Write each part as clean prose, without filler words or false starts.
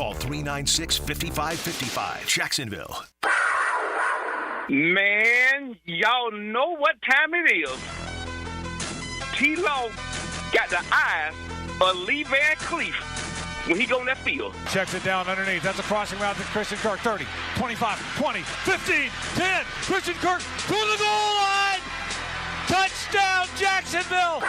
Call 396-5555. Jacksonville. Man, y'all know what time it is. T-Law got the eyes of Lee Van Cleef when he go in that field. Checks it down underneath. That's a crossing route to Christian Kirk. 30, 25, 20, 15, 10. Christian Kirk to the goal line. Touchdown, Jacksonville.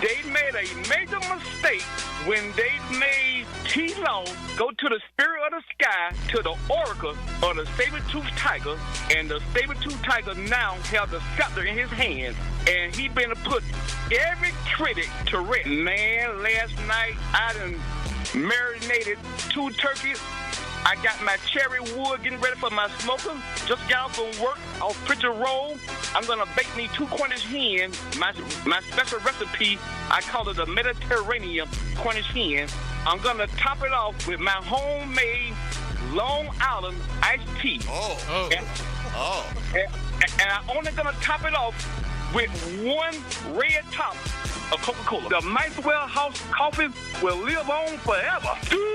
They made a major mistake when they made T-Law go to the spirit of the sky, to the oracle of the saber-toothed tiger, and the saber-toothed tiger now held the scepter in his hand, and he been to put every critic to rest. Man, last night I done marinated 2 turkeys. I got my cherry wood getting ready for my smoker. Just got off from work off Pritchard Road. I'm going to bake me 2 Cornish hens. My special recipe, I call it a Mediterranean Cornish hen. I'm going to top it off with my homemade Long Island iced tea. And I'm only going to top it off with 1 red top of Coca-Cola. The Maxwell House coffee will live on forever. Duval!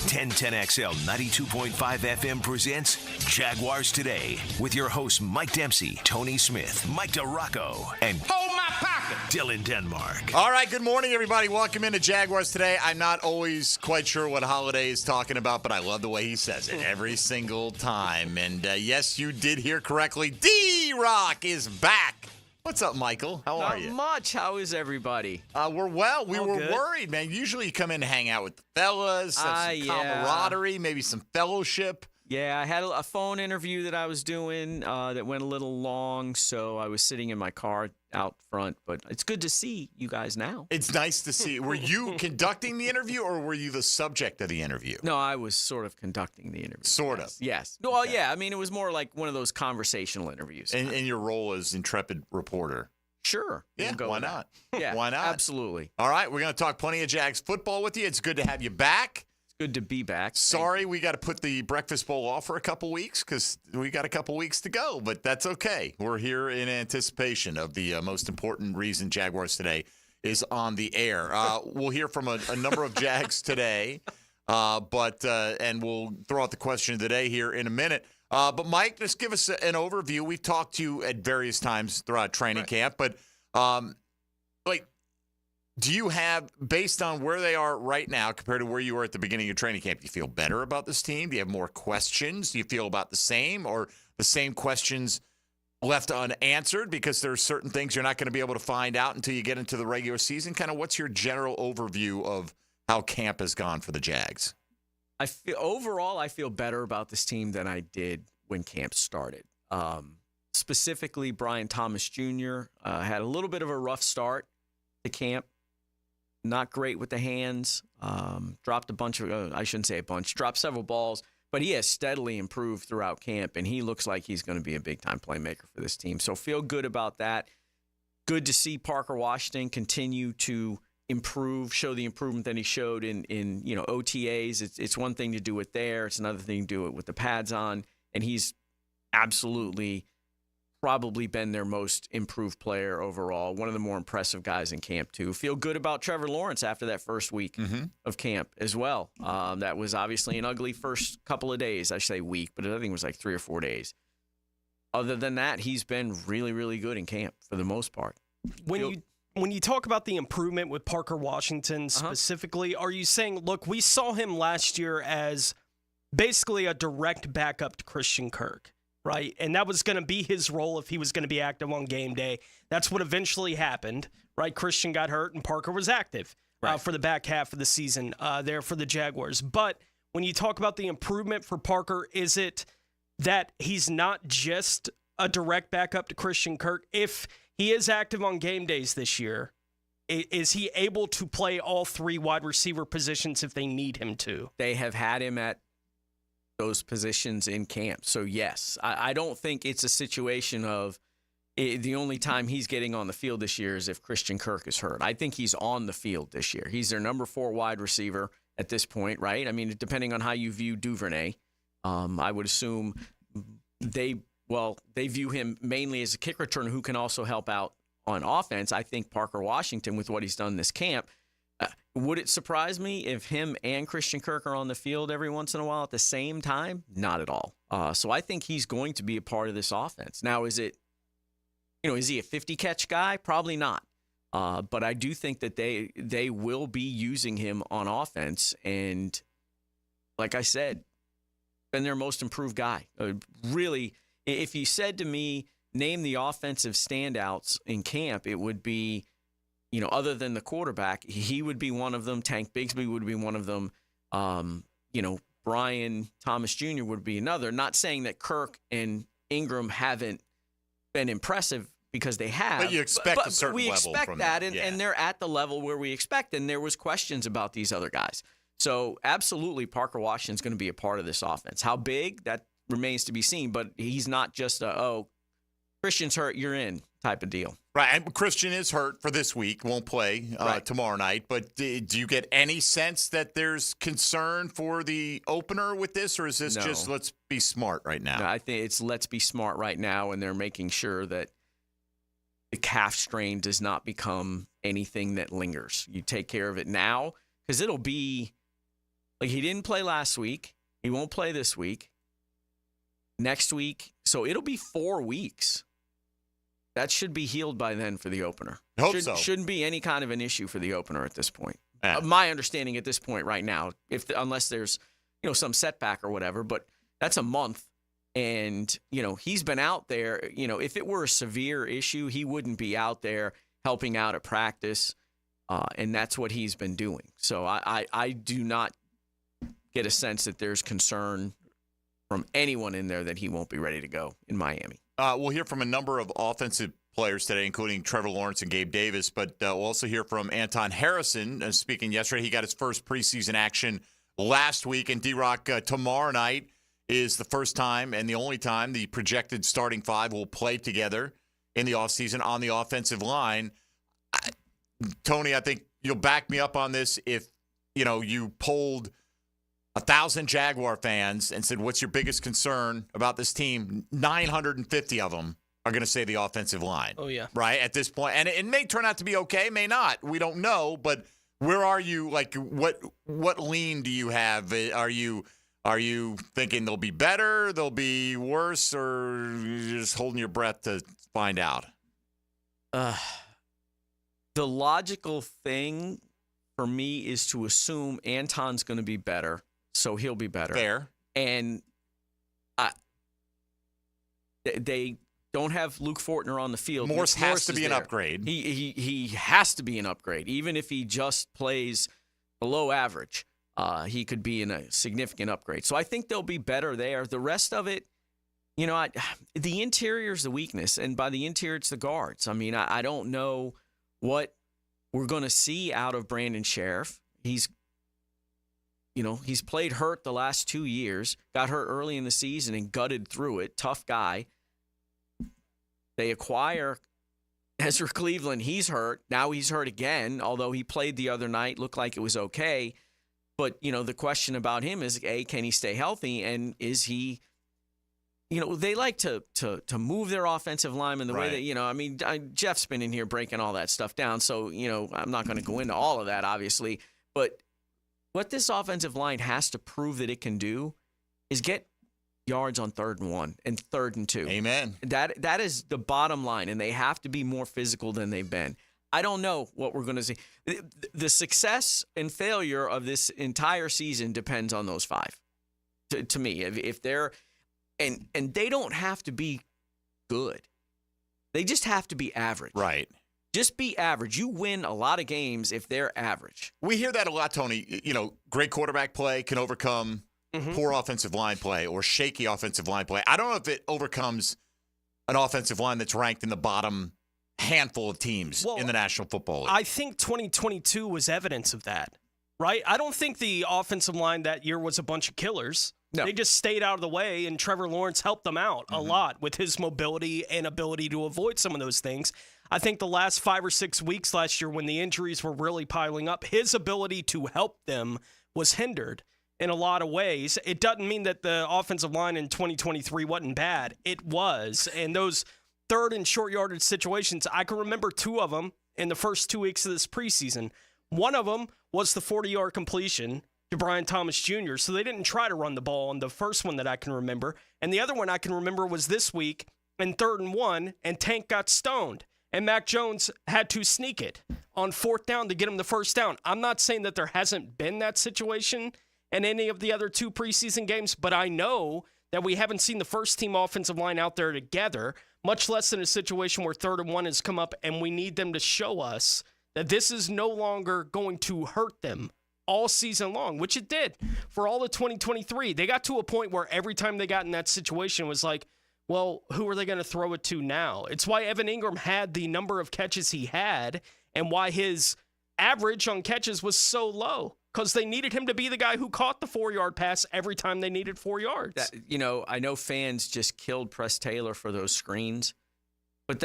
1010XL 92.5 FM presents Jaguars Today with your hosts Mike Dempsey, Tony Smith, Mike DeRocco, and Hold my pocket, Dylan Denmark. All right, good morning, everybody. Welcome into Jaguars Today. I'm not always quite sure what Holiday is talking about, but I love the way he says it every single time. And yes, you did hear correctly. D-Rock is back. What's up, Michael? How are you? Not much. How is everybody? We're well. We were good. worried, man. Usually you come in and hang out with the fellas, have some camaraderie, maybe some fellowship. Yeah, I had a phone interview that I was doing that went a little long, so I was sitting in my car out front. But it's good to see you guys now. It's nice to see. Were you conducting the interview, or were you the subject of the interview? No, I was sort of conducting the interview. Sort of. Yes. Well, yeah. I mean, it was more like one of those conversational interviews. And your role as intrepid reporter. Sure. Yeah, why not? Yeah, why not? Absolutely. All right, we're going to talk plenty of Jags football with you. It's good to have you back. Good to be back. Sorry, we got to put the Breakfast Bowl off for a couple weeks because we got a couple weeks to go, but that's okay. We're here in anticipation of the most important reason Jaguars Today is on the air. We'll hear from a number of Jags today, and we'll throw out the question of the day here in a minute. But Mike, just give us an overview. We've talked to you at various times throughout training camp, but do you have, based on where they are right now compared to where you were at the beginning of training camp, do you feel better about this team? Do you have more questions? Do you feel about the same, or the same questions left unanswered because there's certain things you're not going to be able to find out until you get into the regular season? Kind of what's your general overview of how camp has gone for the Jags? I feel better about this team than I did when camp started. Specifically, Brian Thomas Jr. Had a little bit of a rough start to camp. Not great with the hands. Dropped a bunch of, I shouldn't say a bunch, dropped several balls, but he has steadily improved throughout camp, and he looks like he's going to be a big-time playmaker for this team. So feel good about that. Good to see Parker Washington continue to improve, show the improvement that he showed in OTAs. It's one thing to do it there. It's another thing to do it with the pads on, and he's absolutely probably been their most improved player overall. One of the more impressive guys in camp, too. Feel good about Trevor Lawrence after that first week of camp as well. That was obviously an ugly first couple of days. I say week, but I think it was like 3 or 4 days. Other than that, he's been really, really good in camp for the most part. When you talk about the improvement with Parker Washington specifically, are you saying, look, we saw him last year as basically a direct backup to Christian Kirk? Right, and that was going to be his role if he was going to be active on game day. That's what eventually happened, right? Christian got hurt and Parker was active for the back half of the season there for the Jaguars. But when you talk about the improvement for Parker, is it that he's not just a direct backup to Christian Kirk? If he is active on game days this year, is he able to play all 3 wide receiver positions if they need him to? They have had him at those positions in camp. So, yes, I don't think it's a situation of the only time he's getting on the field this year is if Christian Kirk is hurt. I think he's on the field this year. He's their number 4 wide receiver at this point, right? I mean, depending on how you view Duvernay, I would assume they well, they view him mainly as a kick returner who can also help out on offense. I think Parker Washington, with what he's done this camp, would it surprise me if him and Christian Kirk are on the field every once in a while at the same time? Not at all. So I think he's going to be a part of this offense. Now, is he a 50-catch guy? Probably not. But I do think that they will be using him on offense. And like I said, been their most improved guy. Really, if you said to me, name the offensive standouts in camp, it would be, other than the quarterback, he would be one of them. Tank Bigsby would be one of them. Brian Thomas Jr. would be another. Not saying that Kirk and Ingram haven't been impressive, because they have. But you expect a certain level from them. We expect that, and they're at the level where we expect, and there was questions about these other guys. So absolutely, Parker Washington's going to be a part of this offense. How big, that remains to be seen, but he's not just Christian's hurt, you're in type of deal. Right, and Christian is hurt for this week, won't play tomorrow night, but do you get any sense that there's concern for the opener with this, or is this just let's be smart right now? No, I think it's let's be smart right now, and they're making sure that the calf strain does not become anything that lingers. You take care of it now, because it'll be like he didn't play last week. He won't play this week. Next week. So it'll be 4 weeks. That should be healed by then for the opener. Hope so. Shouldn't be any kind of an issue for the opener at this point. Yeah. My understanding at this point right now, unless there's some setback or whatever, but that's a month. And, he's been out there. If it were a severe issue, he wouldn't be out there helping out at practice. And that's what he's been doing. So I do not get a sense that there's concern from anyone in there that he won't be ready to go in Miami. We'll hear from a number of offensive players today, including Trevor Lawrence and Gabe Davis, but we'll also hear from Anton Harrison. Speaking yesterday, he got his first preseason action last week, and D-Rock, tomorrow night is the first time and the only time the projected starting five will play together in the offseason on the offensive line. Tony, I think you'll back me up on this. If, you polled 1,000 Jaguar fans and said, what's your biggest concern about this team? 950 of them are going to say the offensive line. Oh, yeah. Right, at this point. And it may turn out to be okay, may not. We don't know. But where are you? Like, what lean do you have? Are you thinking they'll be better, they'll be worse, or you're just holding your breath to find out? The logical thing for me is to assume Anton's going to be better. So he'll be better. Fair. And they don't have Luke Fortner on the field. Morse has to be an upgrade. He has to be an upgrade. Even if he just plays below average, he could be in a significant upgrade. So I think they'll be better there. The rest of it, the interior is the weakness. And by the interior, it's the guards. I mean, I don't know what we're going to see out of Brandon Sheriff. He's played hurt the last 2 years, got hurt early in the season and gutted through it. Tough guy. They acquire Ezra Cleveland. He's hurt. Now he's hurt again, although he played the other night, looked like it was okay. But, the question about him is, A, can he stay healthy? And is he, they like to move their offensive linemen the way that, Jeff's been in here breaking all that stuff down. So, I'm not going to go into all of that, obviously. But what this offensive line has to prove that it can do is get yards on 3rd and 1 and 3rd and 2. Amen. That is the bottom line, and they have to be more physical than they've been. I don't know what we're going to see. The success and failure of this entire season depends on those five. To me, if they're and they don't have to be good. They just have to be average. Right. Just be average. You win a lot of games if they're average. We hear that a lot, Tony. Great quarterback play can overcome poor offensive line play or shaky offensive line play. I don't know if it overcomes an offensive line that's ranked in the bottom handful of teams in the National Football League. I think 2022 was evidence of that, right? I don't think the offensive line that year was a bunch of killers. No. They just stayed out of the way, and Trevor Lawrence helped them out a lot with his mobility and ability to avoid some of those things. I think the last 5 or 6 weeks last year when the injuries were really piling up, his ability to help them was hindered. in a lot of ways. It doesn't mean that the offensive line in 2023 wasn't bad. It was. And those third and short yardage situations, I can remember 2 of them in the first 2 weeks of this preseason. One of them was the 40-yard completion to Brian Thomas Jr., so they didn't try to run the ball on the first one that I can remember. And the other one I can remember was this week in 3rd and 1, and Tank got stoned. And Mac Jones had to sneak it on 4th down to get him the first down. I'm not saying that there hasn't been that situation in any of the other 2 preseason games, but I know that we haven't seen the first team offensive line out there together, much less in a situation where 3rd and 1 has come up and we need them to show us that this is no longer going to hurt them all season long, which it did for all of 2023. They got to a point where every time they got in that situation, it was like, well, who are they going to throw it to now? It's why Evan Ingram had the number of catches he had and why his average on catches was so low, because they needed him to be the guy who caught the 4-yard pass every time they needed 4 yards. I know fans just killed Press Taylor for those screens, but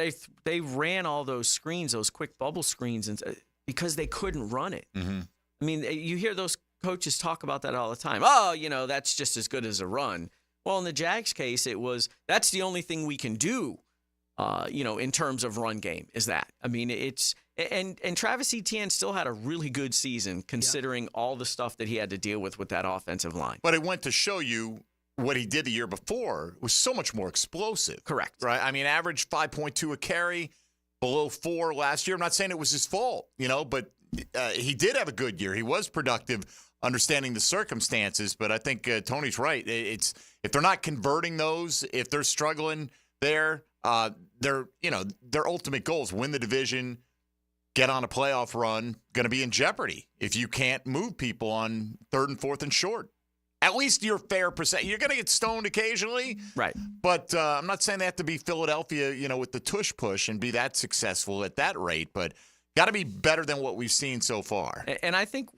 they ran all those screens, those quick bubble screens, because they couldn't run it. Mm-hmm. I mean, you hear those coaches talk about that all the time. Oh, that's just as good as a run. Well, in the Jags case, that's the only thing we can do, in terms of run game is that. I mean, and Travis Etienne still had a really good season considering all the stuff that he had to deal with that offensive line. But it went to show you what he did the year before was so much more explosive. Correct. Right? I mean, average 5.2 a carry, below 4 last year. I'm not saying it was his fault, but he did have a good year. He was productive, understanding the circumstances. But I think Tony's right. It's if they're not converting those, if they're struggling there, their ultimate goals, win the division, get on a playoff run, going to be in jeopardy if you can't move people on 3rd and 4th and short. At least your fair percent. You're going to get stoned occasionally. Right. But I'm not saying they have to be Philadelphia, with the tush push and be that successful at that rate. But got to be better than what we've seen so far. And I think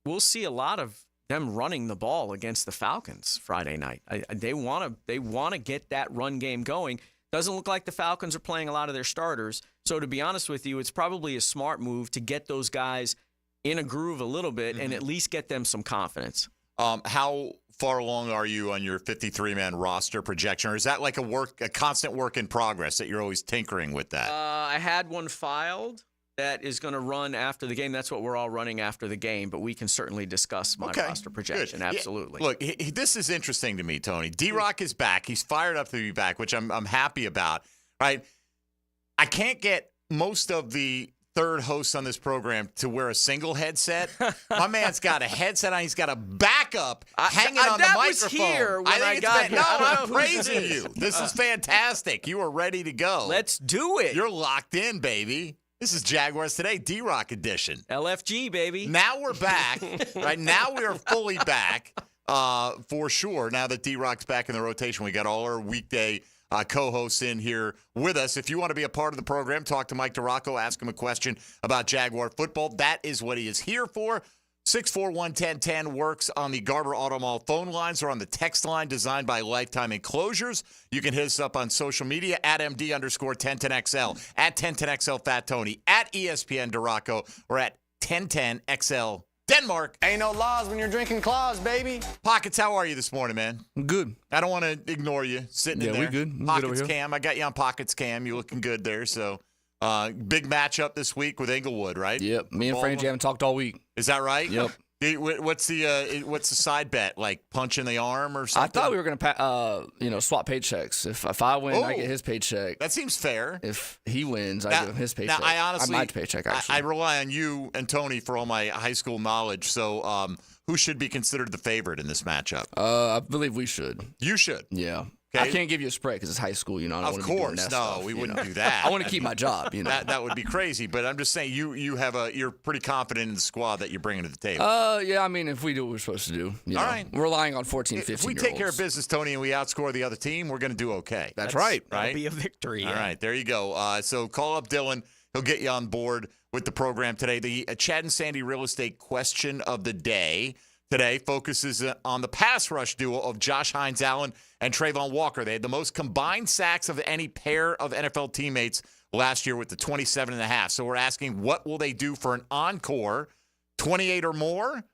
we'll see a lot of them running the ball against the Falcons Friday night. They want to get that run game going. Doesn't look like the Falcons are playing a lot of their starters. So to be honest with you, it's probably a smart move to get those guys in a groove a little bit and at least get them some confidence. How far along are you on your 53-man roster projection? Or is that like a constant work in progress that you're always tinkering with that? I had one filed that is going to run after the game. That's what we're all running after the game, but we can certainly discuss my roster projection. Good. Absolutely. Yeah. Look, this is interesting to me, Tony. D-Rock is back. He's fired up to be back, which I'm happy about. Right? I can't get most of the third hosts on this program to wear a single headset. My man's got a headset on. He's got a backup hanging on the microphone. Was here when I got here. No, I'm praising you. This is fantastic. You are ready to go. Let's do it. You're locked in, baby. This is Jaguars Today, D-Rock edition. LFG, baby. Now we're back. Right now we are fully back for sure. Now that D-Rock's back in the rotation, we got all our weekday co-hosts in here with us. If you want to be a part of the program, talk to Mike DiRocco, ask him a question about Jaguar football. That is what he is here for. 641-1010 works on the Garber Auto Mall phone lines or on the text line designed by Lifetime Enclosures. You can hit us up on social media at MD_1010XL, at 1010XL Fat Tony, at ESPN DiRocco, or at 1010XL Denmark. Ain't no laws when you're drinking claws, baby. Pockets, how are you this morning, man? Good. I don't want to ignore you sitting in there. Yeah, we good. Pockets Cam. I got you on Pockets Cam. You're looking good there. So, big matchup this week with Inglewood, right? Yep. Me and Frangie haven't talked all week. Is that right? Yep. What's the side bet? Like punch in the arm or something? I thought we were gonna swap paychecks. If I win, I get his paycheck. That seems fair. If he wins, I give him his paycheck. Now, I honestly, my paycheck actually. I rely on you and Tony for all my high school knowledge. So, who should be considered the favorite in this matchup? I believe we should. You should. Yeah. Okay. I can't give you a spread because it's high school. I don't of want to be doing that stuff, we wouldn't do that. I want to keep my job. That would be crazy. But I'm just saying, you're pretty confident in the squad that you're bringing to the table. Yeah. I mean, if we do what we're supposed to do, all right. We're relying on 14, 15 If we take care of business, Tony, and we outscore the other team, we're going to do okay. That's right. That'll be a victory. All right. There you go. So call up Dylan. He'll get you on board with the program today. The Chad and Sandy real estate question of the day today focuses on the pass rush duo of Josh Hines-Allen and Travon Walker. They had the most combined sacks of any pair of NFL teammates last year with the 27.5. So we're asking, what will they do for an encore? 28 or more?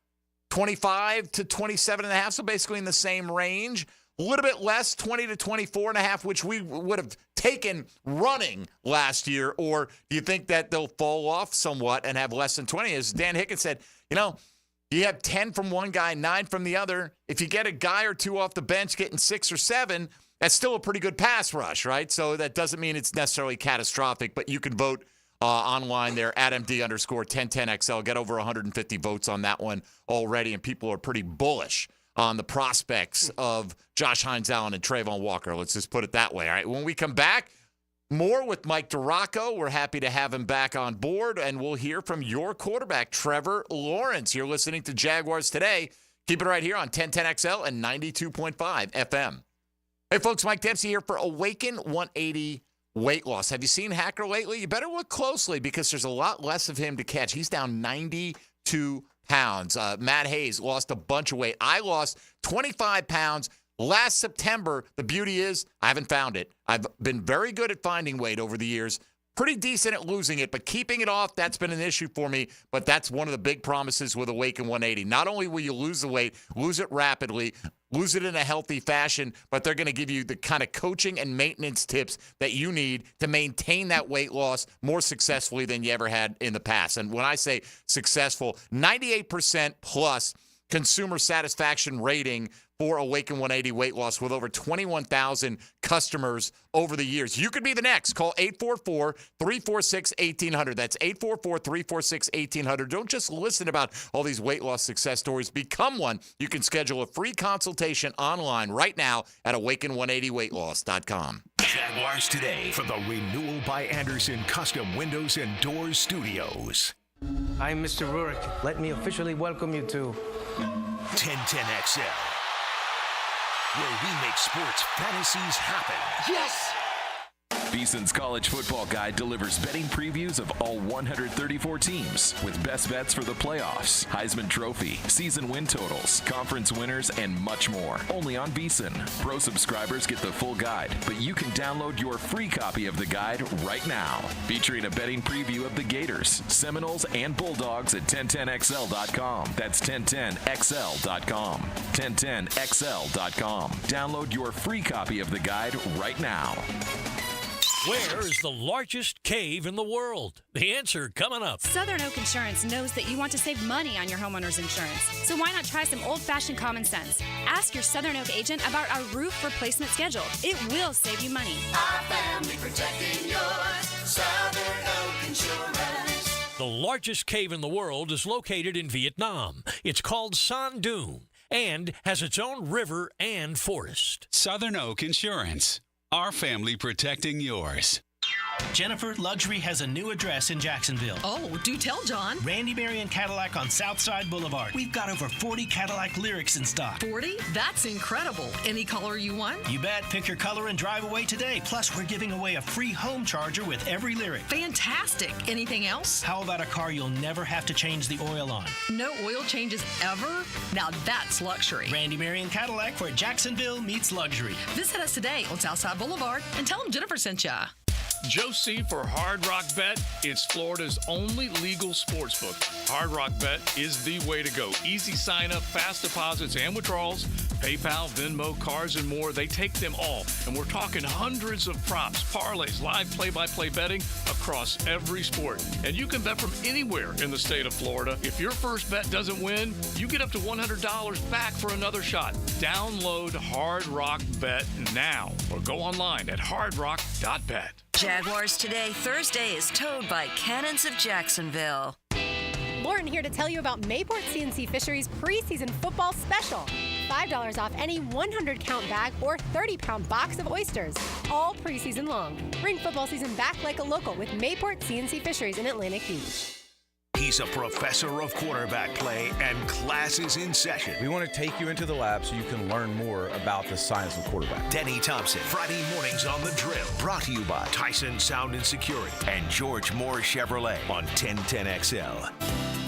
25 to 27.5, so basically in the same range. A little bit less, 20 to 24.5, which we would have taken running last year. Or do you think that they'll fall off somewhat and have less than 20? As Dan Hickett said, you have 10 from one guy, 9 from the other. If you get a guy or two off the bench getting 6 or 7, that's still a pretty good pass rush, right? So that doesn't mean it's necessarily catastrophic, but you can vote online there at MD_1010XL. Get over 150 votes on that one already, and people are pretty bullish on the prospects of Josh Hines-Allen and Travon Walker. Let's just put it that way. All right, when we come back, more with Mike DiRocco. We're happy to have him back on board, and we'll hear from your quarterback, Trevor Lawrence. You're listening to Jaguars Today. Keep it right here on 1010XL and 92.5 FM. Hey, folks, Mike Dempsey here for Awaken 180 Weight Loss. Have you seen Hacker lately? You better look closely because there's a lot less of him to catch. He's down 92 pounds. Matt Hayes lost a bunch of weight. I lost 25 pounds last September. The beauty is I haven't found it. I've been very good at finding weight over the years. Pretty decent at losing it, but keeping it off, that's been an issue for me. But that's one of the big promises with Awaken 180. Not only will you lose the weight, lose it rapidly, lose it in a healthy fashion, but they're going to give you the kind of coaching and maintenance tips that you need to maintain that weight loss more successfully than you ever had in the past. And when I say successful, 98% plus consumer satisfaction rating for Awaken 180 Weight Loss with over 21,000 customers over the years. You could be the next. Call 844-346-1800. That's 844-346-1800. Don't just listen about all these weight loss success stories. Become one. You can schedule a free consultation online right now at awaken180weightloss.com. Jaguars Today from the Renewal by Anderson Custom Windows and Doors Studios. I'm Mr. Rurik. Let me officially welcome you to 1010XL, where we make sports fantasies happen. Yes! VSiN's College Football Guide delivers betting previews of all 134 teams with best bets for the playoffs, Heisman Trophy, season win totals, conference winners, and much more. Only on VSiN. Pro subscribers get the full guide, but you can download your free copy of the guide right now. Featuring a betting preview of the Gators, Seminoles, and Bulldogs at 1010XL.com. That's 1010XL.com. 1010XL.com. Download your free copy of the guide right now. Where is the largest cave in the world? The answer coming up. Southern Oak Insurance knows that you want to save money on your homeowner's insurance. So why not try some old-fashioned common sense? Ask your Southern Oak agent about our roof replacement schedule. It will save you money. Our family protecting yours. Southern Oak Insurance. The largest cave in the world is located in Vietnam. It's called San Dun and has its own river and forest. Southern Oak Insurance. Our family protecting yours. Jennifer, Luxury has a new address in Jacksonville. Oh, do tell, John. Randy Marion Cadillac on Southside Boulevard. We've got over 40 Cadillac Lyrics in stock. 40? That's incredible. Any color you want? You bet. Pick your color and drive away today. Plus, we're giving away a free home charger with every Lyric. Fantastic. Anything else? How about a car you'll never have to change the oil on? No oil changes ever? Now that's luxury. Randy Marion Cadillac, where Jacksonville meets luxury. Visit us today on Southside Boulevard and tell them Jennifer sent ya. Joe C. for Hard Rock Bet. It's Florida's only legal sportsbook. Hard Rock Bet is the way to go. Easy sign-up, fast deposits and withdrawals, PayPal, Venmo, cards, and more. They take them all. And we're talking hundreds of props, parlays, live play-by-play betting across every sport. And you can bet from anywhere in the state of Florida. If your first bet doesn't win, you get up to $100 back for another shot. Download Hard Rock Bet now or go online at hardrock.bet. Jaguars Today Thursday is towed by Cannons of Jacksonville. Lauren here to tell you about Mayport CNC Fisheries preseason football special. $5 off any 100-count bag or 30-pound box of oysters, all preseason long. Bring football season back like a local with Mayport CNC Fisheries in Atlantic Beach. He's a professor of quarterback play, and class is in session. We want to take you into the lab so you can learn more about the science of quarterback. Denny Thompson, Friday mornings on The Drill. Brought to you by Tyson Sound and Security and George Moore Chevrolet on 1010XL.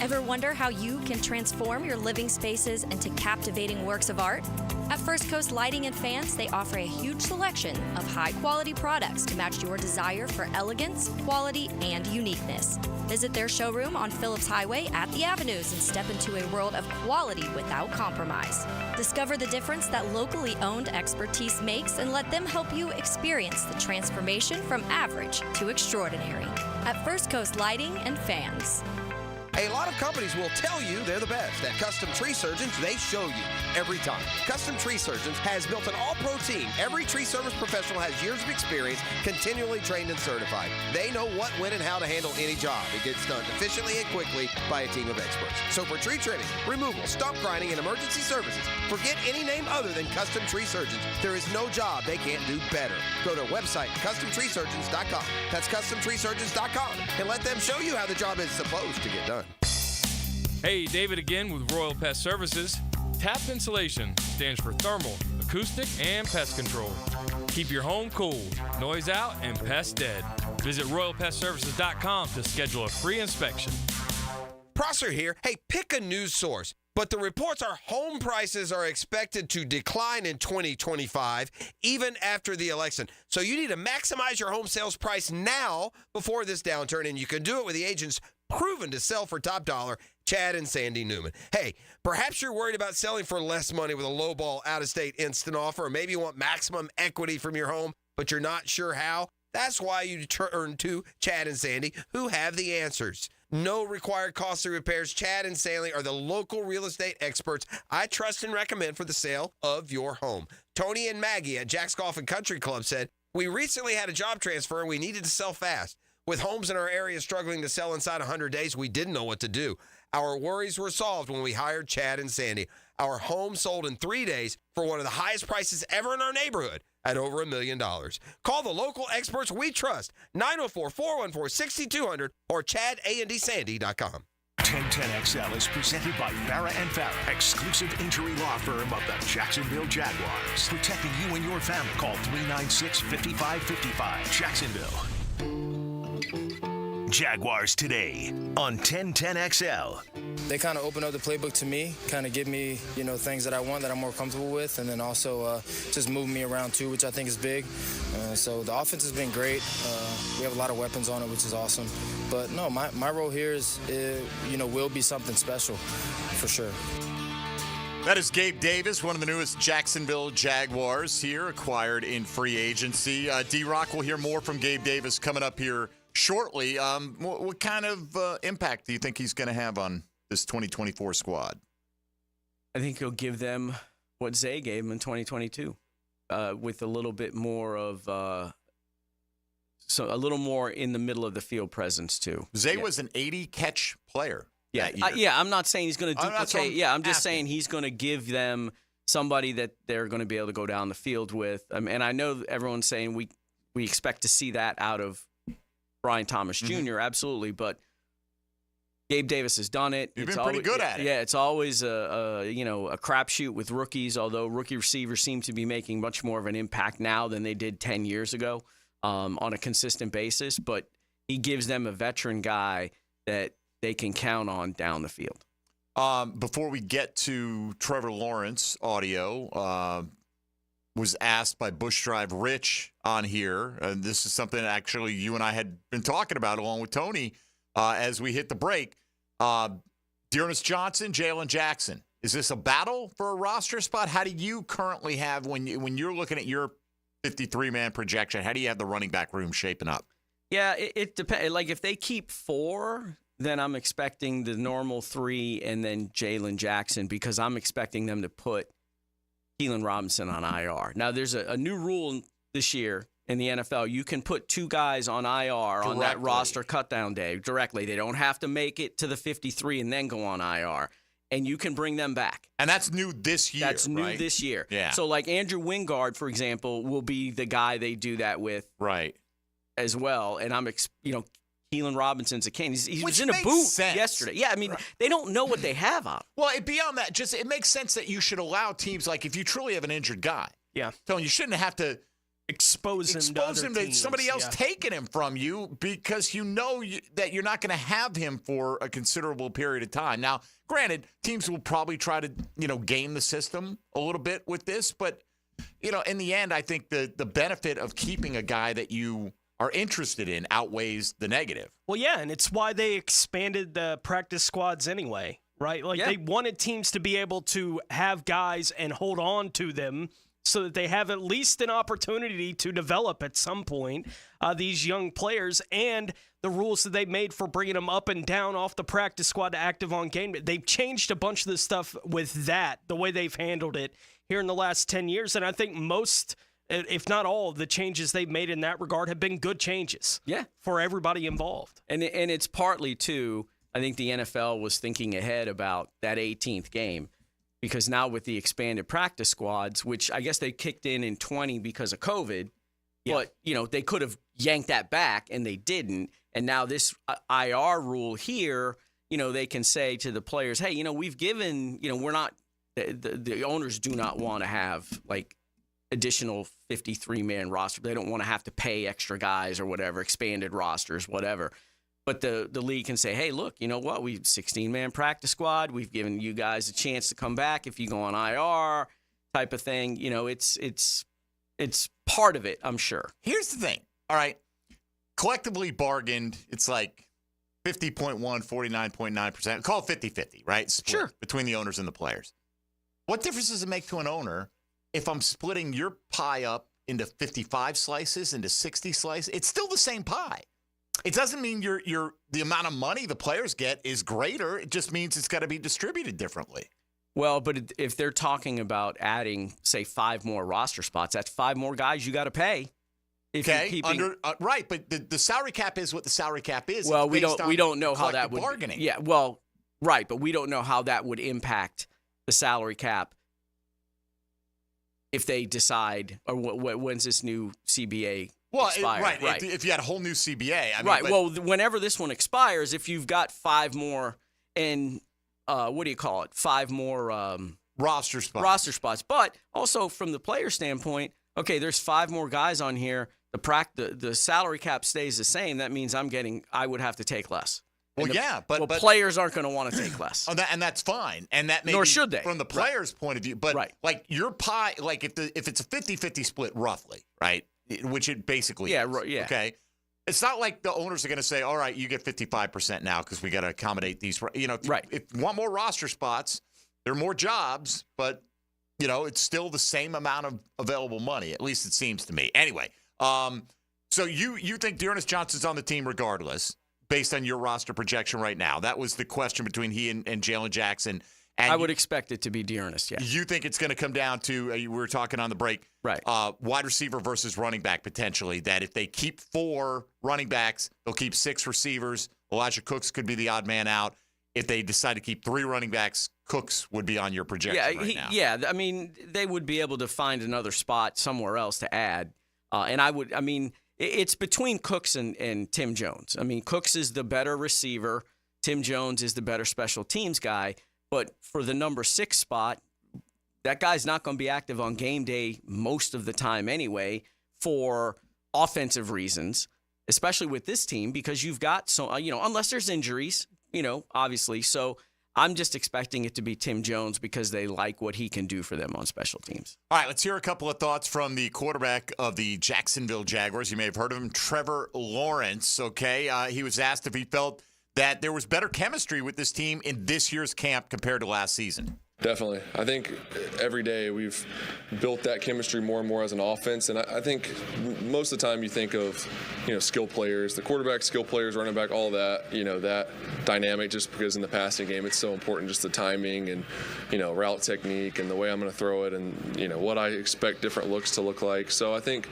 Ever wonder how you can transform your living spaces into captivating works of art? At First Coast Lighting and Fans, they offer a huge selection of high-quality products to match your desire for elegance, quality, and uniqueness. Visit their showroom on Phillips Highway at the Avenues and step into a world of quality without compromise. Discover the difference that locally owned expertise makes and let them help you experience the transformation from average to extraordinary. At First Coast Lighting and Fans. A lot of companies will tell you they're the best. At Custom Tree Surgeons, they show you every time. Custom Tree Surgeons has built an all-pro team. Every tree service professional has years of experience, continually trained and certified. They know what, when, and how to handle any job. It gets done efficiently and quickly by a team of experts. So for tree trimming, removal, stump grinding, and emergency services, forget any name other than Custom Tree Surgeons. There is no job they can't do better. Go to our website, CustomTreeSurgeons.com. That's CustomTreeSurgeons.com, and let them show you how the job is supposed to get done. Hey, David again with Royal Pest Services. TAP Insulation stands for thermal, acoustic, and pest control. Keep your home cool, noise out, and pests dead. Visit RoyalPestServices.com to schedule a free inspection. Prosser here. Hey, pick a news source. But the reports are home prices are expected to decline in 2025, even after the election. So you need to maximize your home sales price now before this downturn, and you can do it with the agents proven to sell for top dollar, Chad and Sandy Newman. Hey, perhaps you're worried about selling for less money with a lowball out-of-state instant offer, or maybe you want maximum equity from your home, but you're not sure how. That's why you turn to Chad and Sandy, who have the answers. No required costly repairs. Chad and Sandy are the local real estate experts I trust and recommend for the sale of your home. Tony and Maggie at Jack's Golf and Country Club said, "We recently had a job transfer and we needed to sell fast. With homes in our area struggling to sell inside 100 days, we didn't know what to do. Our worries were solved when we hired Chad and Sandy. Our home sold in 3 days for one of the highest prices ever in our neighborhood at over $1 million. Call the local experts we trust, 904-414-6200 or ChadAndDSandy.com. 1010XL is presented by Farrah & Farrah, exclusive injury law firm of the Jacksonville Jaguars. Protecting you and your family. Call 396-5555. Jacksonville. Jaguars Today on 1010XL. They kind of open up the playbook to me, kind of give me, things that I want that I'm more comfortable with, and then also just move me around too, which I think is big. So the offense has been great. We have a lot of weapons on it, which is awesome. But no, my role here is, will be something special for sure. That is Gabe Davis, one of the newest Jacksonville Jaguars here, acquired in free agency. D-Rock, we'll hear more from Gabe Davis coming up here shortly. What kind of impact do you think he's going to have on this 2024 squad? I think he'll give them what Zay gave him in 2022, with a little bit more of a little more in the middle of the field presence too. Zay was an 80-catch player. Yeah, I'm not saying he's going to duplicate. I'm just saying he's going to give them somebody that they're going to be able to go down the field with. And I know everyone's saying we expect to see that out of Brian Thomas Jr. Mm-hmm. Absolutely, but Gabe Davis has done it. He's been pretty good at it. Yeah, it's always a crapshoot with rookies. Although rookie receivers seem to be making much more of an impact now than they did 10 years ago on a consistent basis. But he gives them a veteran guy that they can count on down the field. Before we get to Trevor Lawrence audio, was asked by Bush Drive Rich on here, and this is something that actually you and I had been talking about along with Tony as we hit the break. Dearness Johnson, Jalen Jackson. Is this a battle for a roster spot? How do you currently have, when you're looking at your 53-man projection, how do you have the running back room shaping up? Yeah, it depends. Like if they keep 4, then I'm expecting the normal 3 and then Jalen Jackson, because I'm expecting them to put Keelan Robinson on IR. Now, there's a new rule this year in the NFL. You can put 2 guys on IR on that roster cutdown day directly. They don't have to make it to the 53 and then go on IR. And you can bring them back. And that's new this year, That's new this year. Yeah. So, like Andrew Wingard, for example, will be the guy they do that with as well. And Keelan Robinson's a king. He was in a boot yesterday. Yeah, I mean, they don't know what they have on. Well, beyond that, it makes sense that you should allow teams, like if you truly have an injured guy. Yeah. So you shouldn't have to expose him to somebody else taking him from you because that you're not going to have him for a considerable period of time. Now, granted, teams will probably try to, game the system a little bit with this, but, in the end, I think the benefit of keeping a guy that you are interested in outweighs the negative. Well, yeah, and it's why they expanded the practice squads anyway, right? They wanted teams to be able to have guys and hold on to them so that they have at least an opportunity to develop at some point these young players, and the rules that they made for bringing them up and down off the practice squad to active on game day. They've changed a bunch of the stuff with that, the way they've handled it here in the last 10 years, and I think most, if not all, of the changes they've made in that regard have been good changes for everybody involved. And it's partly, too, I think the NFL was thinking ahead about that 18th game because now with the expanded practice squads, which I guess they kicked in 20 because of COVID, but, they could have yanked that back and they didn't. And now this IR rule here, they can say to the players, hey, we've given, we're not, the owners do not want to have, additional 53-man roster. They don't want to have to pay extra guys or whatever, expanded rosters, whatever. But the league can say, hey, look, you know what? We've 16-man practice squad. We've given you guys a chance to come back if you go on IR type of thing. It's part of it, I'm sure. Here's the thing. All right. Collectively bargained, it's 50.1, 49.9%. Call it 50-50, right? Split between the owners and the players. What difference does it make to an owner if I'm splitting your pie up into 55 slices, into 60 slices? It's still the same pie. It doesn't mean the amount of money the players get is greater. It just means it's got to be distributed differently. Well, but if they're talking about adding, say, 5 more roster spots, that's 5 more guys you got to pay. Right, but the salary cap is what the salary cap is. Well, we don't know how that would bargaining. Yeah, well, right, but we don't know how that would impact the salary cap if they decide, or when's this new CBA expire? Right. If you had a whole new CBA. Well, whenever this one expires, if you've got 5 more and, 5 more roster spots. But also from the player standpoint, okay, there's 5 more guys on here. The salary cap stays the same. That means I would have to take less. But players aren't going to want to take less. And that's fine. And that nor should they from the players' point of view. But your pie, if it's a 50-50 split roughly, right? Which it basically is. Okay. It's not like the owners are going to say, all right, you get 55% now because we got to accommodate these. If you want more roster spots, there are more jobs, but it's still the same amount of available money. At least it seems to me. Anyway, so you think Dearness Johnson's on the team regardless, based on your roster projection right now? That was the question between he and Jalen Jackson. And I would expect it to be Dearness, yes. You think it's going to come down to, we were talking on the break, right? Wide receiver versus running back potentially, that if they keep 4 running backs, they'll keep 6 receivers. Elijah Cooks could be the odd man out. If they decide to keep 3 running backs, Cooks would be on your projection right now. Yeah, I mean, they would be able to find another spot somewhere else to add. It's between Cooks and Tim Jones. I mean, Cooks is the better receiver. Tim Jones is the better special teams guy. But for the number 6 spot, that guy's not going to be active on game day most of the time anyway for offensive reasons, especially with this team because you've got unless there's injuries, obviously. So I'm just expecting it to be Tim Jones because they like what he can do for them on special teams. All right, let's hear a couple of thoughts from the quarterback of the Jacksonville Jaguars. You may have heard of him, Trevor Lawrence, okay? He was asked if he felt that there was better chemistry with this team in this year's camp compared to last season. Definitely. I think every day we've built that chemistry more and more as an offense. And I think most of the time you think of, skill players, the quarterback, skill players, running back, all that, that dynamic just because in the passing game it's so important, just the timing and, route technique and the way I'm going to throw it and, what I expect different looks to look like. So I think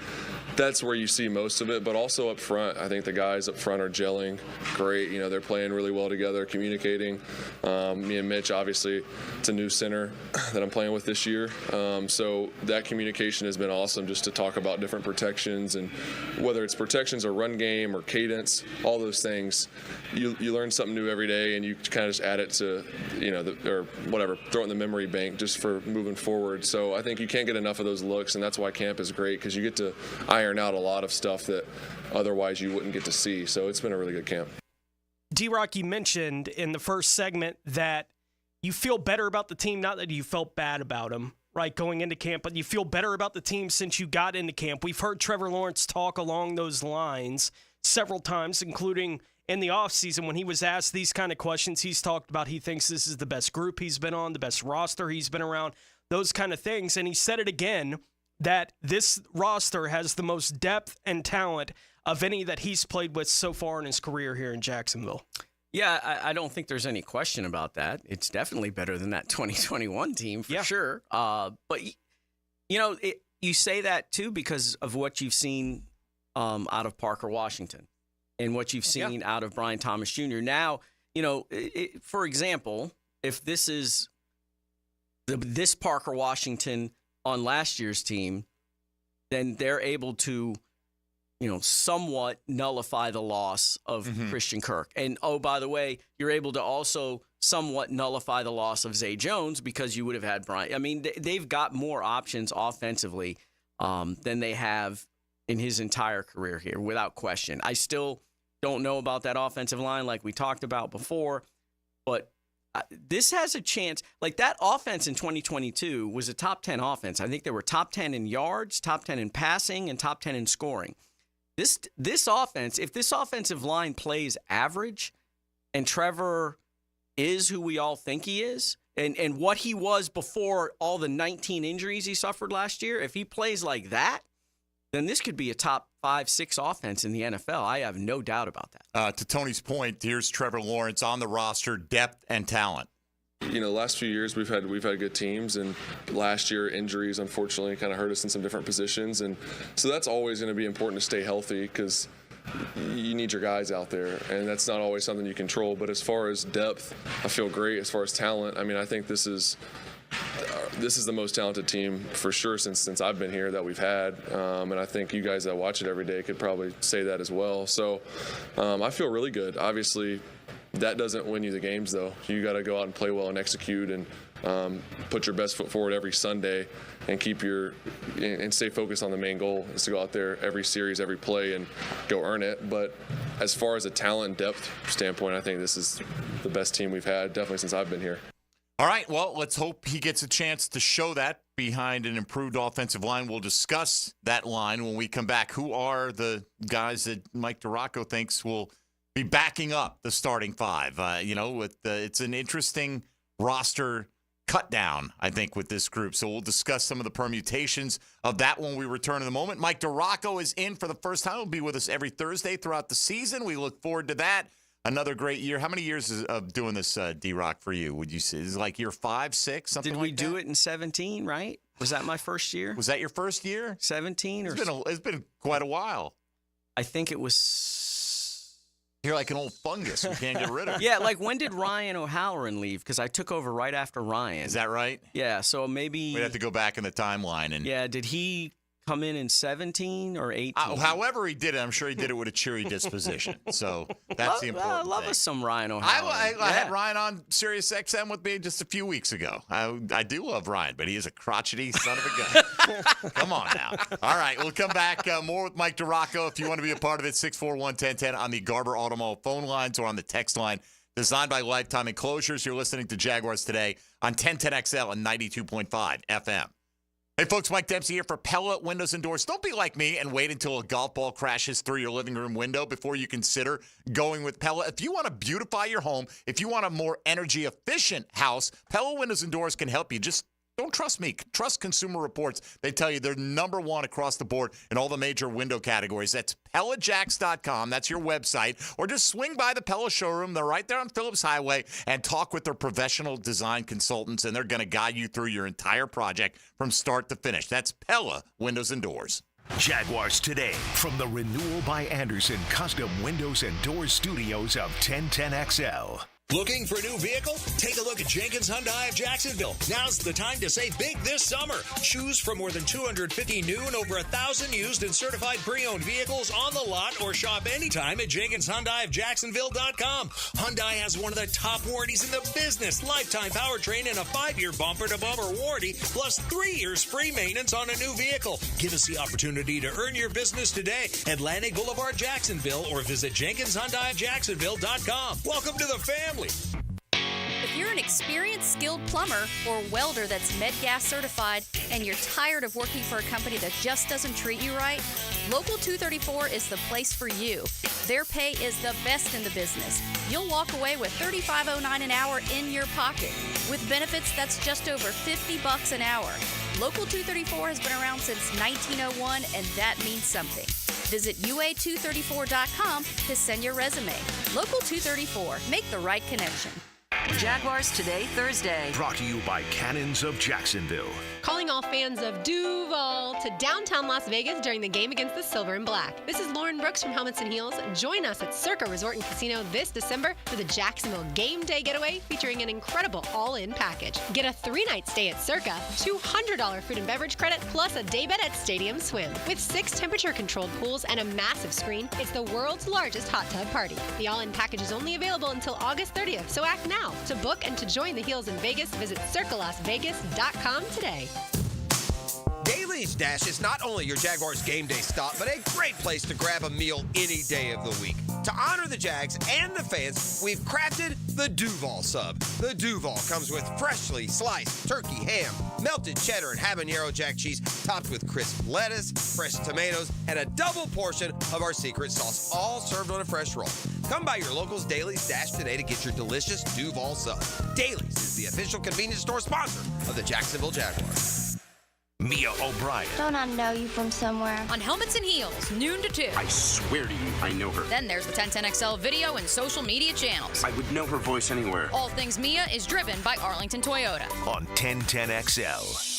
that's where you see most of it. But also up front, I think the guys up front are gelling great. You know, they're playing really well together, communicating. Me and Mitch, obviously, it's a new center that I'm playing with this year. So that communication has been awesome, just to talk about different protections, and whether it's protections or run game or cadence, all those things. You learn something new every day, and you kind of just add it to, you know, or whatever, throw it in the memory bank just for moving forward. So I think you can't get enough of those looks, and that's why camp is great, because you get to iron out a lot of stuff that otherwise you wouldn't get to see. So it's been a really good camp. D-Rock, you mentioned in the first segment that you feel better about the team, not that you felt bad about them, right, going into camp, but you feel better about the team since you got into camp. We've heard Trevor Lawrence talk along those lines several times, including in the offseason when he was asked these kind of questions. He's talked about he thinks this is the best group he's been on, the best roster he's been around, those kind of things. And he said it again, that this roster has the most depth and talent of any that he's played with so far in his career here in Jacksonville. Yeah, I don't think there's any question about that. It's definitely better than that 2021 team for sure. But, you know, you say that too because of what you've seen out of Parker Washington and what you've seen out of Brian Thomas Jr. Now, you know, for example, if this is this Parker Washington on last year's team, then they're able to, you know, somewhat nullify the loss of Christian Kirk. And, oh, by the way, you're able to also somewhat nullify the loss of Zay Jones because you would have had Brian. I mean, they've got more options offensively than they have in his entire career here, without question. I still don't know about that offensive line like we talked about before, but this has a chance. Like, that offense in 2022 was a top 10 offense. I think they were top 10 in yards, top 10 in passing, and top 10 in scoring. This offense, if this offensive line plays average and Trevor is who we all think he is and what he was before all the 19 injuries he suffered last year, if he plays like that, then this could be a top 5-6 offense in the NFL. I have no doubt about that. To Tony's point, here's Trevor Lawrence on the roster, depth and talent. You know, last few years we've had good teams, and last year injuries unfortunately kind of hurt us in some different positions, and so that's always going to be important to stay healthy because you need your guys out there, and that's not always something you control. But as far as depth, I feel great. As far as talent, I mean, I think this is the most talented team for sure since I've been here that we've had, and I think you guys that watch it every day could probably say that as well. So I feel really good. Obviously, that doesn't win you the games, though. You got to go out and play well and execute and put your best foot forward every Sunday and and stay focused on the main goal is to go out there every series, every play, and go earn it. But as far as a talent and depth standpoint, I think this is the best team we've had definitely since I've been here. All right, well, let's hope he gets a chance to show that behind an improved offensive line. We'll discuss that line when we come back. Who are the guys that Mike DiRocco thinks will be backing up the starting five? It's an interesting roster cut down, I think, with this group. So we'll discuss some of the permutations of that when we return in a moment. Mike DiRocco is in for the first time. He'll be with us every Thursday throughout the season. We look forward to that. Another great year. How many years of doing this, D-Rock, for you, would you say? Is it like year 5, 6, something like that? Did we do it in 17, right? Was that my first year? Was that your first year? 17? It's been quite a while. I think it was... You're like an old fungus. We can't get rid of it. Yeah, like when did Ryan O'Halloran leave? Because I took over right after Ryan. Is that right? Yeah, so maybe... We'd have to go back in the timeline. Yeah, did he come in 17 or 18? However he did it, I'm sure he did it with a cheery disposition. So that's the important thing. I love us some Ryan O'Halloran. I had Ryan on Sirius XM with me just a few weeks ago. I do love Ryan, but he is a crotchety son of a gun. Come on now. All right, we'll come back more with Mike DiRocco. If you want to be a part of it, 641-1010 on the Garber Automobile phone lines or on the text line. Designed by Lifetime Enclosures. You're listening to Jaguars Today on 1010XL and 92.5 FM. Hey, folks, Mike Dempsey here for Pella Windows and Doors. Don't be like me and wait until a golf ball crashes through your living room window before you consider going with Pella. If you want to beautify your home, if you want a more energy-efficient house, Pella Windows and Doors can help you. Just don't trust me. Trust Consumer Reports. They tell you they're number one across the board in all the major window categories. That's PellaJacks.com. That's your website. Or just swing by the Pella showroom. They're right there on Phillips Highway and talk with their professional design consultants, and they're going to guide you through your entire project from start to finish. That's Pella Windows and Doors. Jaguars Today from the Renewal by Anderson Custom Windows and Doors Studios of 1010XL. Looking for a new vehicle? Take a look at Jenkins Hyundai of Jacksonville. Now's the time to save big this summer. Choose from more than 250 new and over 1,000 used and certified pre-owned vehicles on the lot, or shop anytime at JenkinsHyundaiofJacksonville.com. Hyundai has one of the top warranties in the business. Lifetime powertrain and a 5-year bumper-to-bumper warranty, plus 3 years free maintenance on a new vehicle. Give us the opportunity to earn your business today. Atlantic Boulevard, Jacksonville, or visit JenkinsHyundaiofJacksonville.com. Welcome to the family. If you're an experienced, skilled plumber or welder that's MedGas certified and you're tired of working for a company that just doesn't treat you right, Local 234 is the place for you. Their pay is the best in the business. You'll walk away with $35.09 an hour in your pocket. With benefits, that's just over $50 an hour. Local 234 has been around since 1901, and that means something. Visit UA234.com to send your resume. Local 234. Make the right connection. Jaguars Today, Thursday. Brought to you by Cannons of Jacksonville. Calling all fans of Duval to downtown Las Vegas during the game against the Silver and Black. This is Lauren Brooks from Helmets and Heels. Join us at Circa Resort and Casino this December for the Jacksonville Game Day Getaway, featuring an incredible all-in package. Get a 3-night stay at Circa, $200 food and beverage credit, plus a day bed at Stadium Swim. With 6 temperature-controlled pools and a massive screen, it's the world's largest hot tub party. The all-in package is only available until August 30th, so act now. To book and to join the Heels in Vegas, visit CircaLasVegas.com today. Daly's Dash is not only your Jaguars game day stop, but a great place to grab a meal any day of the week. To honor the Jags and the fans, we've crafted the Duval Sub. The Duval comes with freshly sliced turkey ham, melted cheddar and habanero jack cheese, topped with crisp lettuce, fresh tomatoes, and a double portion of our secret sauce, all served on a fresh roll. Come by your local's Daly's Dash today to get your delicious Duval Sub. Daly's is the official convenience store sponsor of the Jacksonville Jaguars. Mia O'Brien. Don't I know you from somewhere? On Helmets and Heels, noon to 2. I swear to you, I know her. Then there's the 1010XL video and social media channels. I would know her voice anywhere. All Things Mia is driven by Arlington Toyota. On 1010XL.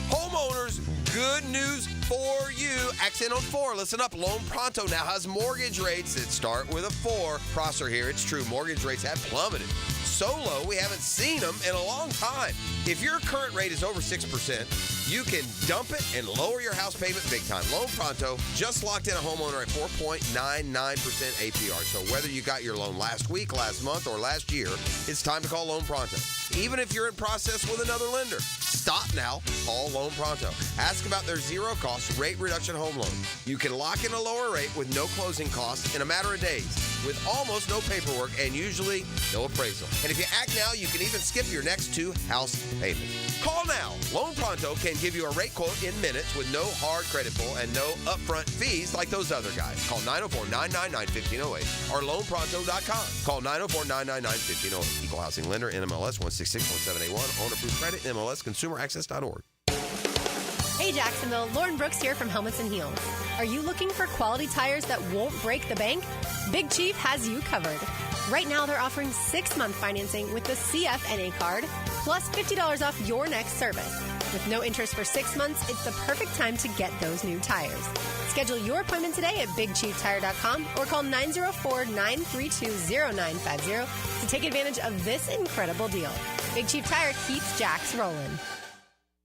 Homeowners, good news for you. Accent on 4. Listen up. Loan Pronto now has mortgage rates that start with a 4. Prosser here. It's true. Mortgage rates have plummeted. So low, we haven't seen them in a long time. If your current rate is over 6%, you can dump it and lower your house payment big time. Loan Pronto just locked in a homeowner at 4.99% APR. So whether you got your loan last week, last month, or last year, it's time to call Loan Pronto. Even if you're in process with another lender, stop now. Call Loan Pronto. Ask about their zero-cost rate reduction home loan. You can lock in a lower rate with no closing costs in a matter of days, with almost no paperwork and usually no appraisal. And if you act now, you can even skip your next 2 house payments. Call now. Loan Pronto can give you a rate quote in minutes with no hard credit pull and no upfront fees like those other guys. Call 904-999-1508 or loanpronto.com. Call 904-999-1508. Equal housing lender, NMLS 166.781. Owner approved credit, MLSconsumeraccess.org. Hey Jacksonville, Lauren Brooks here from Helmets and Heels. Are you looking for quality tires that won't break the bank? Big Chief has you covered. Right now they're offering 6-month financing with the CFNA card, plus $50 off your next service. With no interest for 6 months, it's the perfect time to get those new tires. Schedule your appointment today at BigChiefTire.com or call 904-932-0950 to take advantage of this incredible deal. Big Chief Tire keeps Jacks rolling.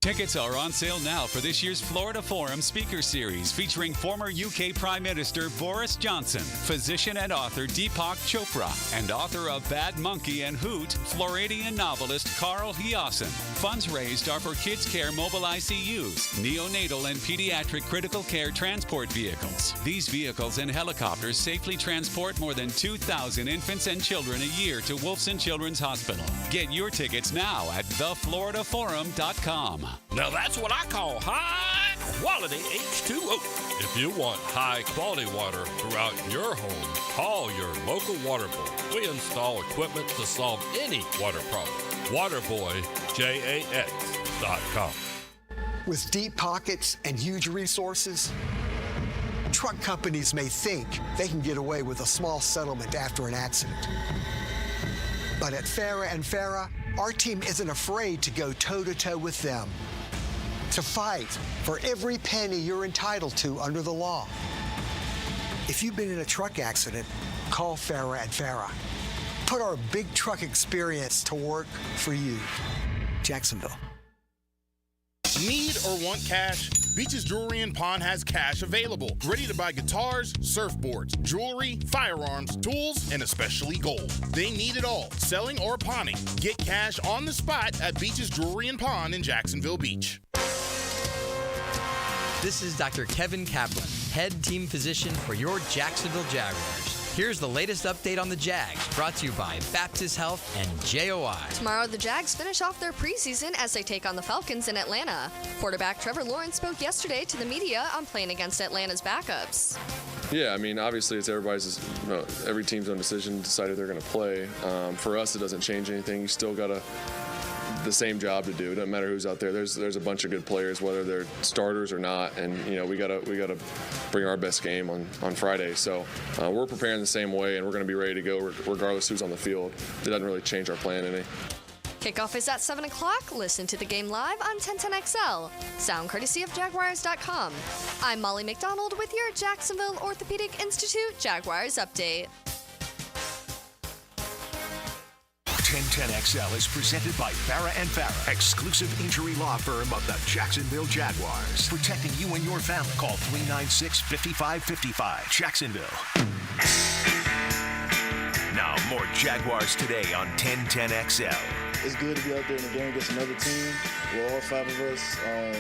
Tickets are on sale now for this year's Florida Forum Speaker Series featuring former UK Prime Minister Boris Johnson, physician and author Deepak Chopra, and author of Bad Monkey and Hoot, Floridian novelist Carl Hiaasen. Funds raised are for Kids Care Mobile ICUs, neonatal and pediatric critical care transport vehicles. These vehicles and helicopters safely transport more than 2,000 infants and children a year to Wolfson Children's Hospital. Get your tickets now at thefloridaforum.com. Now that's what I call high quality H2O. If you want high quality water throughout your home, call your local water boy. We install equipment to solve any water problem. WaterboyJAX.com. With deep pockets and huge resources, truck companies may think they can get away with a small settlement after an accident. But at Farah & Farah, our team isn't afraid to go toe-to-toe with them. to fight for every penny you're entitled to under the law. If you've been in a truck accident, call Farah and Farah. Put our big truck experience to work for you. Jacksonville. Need or want cash? Beaches Jewelry and Pawn has cash available. Ready to buy guitars, surfboards, jewelry, firearms, tools, and especially gold. They need it all, selling or pawning. Get cash on the spot at Beaches Jewelry and Pawn in Jacksonville Beach. This is Dr. Kevin Kaplan, head team physician for your Jacksonville Jaguars. Here's the latest update on the Jags, brought to you by Baptist Health and JOI. Tomorrow, the Jags finish off their preseason as they take on the Falcons in Atlanta. Quarterback Trevor Lawrence spoke yesterday to the media on playing against Atlanta's backups. Yeah, I mean, obviously it's every team's own decision to decide if they're going to play. For us, it doesn't change anything. You still got the same job to do. It doesn't matter who's out there. There's a bunch of good players, whether they're starters or not, and we gotta bring our best game on Friday. So we're preparing the same way, and we're going to be ready to go regardless who's on the field. It doesn't really change our plan any. Kickoff is at 7 o'clock. Listen to the game live on 1010XL. Sound courtesy of Jaguars.com. I'm Molly McDonald with your Jacksonville Orthopedic Institute Jaguars Update. 1010XL is presented by Farah and Farah, exclusive injury law firm of the Jacksonville Jaguars. Protecting you and your family. Call 396-5555. Jacksonville. Now, more Jaguars Today on 1010XL. It's good to be out there in the game against another team with all five of us. I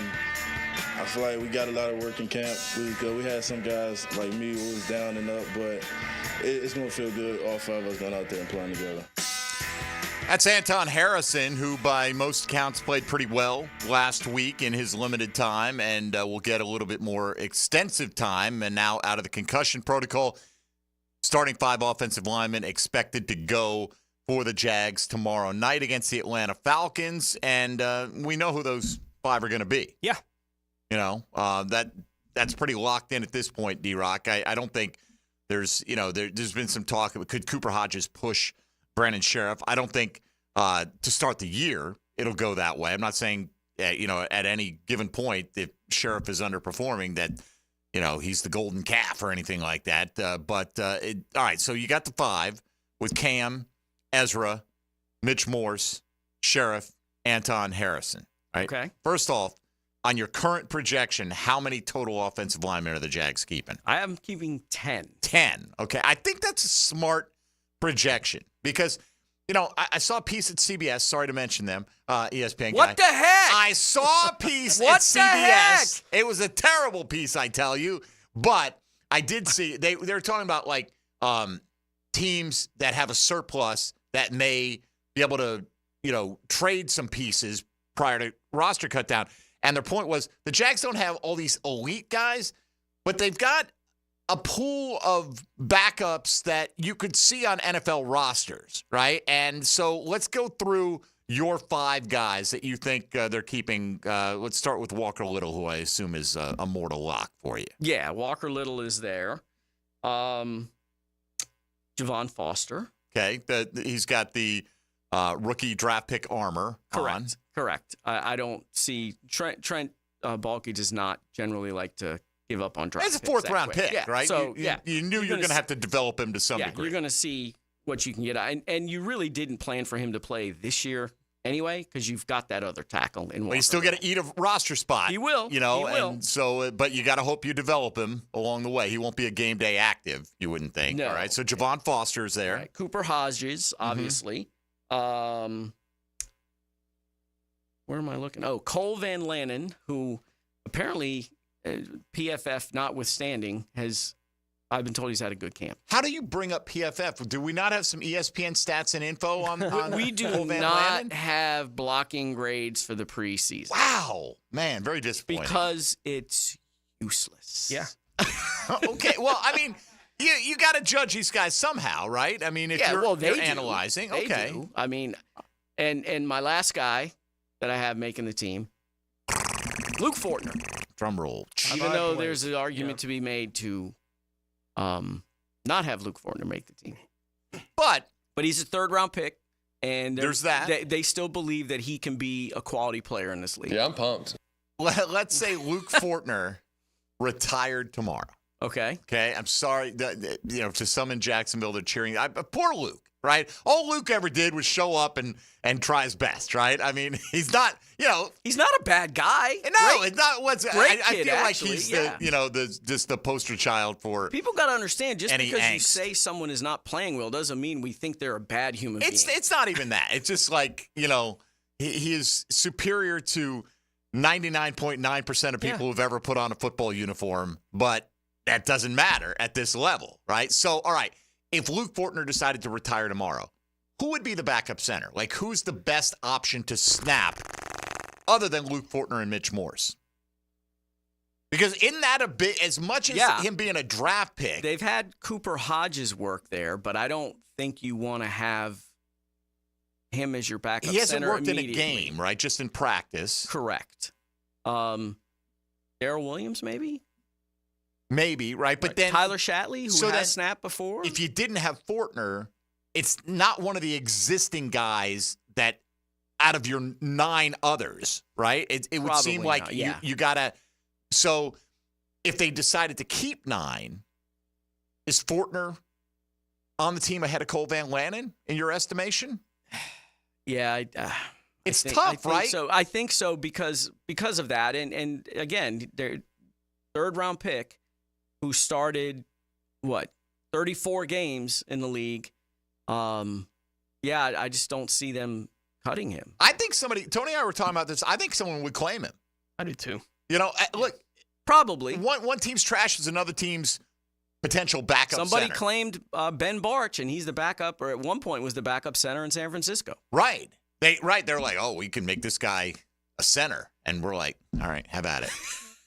feel like we got a lot of work in camp. We had some guys like me who was down and up, but it's going to feel good, all five of us going out there and playing together. That's Anton Harrison, who by most accounts played pretty well last week in his limited time and will get a little bit more extensive time, and now out of the concussion protocol. Starting 5 offensive linemen expected to go for the Jags tomorrow night against the Atlanta Falcons, and we know who those 5 are going to be. Yeah. That's pretty locked in at this point, D-Rock. I don't think there's been some talk. Could Cooper Hodges push Brandon Sheriff? I don't think to start the year it'll go that way. I'm not saying at any given point if Sheriff is underperforming that he's the golden calf or anything like that. All right, so you got the 5 with Cam, Ezra, Mitch Morse, Sheriff, Anton Harrison. Right? Okay. First off, on your current projection, how many total offensive linemen are the Jags keeping? I am keeping 10. 10. Okay. I think that's a smart projection because, I saw a piece at CBS. Sorry to mention them. ESPN guy. What the heck? I saw a piece at CBS. The heck? It was a terrible piece, I tell you. But I did see they were talking about like teams that have a surplus that may be able to, trade some pieces prior to roster cut down. And their point was the Jags don't have all these elite guys, but they've got a pool of backups that you could see on NFL rosters, right? And so let's go through your 5 guys that you think they're keeping. Let's start with Walker Little, who I assume is a mortal lock for you. Yeah, Walker Little is there. Javon Foster. Okay, he's got the rookie draft pick armor on. Correct. I don't see Trent Baalke does not generally like to give up on draft picks. It's a 4th-round pick, yeah. right? So, you knew you're going to have to develop him to some degree. You're going to see what you can get. And you really didn't plan for him to play this year anyway because you've got that other tackle in Walker. Well, you still got to eat a roster spot. He will. He will. And so, but you got to hope you develop him along the way. He won't be a game day active, you wouldn't think. No. All right, so Javon Foster's there. Right. Cooper Hodges, obviously. Where am I looking? Oh, Cole Van Lanen, who apparently PFF notwithstanding I've been told he's had a good camp. How do you bring up PFF? Do we not have some ESPN stats and info on we do Cole Van not Lanen? have blocking grades for the preseason. Wow. Man, very disappointing. Because it's useless. Yeah. Okay, well, I mean, you got to judge these guys somehow, right? I mean, if you're analyzing. They okay. do. I mean, and my last guy that I have making the team, Luke Fortner. Drum roll. Even though there's an argument to be made to not have Luke Fortner make the team. But he's a 3rd-round pick, and there's that. They still believe that he can be a quality player in this league. Yeah, I'm pumped. let's say Luke Fortner retired tomorrow. Okay. Okay. I'm sorry. To some in Jacksonville, they're cheering. Poor Luke, right? All Luke ever did was show up and try his best, right? I mean, he's not, He's not a bad guy. No, it's not. Great I kid, feel like actually, he's yeah. just the poster child for People got to understand, just any because you angst. say someone is not playing well doesn't mean we think they're a bad human being. It's not even that. It's just like, he is superior to 99.9% of people who've ever put on a football uniform, but that doesn't matter at this level, right? So, all right, if Luke Fortner decided to retire tomorrow, who would be the backup center? Like, who's the best option to snap other than Luke Fortner and Mitch Morse? Because in that a bit, as much as him being a draft pick. They've had Cooper Hodges work there, but I don't think you want to have him as your backup center. He hasn't worked in a immediately. game, right? Just in practice. Correct. Darrell Williams, maybe? Maybe, right? But then Tyler Shatley, who has snapped before. If you didn't have Fortner, it's not one of the existing guys that out of your 9 others, right? It would Probably seem like not, you got to. So if they decided to keep 9, is Fortner on the team ahead of Cole Van Lanen in your estimation? Yeah, it's tough, right? So I think so because of that, and again, their third-round pick, who started 34 games in the league. I just don't see them cutting him. I think Tony and I were talking about this. I think someone would claim him. I do too. Look, probably one team's trash is another team's potential backup Somebody center. claimed Ben Barch, and he's the backup, or at one point was the backup center in San Francisco. Right. They're like, oh, we can make this guy a center. And we're like, all right, have at it.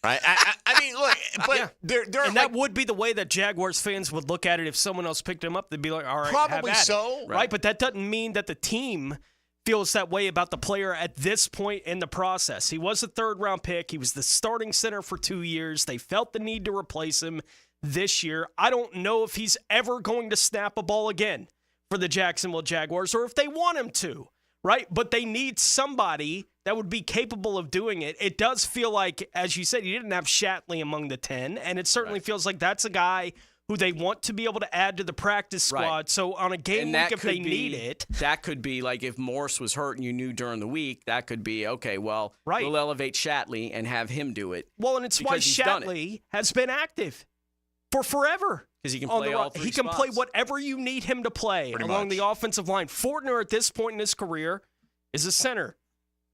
Right? I mean, look, but they're and that would be the way that Jaguars fans would look at it if someone else picked him up. They'd be like, all right, probably have at so. it. Right? But that doesn't mean that the team feels that way about the player at this point in the process. He was a third-round pick. He was the starting center for 2 years. They felt the need to replace him this year. I don't know if he's ever going to snap a ball again for the Jacksonville Jaguars or if they want him to, right? But they need somebody that would be capable of doing it. It does feel like, as you said, you didn't have Shatley among the 10, and it certainly feels like that's a guy who they want to be able to add to the practice squad. Right. So on a game week, if they need it. That could be like if Morse was hurt and you knew during the week, that could be, okay, well, we'll elevate Shatley and have him do it. Well, and it's why Shatley has been active for forever. Because he can play all 3 He can play whatever you need him to play along the offensive line. Fortner, at this point in his career, is a center.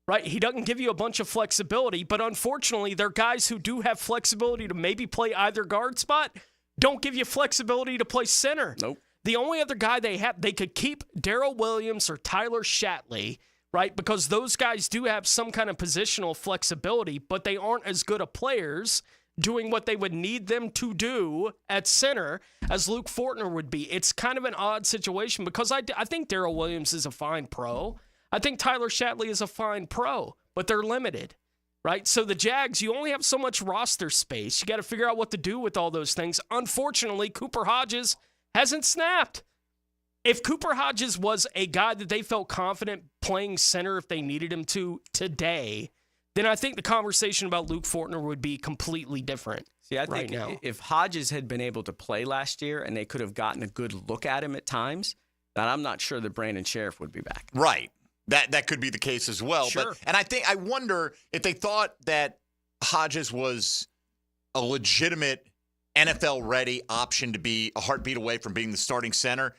Right? He doesn't give you a bunch of flexibility, but unfortunately, there are guys who do have flexibility to maybe play either guard spot, don't give you flexibility to play center. Nope. The only other guy they could keep Darrell Williams or Tyler Shatley, right? Because those guys do have some kind of positional flexibility, but they aren't as good of players doing what they would need them to do at center as Luke Fortner would be. It's kind of an odd situation because I think Darrell Williams is a fine pro. I think Tyler Shatley is a fine pro, but they're limited, right? So the Jags, you only have so much roster space. You got to figure out what to do with all those things. Unfortunately, Cooper Hodges hasn't snapped. If Cooper Hodges was a guy that they felt confident playing center if they needed him to today, then I think the conversation about Luke Fortner would be completely different. See, I think if Hodges had been able to play last year and they could have gotten a good look at him at times, then I'm not sure that Brandon Sheriff would be back. Right. That could be the case as well. Sure. But I wonder if they thought that Hodges was a legitimate NFL-ready option to be a heartbeat away from being the starting center,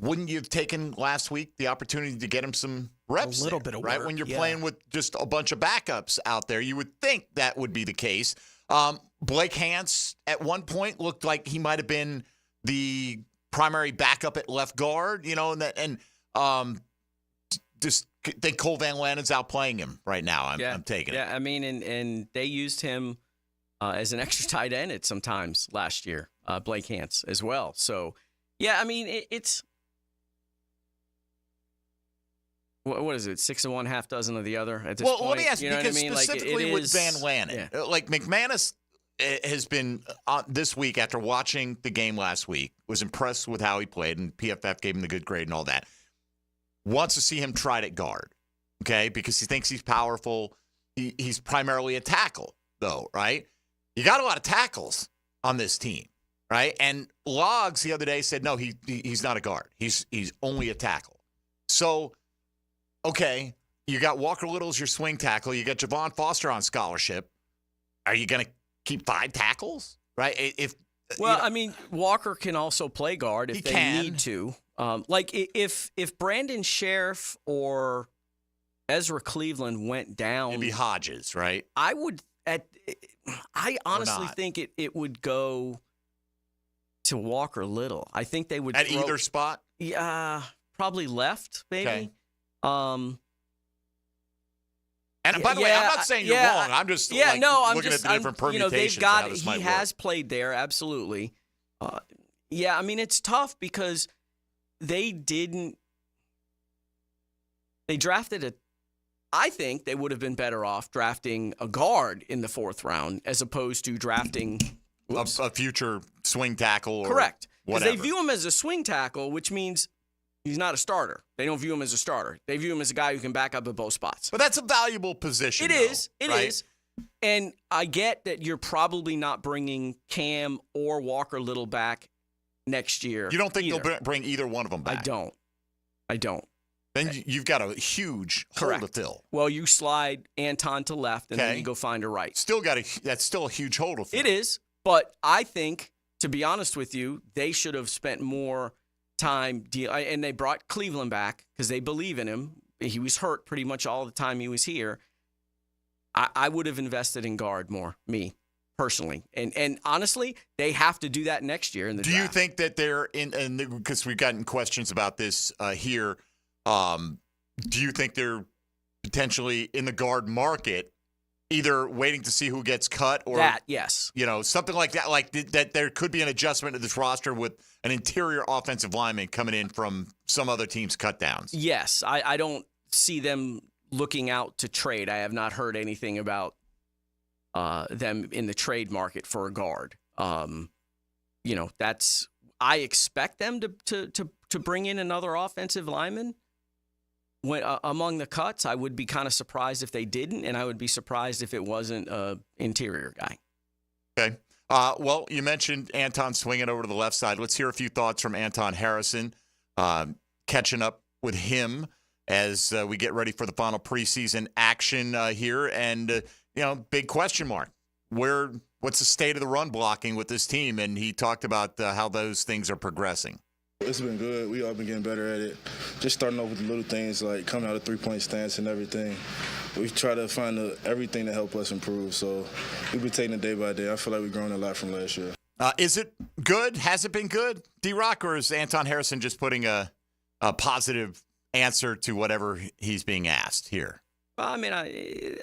wouldn't you have taken last week the opportunity to get him some reps? A little bit of right? work, When you're playing with just a bunch of backups out there, you would think that would be the case. Blake Hance at one point looked like he might have been the primary backup at left guard, just think Cole Van Lanen's outplaying him right now. I'm taking it. Yeah, I mean, and they used him as an extra tight end at sometimes last year, Blake Hance as well. So, yeah, I mean, it's what is it? 6 of one, half dozen of the other at this point. Well, let me ask you, because what I mean? specifically with Van Lanen, like McManus has been this week after watching the game last week, was impressed with how he played, and PFF gave him the good grade and all that. Wants to see him tried at guard, okay, because he thinks he's powerful. he's primarily a tackle, though, right? You got a lot of tackles on this team, right? And Logs the other day said, no, he's not a guard. He's only a tackle. So, okay, you got Walker Little as your swing tackle. You got Javon Foster on scholarship. Are you going to keep 5 tackles, right? I mean, Walker can also play guard if they need to. Like if Brandon Sheriff or Ezra Cleveland went down, it'd be Hodges, right? I honestly think it would go to Walker Little. I think they would at either spot. Yeah, probably left, maybe. Okay. And by the way, I'm not saying you're wrong. I'm just looking at the different permutations. He has played there, absolutely. I mean, it's tough because they drafted I think they would have been better off drafting a guard in the 4th round as opposed to drafting a future swing tackle. Correct. Because whatever. they view him as a swing tackle, which means he's not a starter. They don't view him as a starter. They view him as a guy who can back up at both spots. But that's a valuable position. It is. And I get that you're probably not bringing Cam or Walker Little back next year. You don't think they'll bring either one of them back? I don't. Then you've got a huge hole to fill. Well, you slide Anton to left, and then you go find a right. That's still a huge hole to fill. It is, but I think, to be honest with you, they should have spent more time and they brought Cleveland back because they believe in him. He was hurt pretty much all the time he was here. I would have invested in guard more, me personally, and honestly, they have to do that next year in the draft. Do you think that they're in? Because we've gotten questions about this here. Do you think they're potentially in the guard market, either waiting to see who gets cut or that? Yes, something like that. Like that, there could be an adjustment to this roster with an interior offensive lineman coming in from some other team's cutdowns. Yes, I don't see them looking out to trade. I have not heard anything about them in the trade market for a guard. That's I expect them to bring in another offensive lineman. When among the cuts, I would be kind of surprised if they didn't, and I would be surprised if it wasn't an interior guy. Okay. Well, you mentioned Anton swinging over to the left side. Let's hear a few thoughts from Anton Harrison, catching up with him as we get ready for the final preseason action here. And, big question mark. What's the state of the run blocking with this team? And he talked about how those things are progressing. It's been good. We all been getting better at it. Just starting off with the little things like coming out of three-point stance and everything. We try to find everything to help us improve. So we've been taking it day by day. I feel like we've grown a lot from last year. Is it good? Has it been good, D-Rock, or is Anton Harrison just putting a positive answer to whatever he's being asked here? Well, I mean,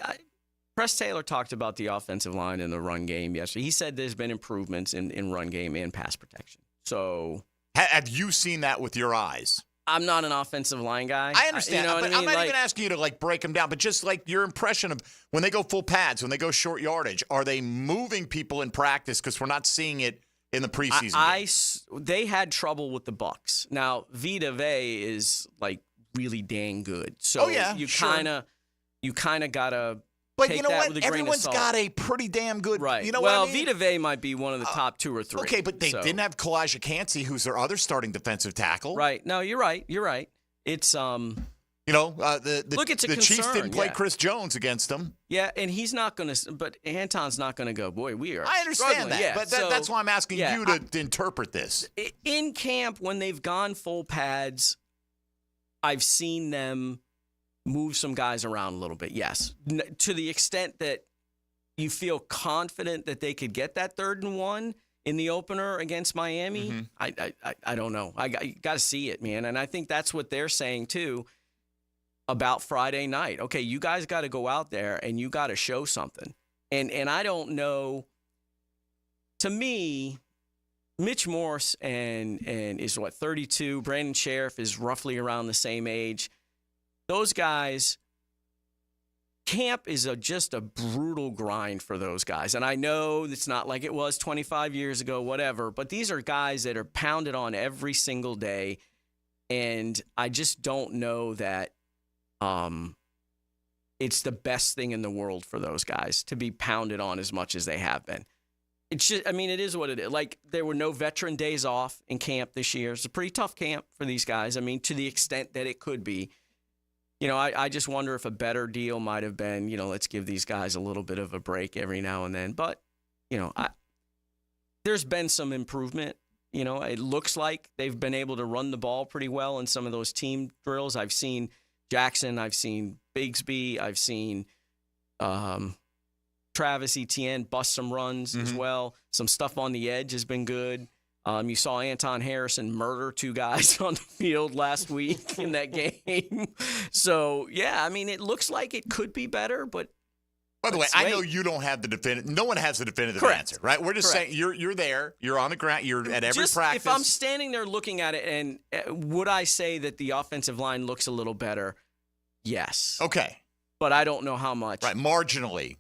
Press Taylor talked about the offensive line in the run game yesterday. He said there's been improvements in run game and pass protection. So have you seen that with your eyes? I'm not an offensive line guy. I understand, but I'm not even asking you to break them down, but just your impression of when they go full pads, when they go short yardage, are they moving people in practice? Because we're not seeing it in the preseason. They had trouble with the Bucs. Now Vita Vea is really dang good. So you kind of gotta. But take you know that what? with a grain Everyone's of salt. got a pretty damn good. Right. You know well, what I mean? Vita Vea might be one of the top 2 or 3. Okay, but they didn't have Kalijah Cansey, who's their other starting defensive tackle. Right. No, you're right. It's the Chiefs didn't play Chris Jones against them. Yeah, and he's not going to. But Anton's not going to go. Boy, we are. I understand that, yeah, but that's why I'm asking you to interpret this. In camp, when they've gone full pads, I've seen them move some guys around a little bit. Yes, to the extent that you feel confident that they could get that 3rd and 1 in the opener against Miami. Mm-hmm. I don't know. You got to see it, man. And I think that's what they're saying too about Friday night. Okay, you guys got to go out there and you got to show something. And I don't know. To me, Mitch Morse and is 32. Brandon Sheriff is roughly around the same age. Those guys. Camp is just a brutal grind for those guys. And I know it's not like it was 25 years ago, whatever, but these are guys that are pounded on every single day. And I just don't know that it's the best thing in the world for those guys to be pounded on as much as they have been. It's just, I mean, it is what it is. Like, there were no veteran days off in camp this year. It's a pretty tough camp for these guys. I mean, to the extent that it could be. You know, I just wonder if a better deal might have been, you know, let's give these guys a little bit of a break every now and then. But, you know, there's been some improvement. You know, it looks like they've been able to run the ball pretty well in some of those team drills. I've seen Jackson, I've seen Bigsby, I've seen Travis Etienne bust some runs as well. Some stuff on the edge has been good. You saw Anton Harrison murder 2 guys on the field last week in that game. So, yeah, I mean, it looks like it could be better, but by the way, I know you don't have the definitive. No one has the definitive answer, right? We're just saying you're there. You're on the ground. You're at every practice. If I'm standing there looking at it, and would I say that the offensive line looks a little better? Yes. Okay. But I don't know how much. Right, marginally.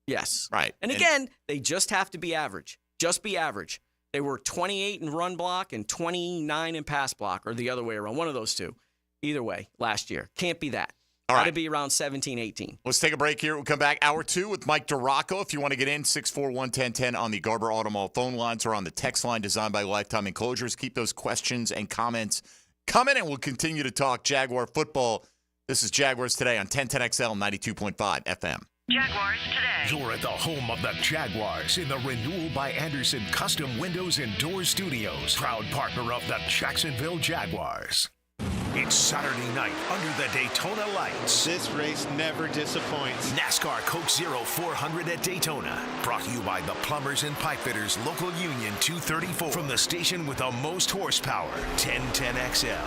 Yes. Right. And again, they just have to be average. Just be average. They were 28 in run block and 29 in pass block, or the other way around. One of those two. Either way, last year. Can't be that. All right. Got to be around 17, 18. Let's take a break here. We'll come back hour 2 with Mike DiRocco. If you want to get in, 641-1010 on the Garber Automall phone lines or on the text line designed by Lifetime Enclosures. Keep those questions and comments coming, and we'll continue to talk Jaguar football. This is Jaguars Today on 1010XL 92.5 FM. Jaguars Today. You're at the home of the Jaguars in the Renewal by Anderson Custom Windows and Doors Studios. Proud partner of the Jacksonville Jaguars. It's Saturday night under the Daytona lights. This race never disappoints. NASCAR Coke Zero 400 at Daytona. Brought to you by the Plumbers and Pipefitters Local Union 234. From the station with the most horsepower, 1010XL.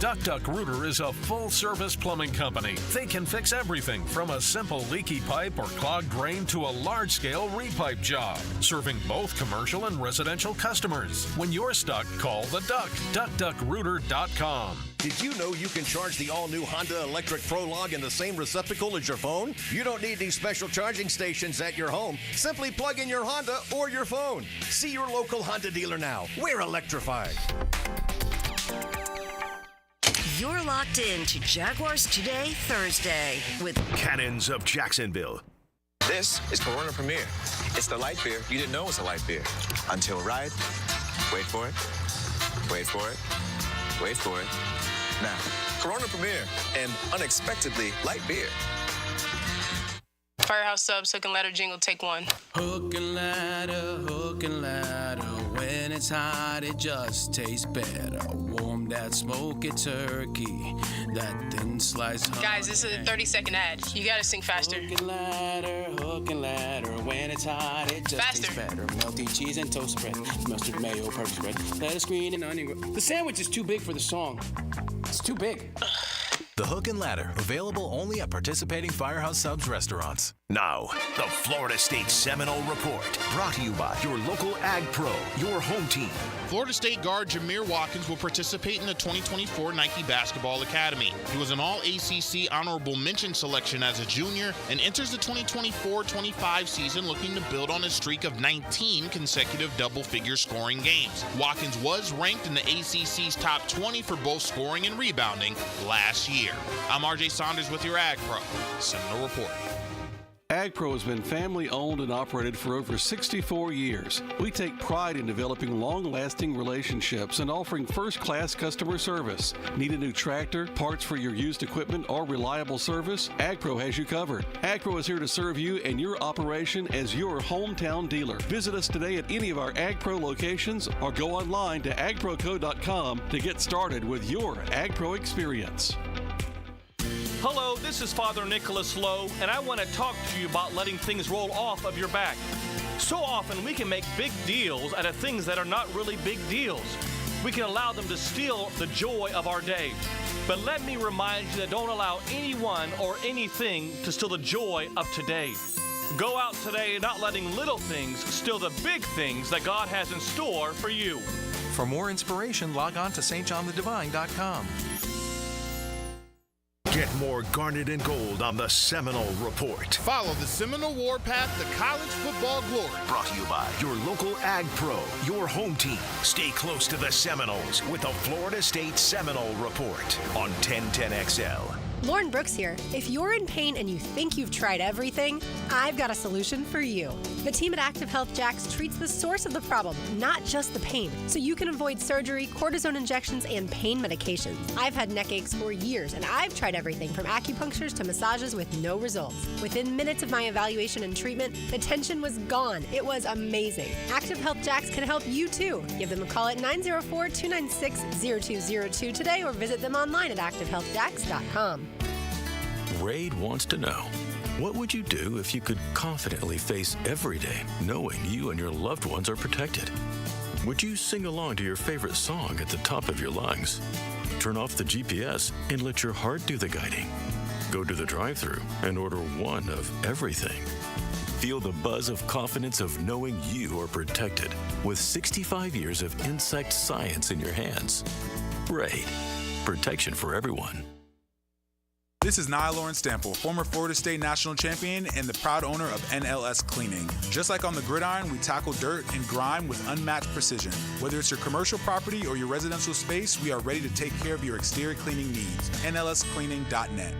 Duck Rooter is a full-service plumbing company. They can fix everything from a simple leaky pipe or clogged drain to a large-scale repipe job, serving both commercial and residential customers. When you're stuck, call the Duck. DuckDuckRooter.com. Did you know you can charge the all-new Honda Electric Prologue in the same receptacle as your phone? You don't need these special charging stations at your home. Simply plug in your Honda or your phone. See your local Honda dealer now. We're electrified. You're locked in to Jaguars Today Thursday with Cannons of Jacksonville. This is Corona Premier. It's the light beer you didn't know was a light beer. Until right. Wait for it. Wait for it. Wait for it. Now, Corona Premier, an unexpectedly light beer. Firehouse Subs, Hook and Ladder jingle, take 1. Hook and ladder, when it's hot, it just tastes better. Warm that smoky turkey, that thin slice. Guys, this is a 30-second ad. You gotta sing faster. Hook and ladder, when it's hot, it just tastes better. Melty cheese and toast spread, mustard, mayo, perfect spread, lettuce, green, and onion. The sandwich is too big for the song. It's too big. The Hook and Ladder, available only at participating Firehouse Subs restaurants. Now, the Florida State Seminole Report, brought to you by your local Ag Pro, your home team. Florida State guard Jameer Watkins will participate in the 2024 Nike Basketball Academy. He was an All-ACC honorable mention selection as a junior and enters the 2024-25 season looking to build on his streak of 19 consecutive double-figure scoring games. Watkins was ranked in the ACC's top 20 for both scoring and rebounding last year. I'm RJ Saunders with your Ag Pro Seminole Report. AgPro has been family owned and operated for over 64 years. We take pride in developing long-lasting relationships and offering first-class customer service. Need a new tractor, parts for your used equipment, or reliable service? AgPro has you covered. AgPro is here to serve you and your operation as your hometown dealer. Visit us today at any of our AgPro locations or go online to agproco.com to get started with your AgPro experience. Hello, this is Father Nicholas Lowe, and I want to talk to you about letting things roll off of your back. So often we can make big deals out of things that are not really big deals. We can allow them to steal the joy of our day. But let me remind you that don't allow anyone or anything to steal the joy of today. Go out today not letting little things steal the big things that God has in store for you. For more inspiration, log on to stjohnthedivine.com. Get more Garnet and Gold on the Seminole Report. Follow the Seminole Warpath to college football glory. Brought to you by your local Ag Pro, your home team. Stay close to the Seminoles with the Florida State Seminole Report on 1010XL. Lauren Brooks here. If you're in pain and you think you've tried everything, I've got a solution for you. The team at Active Health Jax treats the source of the problem, not just the pain, so you can avoid surgery, cortisone injections, and pain medications. I've had neck aches for years, and I've tried everything from acupunctures to massages with no results. Within minutes of my evaluation and treatment, the tension was gone. It was amazing. Active Health Jax can help you too. Give them a call at 904-296-0202 today or visit them online at activehealthjax.com. Raid wants to know, what would you do if you could confidently face every day knowing you and your loved ones are protected? Would you sing along to your favorite song at the top of your lungs? Turn off the GPS and let your heart do the guiding. Go to the drive-thru and order one of everything. Feel the buzz of confidence of knowing you are protected with 65 years of insect science in your hands. Raid. Protection for everyone. This is Nia Lauren Stample, former Florida State National Champion and the proud owner of NLS Cleaning. Just like on the gridiron, we tackle dirt and grime with unmatched precision. Whether it's your commercial property or your residential space, we are ready to take care of your exterior cleaning needs. NLScleaning.net.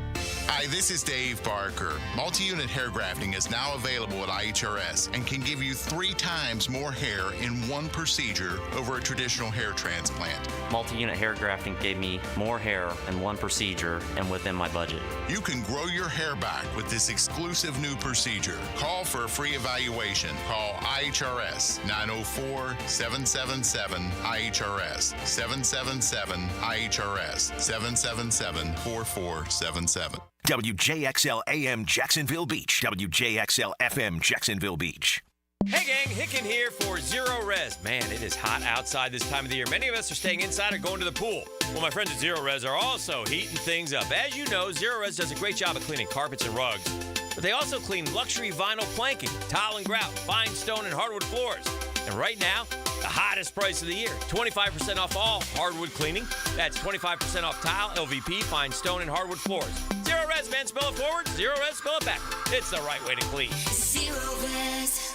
Hi, this is Dave Barker. Multi-unit hair grafting is now available at IHRS and can give you 3 times more hair in one procedure over a traditional hair transplant. Multi-unit hair grafting gave me more hair in one procedure and within my budget. You can grow your hair back with this exclusive new procedure. Call for a free evaluation. Call IHRS 904-777-IHRS 777-IHRS 777-4477. WJXL AM Jacksonville Beach. WJXL FM Jacksonville Beach. Hey gang, Hicken here for Zero Res. Man, it is hot outside this time of the year. Many of us are staying inside or going to the pool. Well, my friends at Zero Res are also heating things up. As you know, Zero Res does a great job of cleaning carpets and rugs. But they also clean luxury vinyl planking, tile and grout, fine stone and hardwood floors. And right now, the hottest price of the year, 25% off all hardwood cleaning. That's 25% off tile, LVP, fine stone, and hardwood floors. Zero Res, man, spell it forward. Zero Res, spell it backward. It's the right way to clean. Zero Res.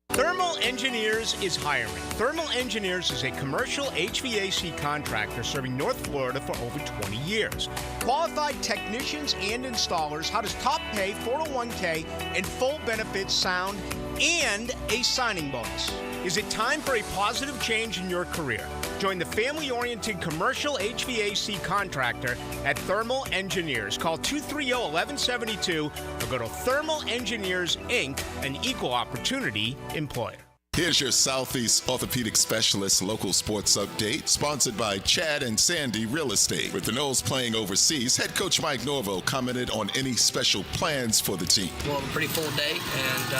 Thermal Engineers is hiring. Thermal Engineers is a commercial HVAC contractor serving North Florida for over 20 years. Qualified technicians and installers. How does top pay, 401k, and full benefits sound? And a signing bonus. Is it time for a positive change in your career? Join the family-oriented commercial HVAC contractor at Thermal Engineers. Call 230-1172 or go to Thermal Engineers, Inc., an equal opportunity employer. Here's your Southeast Orthopedic Specialist local sports update, sponsored by Chad and Sandy Real Estate. With the Knowles playing overseas, head coach Mike Norville commented on any special plans for the team. We'll have a pretty full day and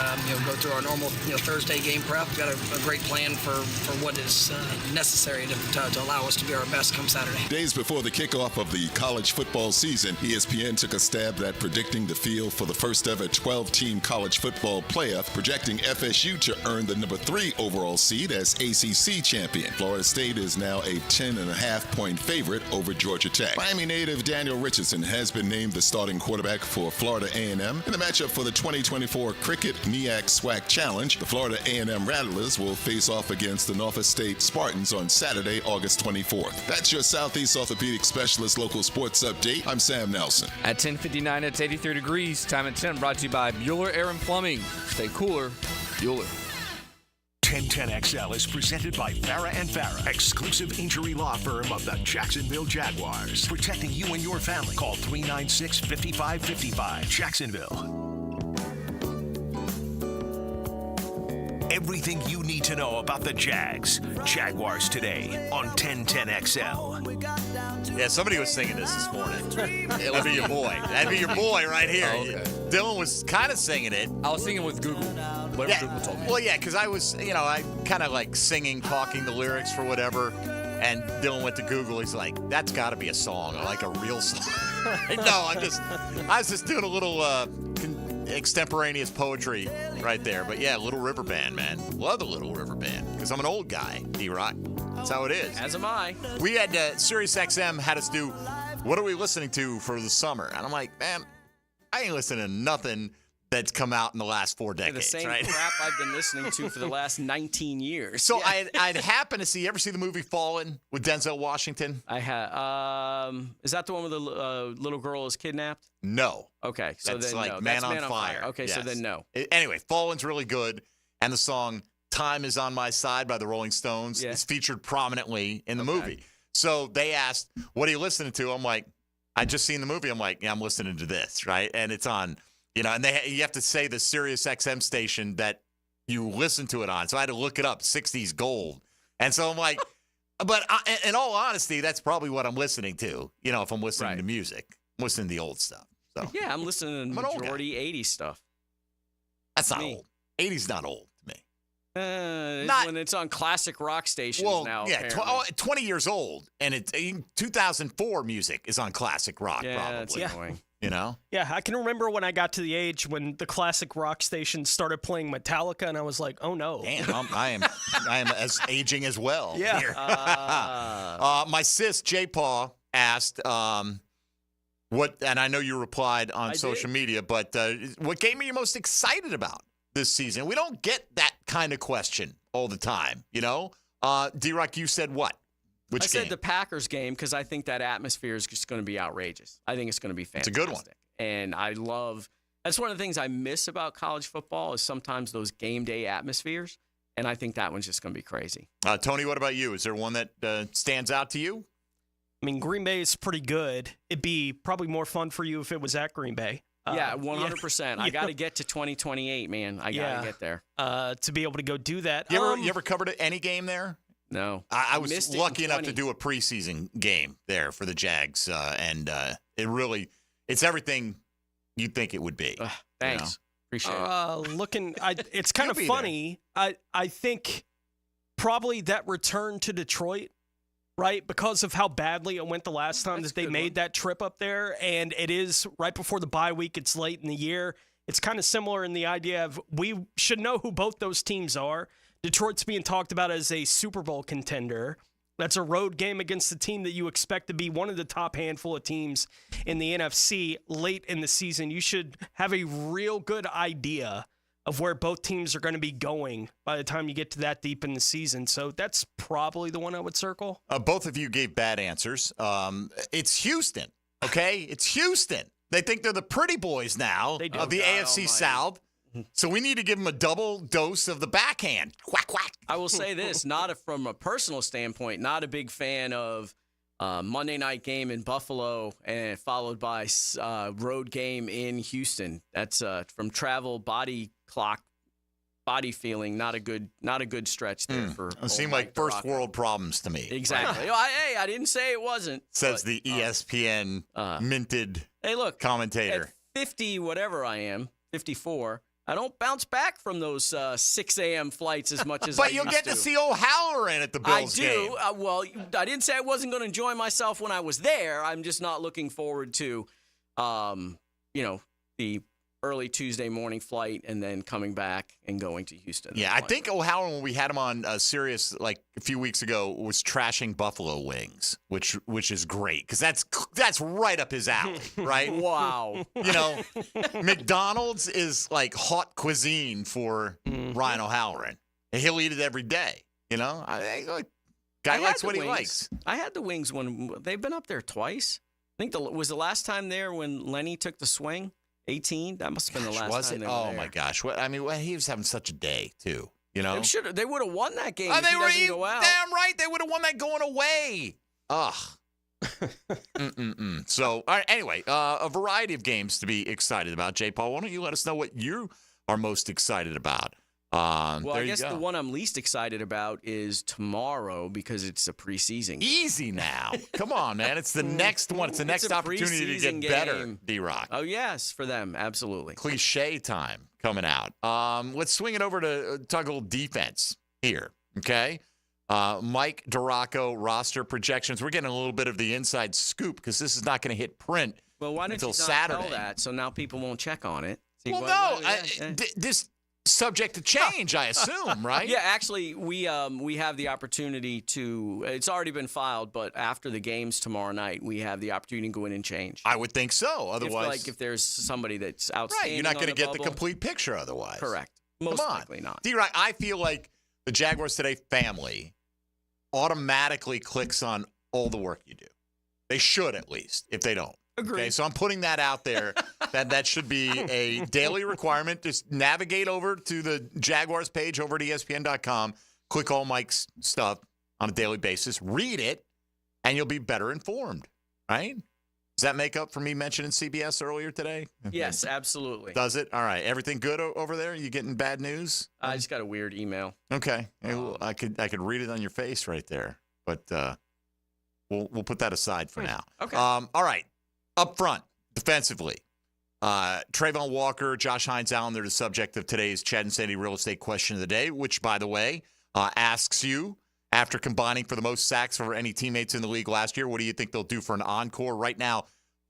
go through our normal Thursday game prep. We've got a great plan for what is necessary to allow us to be our best come Saturday. Days before the kickoff of the college football season, ESPN took a stab at predicting the field for the first ever 12-team college football playoff, projecting FSU to earn the number 3 overall seed as ACC champion. Florida State is now a 10.5-point favorite over Georgia Tech. Miami native Daniel Richardson has been named the starting quarterback for Florida A&M in the matchup for the 2024 Cricket MEAC SWAC Challenge. The Florida A&M Rattlers will face off against the Norfolk State Spartans on Saturday, August 24th. That's your Southeast Orthopedic Specialist local sports update. I'm Sam Nelson. At 10:59, it's 83 degrees. Time at 10, brought to you by Bueller Air and Plumbing. Stay cooler, Bueller. 1010XL is presented by Farah & Farah, exclusive injury law firm of the Jacksonville Jaguars. Protecting you and your family. Call 396-5555. Jacksonville. Everything you need to know about the Jags. Jaguars Today on 1010XL. Yeah, somebody was singing this morning. It'll be your boy. That'd be your boy right here. Oh, okay. Dylan was kind of singing it. I was singing with Google. Whatever Google told me. Well, yeah, because I was, I kind of like singing, talking the lyrics for whatever. And Dylan went to Google. He's like, that's got to be a song, like a real song. No, I was just doing a little extemporaneous poetry right there. But yeah, Little River Band, man. Love the Little River Band because I'm an old guy, D-Rock. That's how it is. As am I. We had SiriusXM had us do, what are we listening to for the summer? And I'm like, man, I ain't listening to nothing that's come out in the last 4 decades. The same right? crap I've been listening to for the last 19 years. So I'd happen to see. You ever see the movie Fallen with Denzel Washington? I have. Is that the one where the little girl is kidnapped? No. Okay, so that's then like no. Man, That's on Fire. Okay, Yes. so then no. Anyway, Fallen's really good, and the song "Time Is on My Side" by the Rolling Stones is featured prominently in the movie. So they asked, "What are you listening to?" I'm like, "I just seen the movie." I'm like, "Yeah, I'm listening to this, right?" And it's on. And you have to say the Sirius XM station that you listen to it on. So I had to look it up, 60s Gold. And so I'm like, but in all honesty, that's probably what I'm listening to, if I'm listening to music. I'm listening to the old stuff. So Yeah, I'm listening to the majority 80s stuff. That's not old. 80s not old to me. When it's on classic rock stations now. Yeah, 20 years old. And it's 2004 music is on classic rock, probably. That's annoying. Yeah, I can remember when I got to the age when the classic rock stations started playing Metallica, and I was like, "Oh no!" Damn, I am as aging as well. Yeah. Here. My sis J. Paul asked, "What?" And I know you replied on social media, but what game are you most excited about this season? We don't get that kind of question all the time, D-Rock, you said what? Which game? Said the Packers game because I think that atmosphere is just going to be outrageous. I think it's going to be fantastic. It's a good one. And that's one of the things I miss about college football is sometimes those game day atmospheres. And I think that one's just going to be crazy. Tony, what about you? Is there one that stands out to you? I mean, Green Bay is pretty good. It'd be probably more fun for you if it was at Green Bay. 100%. I got to get to 2028, man. I got to get there. To be able to go do that. You ever covered any game there? No. I was lucky enough to do a preseason game there for the Jags, and it's everything you'd think it would be. Thanks. Appreciate it. It's kind of funny. I think probably that return to Detroit, right, because of how badly it went the last time that they made that trip up there, and it is right before the bye week. It's late in the year. It's kind of similar in the idea of we should know who both those teams are. Detroit's being talked about as a Super Bowl contender. That's a road game against the team that you expect to be one of the top handful of teams in the NFC late in the season. You should have a real good idea of where both teams are going to be going by the time you get to that deep in the season. So that's probably the one I would circle. Both of you gave bad answers. It's Houston, okay? It's Houston. They think they're the pretty boys now of the AFC South. So we need to give them a double dose of the backhand. Quack, quack. I will say this, from a personal standpoint, not a big fan of Monday night game in Buffalo and followed by road game in Houston. That's from travel, body clock, body feeling, not a good stretch there. It seemed like first world problems to me. Exactly. I didn't say it wasn't. Says the ESPN minted commentator. At 50, whatever I am, 54, I don't bounce back from those 6 a.m. flights as much as I used to. But you'll get to see O'Halloran at the Bills game. I do. Well, I didn't say I wasn't going to enjoy myself when I was there. I'm just not looking forward to, the early Tuesday morning flight and then coming back and going to Houston. Yeah, I think O'Halloran, when we had him on Sirius like a few weeks ago, was trashing buffalo wings, which is great because that's right up his alley, right? Wow. McDonald's is like hot cuisine for Ryan O'Halloran. He'll eat it every day. Guy likes what he likes. I had the wings when they've been up there twice. I think was the last time there when Lenny took the swing. 18? That must have been the last time they were there. My gosh. He was having such a day, too. They would have won that game if he doesn't go out. Damn right. They would have won that going away. Ugh. So, all right, anyway, a variety of games to be excited about. J. Paul, why don't you let us know what you are most excited about? I guess the one I'm least excited about is tomorrow because it's a preseason game. Easy now. Come on, man. It's the next one. It's the next opportunity to get better, D-Rock. Oh, yes, for them. Absolutely. Cliche time coming out. Let's swing it over to talk a little defense here, okay? Mike Duraco roster projections. We're getting a little bit of the inside scoop because this is not going to hit print until Saturday. Tell that so now people won't check on it? This subject to change, I assume, right? Yeah, actually, we have the opportunity to. It's already been filed, but after the games tomorrow night, we have the opportunity to go in and change. I would think so. Otherwise, if there's somebody that's outstanding, right, you're not going to get the complete picture otherwise. Correct. Most likely not. D-Rock, I feel like the Jaguars Today family automatically clicks on all the work you do. They should, at least, if they don't. Agreed. Okay, so I'm putting that out there that should be a daily requirement. Just navigate over to the Jaguars page over at ESPN.com, click all Mike's stuff on a daily basis, read it, and you'll be better informed, right? Does that make up for me mentioning CBS earlier today? Yes, absolutely. Does it? All right. Everything good over there? You getting bad news? I just got a weird email. Okay. I could read it on your face right there, but we'll put that aside for now. Okay. All right. Up front, defensively, Travon Walker, Josh Hines-Allen, they're the subject of today's Chad and Sandy Real Estate Question of the Day, which, by the way, asks you, after combining for the most sacks for any teammates in the league last year, what do you think they'll do for an encore? Right now,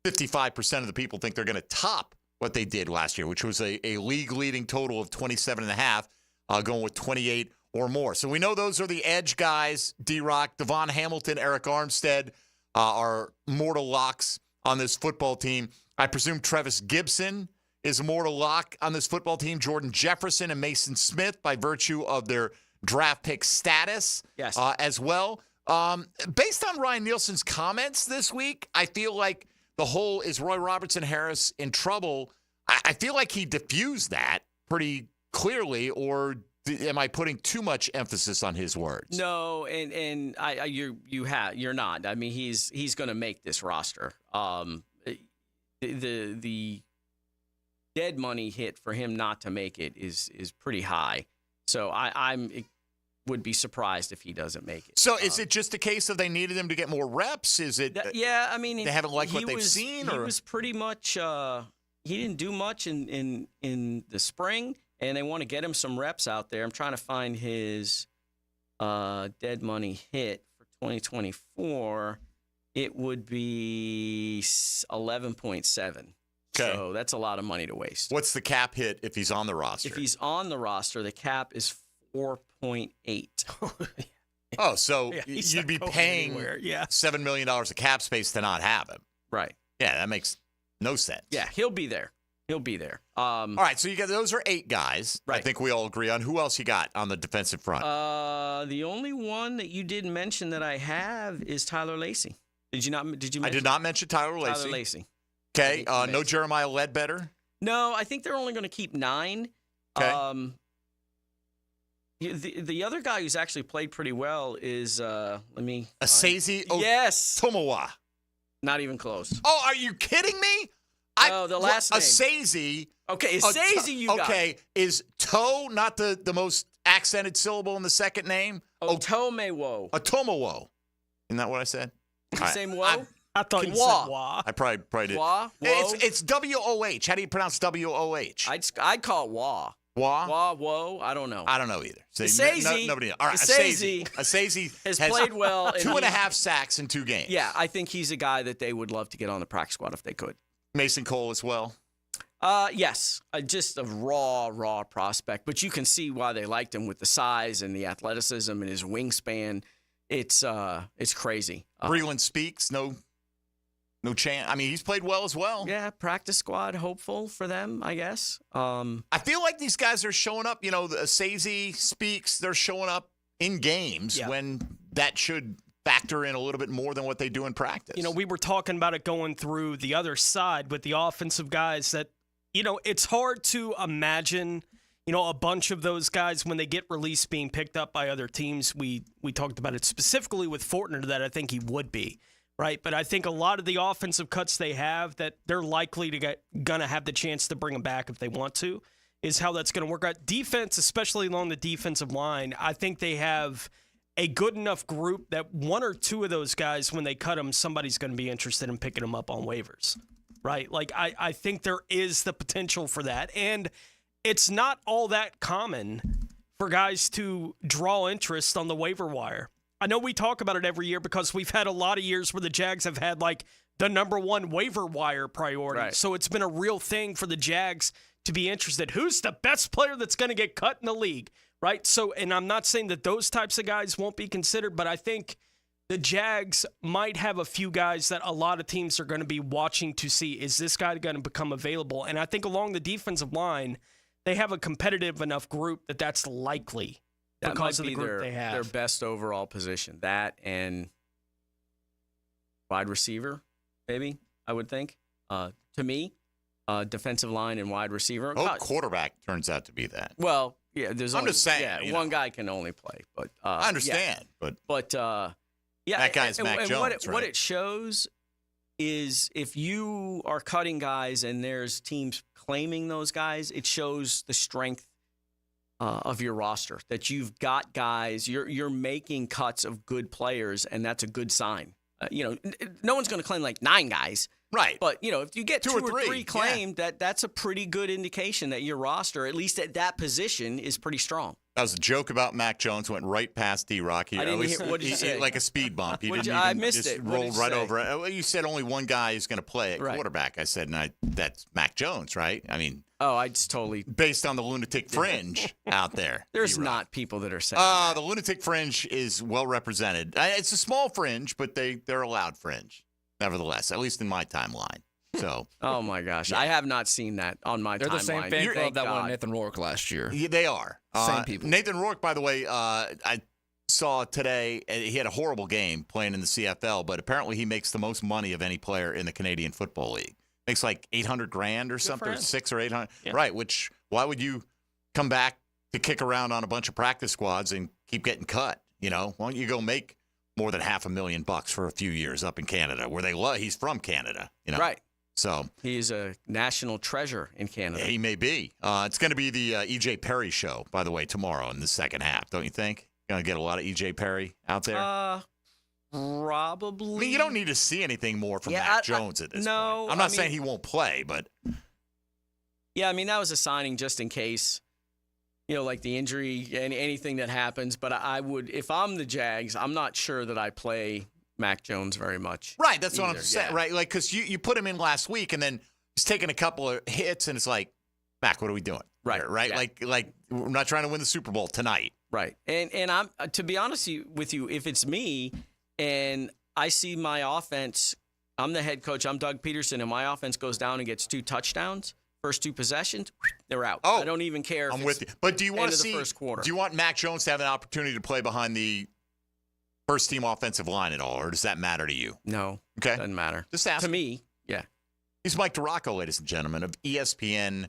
55% of the people think they're going to top what they did last year, which was a league-leading total of 27.5, going with 28 or more. So we know those are the edge guys, D-Rock, Devon Hamilton, Eric Armstead are mortal locks on this football team. I presume Trevis Gibson is a mortal lock on this football team. Jordan Jefferson and Mason Smith by virtue of their draft pick status as well. Based on Ryan Nielsen's comments this week, I feel like the whole is Roy Robertson Harris in trouble. I feel like he diffused that pretty clearly, or am I putting too much emphasis on his words? No, and you're not. I mean, he's going to make this roster. The dead money hit for him not to make it is pretty high. So I would be surprised if he doesn't make it. So is it just a case of they needed him to get more reps? Is it? Yeah, I mean, they haven't liked what they've seen. He was pretty much. He didn't do much in the spring, and they want to get him some reps out there. I'm trying to find his dead money hit for 2024. It would be 11.7. Okay. So that's a lot of money to waste. What's the cap hit if he's on the roster? If he's on the roster, the cap is 4.8. Oh, so you'd be paying $7 million of cap space to not have him. Right. Yeah, that makes no sense. Yeah, he'll be there. All right, so you got those are 8 guys. Right. I think we all agree on. Who else you got on the defensive front? The only one that you didn't mention that I have is Tyler Lacey. Did you not? Did you? I did not mention Tyler Lacey. Tyler Lacey. Okay. No Jeremiah Ledbetter. No, I think they're only going to keep 9. Okay. The other guy who's actually played pretty well is Asazi Tomowa. Not even close. Oh, are you kidding me? No, the last name. Asazi. Okay, Asazi you got. Okay, is toe not the most accented syllable in the second name? Otomewo. Otomewo. Isn't that what I said? Same woe? I thought you said wah. I probably did. Wah? It's W-O-H. How do you pronounce W-O-H? I'd call it wah. Wah? Wah, whoa. I don't know. I don't know either. Asazi. Nobody knows. All right, Asazi has played well. 2.5 sacks in 2 games. Yeah, I think he's a guy that they would love to get on the practice squad if they could. Mason Cole as well? Yes. Just a raw prospect. But you can see why they liked him with the size and the athleticism and his wingspan. It's crazy. Breland Speaks, no chance. I mean, he's played well as well. Yeah, practice squad hopeful for them, I guess. I feel like these guys are showing up. You know, Asazi Speaks, they're showing up in games when that should factor in a little bit more than what they do in practice. You know, we were talking about it going through the other side with the offensive guys that, you know, it's hard to imagine, you know, a bunch of those guys when they get released being picked up by other teams. We talked about it specifically with Fortner that I think he would be, right? But I think a lot of the offensive cuts they have that they're likely to gonna have the chance to bring them back if they want to is how that's going to work out. Defense, especially along the defensive line, I think they have a good enough group that 1 or 2 of those guys, when they cut them, somebody's going to be interested in picking them up on waivers, right? Like, I think there is the potential for that. And it's not all that common for guys to draw interest on the waiver wire. I know we talk about it every year because we've had a lot of years where the Jags have had, like, the number 1 waiver wire priority. Right. So it's been a real thing for the Jags to be interested. Who's the best player that's going to get cut in the league, right? So, and I'm not saying that those types of guys won't be considered, but I think the Jags might have a few guys that a lot of teams are going to be watching to see, is this guy going to become available? And I think along the defensive line, they have a competitive enough group that that's likely because of the group they have. Their best overall position. That and wide receiver, maybe, I would think. To me, defensive line and wide receiver. Quarterback turns out to be that. Well, yeah, I'm just saying. Yeah, one guy can only play. But I understand. But yeah, that guy's Mac Jones, what it shows is if you are cutting guys and there's teams claiming those guys, it shows the strength of your roster, that you've got guys, you're making cuts of good players, and that's a good sign. No one's going to claim like 9 guys. Right. But, if you get 2 or 3 claimed, that's a pretty good indication that your roster, at least at that position, is pretty strong. That was a joke about Mac Jones, went right past D-Rock. I didn't hear, what did you say? Like a speed bump. I missed it. Rolled right over it. Well, you said only one guy is going to play at quarterback. I said, that's Mac Jones, right? I mean. Oh, I just totally. Based on the lunatic fringe out there. There's not people that are saying the lunatic fringe is well represented. It's a small fringe, but they're allowed fringe, nevertheless, at least in my timeline. So. Oh, my gosh. Yeah. I have not seen that on my timeline. They're the same fan club that won Nathan Rourke last year. Yeah, they are. Same people. Nathan Rourke, by the way, I saw today, he had a horrible game playing in the CFL, but apparently he makes the most money of any player in the Canadian Football League. Makes like $800,000 or something, or 600 or 800. Yeah. Right, which, why would you come back to kick around on a bunch of practice squads and keep getting cut? Why don't you go make more than $500,000 for a few years up in Canada, where he's from Canada, Right. So he's a national treasure in Canada. Yeah, he may be. It's going to be the E.J. Perry show, by the way, tomorrow in the second half, don't you think? Going to get a lot of E.J. Perry out there? Probably. I mean, you don't need to see anything more from Mac Jones at this point. I'm not saying he won't play, but. Yeah, I mean, that was a signing just in case, like the injury and anything that happens. But I would, if I'm the Jags, I'm not sure that I play Mac Jones very much. Right, that's what I'm saying. Right, like, because you put him in last week, and then he's taking a couple of hits, and it's like, Mac, what are we doing? Right, right. Yeah. Like we're not trying to win the Super Bowl tonight. Right, and I'm to be honest with you, if it's me and I see my offense, I'm the head coach, I'm Doug Peterson, and my offense goes down and gets 2 touchdowns. First 2 possessions, they're out. Oh, I don't even care. I'm with you. But do you want to see? The first quarter. Do you want Mac Jones to have an opportunity to play behind the first team offensive line at all, or does that matter to you? No. Okay. Doesn't matter. Just ask. To me, yeah. He's Mike DiRocco, ladies and gentlemen, of ESPN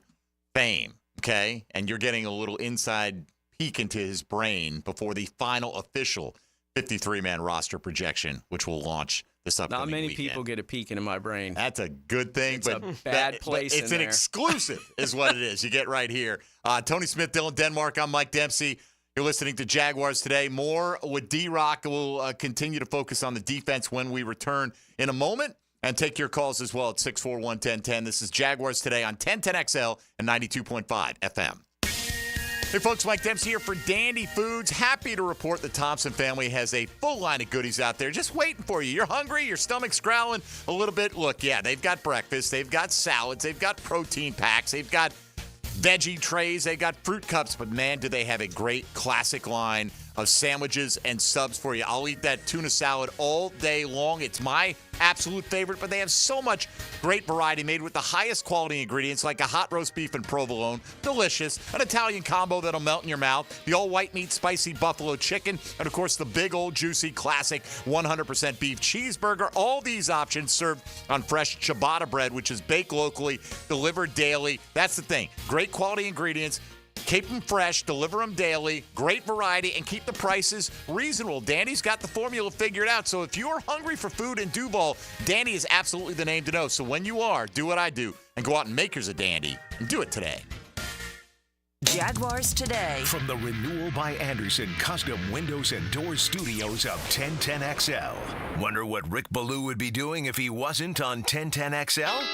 fame. Okay, and you're getting a little inside peek into his brain before the final official 53-man roster projection, which will launch this upcoming Not many weekend. People get a peek into my brain. That's a good thing, it's but a bad place. It's an exclusive, is what it is. You get right here. Tony Smith, Dylan Denmark. I'm Mike Dempsey. You're listening to Jaguars Today. More with D-Rock. We'll continue to focus on the defense when we return in a moment, and take your calls as well at 641-1010. This is Jaguars Today on 1010XL and 92.5 FM. Hey, folks, Mike Dempsey here for Dandy Foods. Happy to report the Thompson family has a full line of goodies out there just waiting for you. You're hungry, your stomach's growling a little bit. Look, yeah, they've got breakfast, they've got salads, they've got protein packs, they've got veggie trays, they got fruit cups, but man, do they have a great classic line of sandwiches and subs for you. I'll eat that tuna salad all day long. It's my absolute favorite, but they have so much great variety made with the highest quality ingredients, like a hot roast beef and provolone, delicious, an Italian combo that'll melt in your mouth, the all-white meat spicy buffalo chicken, and of course the big old juicy classic 100% beef cheeseburger. All these options served on fresh ciabatta bread, which is baked locally, delivered daily. That's the thing. Great quality ingredients. Keep them fresh, deliver them daily, great variety, and keep the prices reasonable. Dandy's got the formula figured out. So if you're hungry for food in Duval, Dandy is absolutely the name to know. So when you are, do what I do and go out and make yours a Dandy and do it today. Jaguars Today. From the Renewal by Anderson Custom Windows and Doors Studios of 1010XL. Wonder what Rick Ballou would be doing if he wasn't on 1010XL?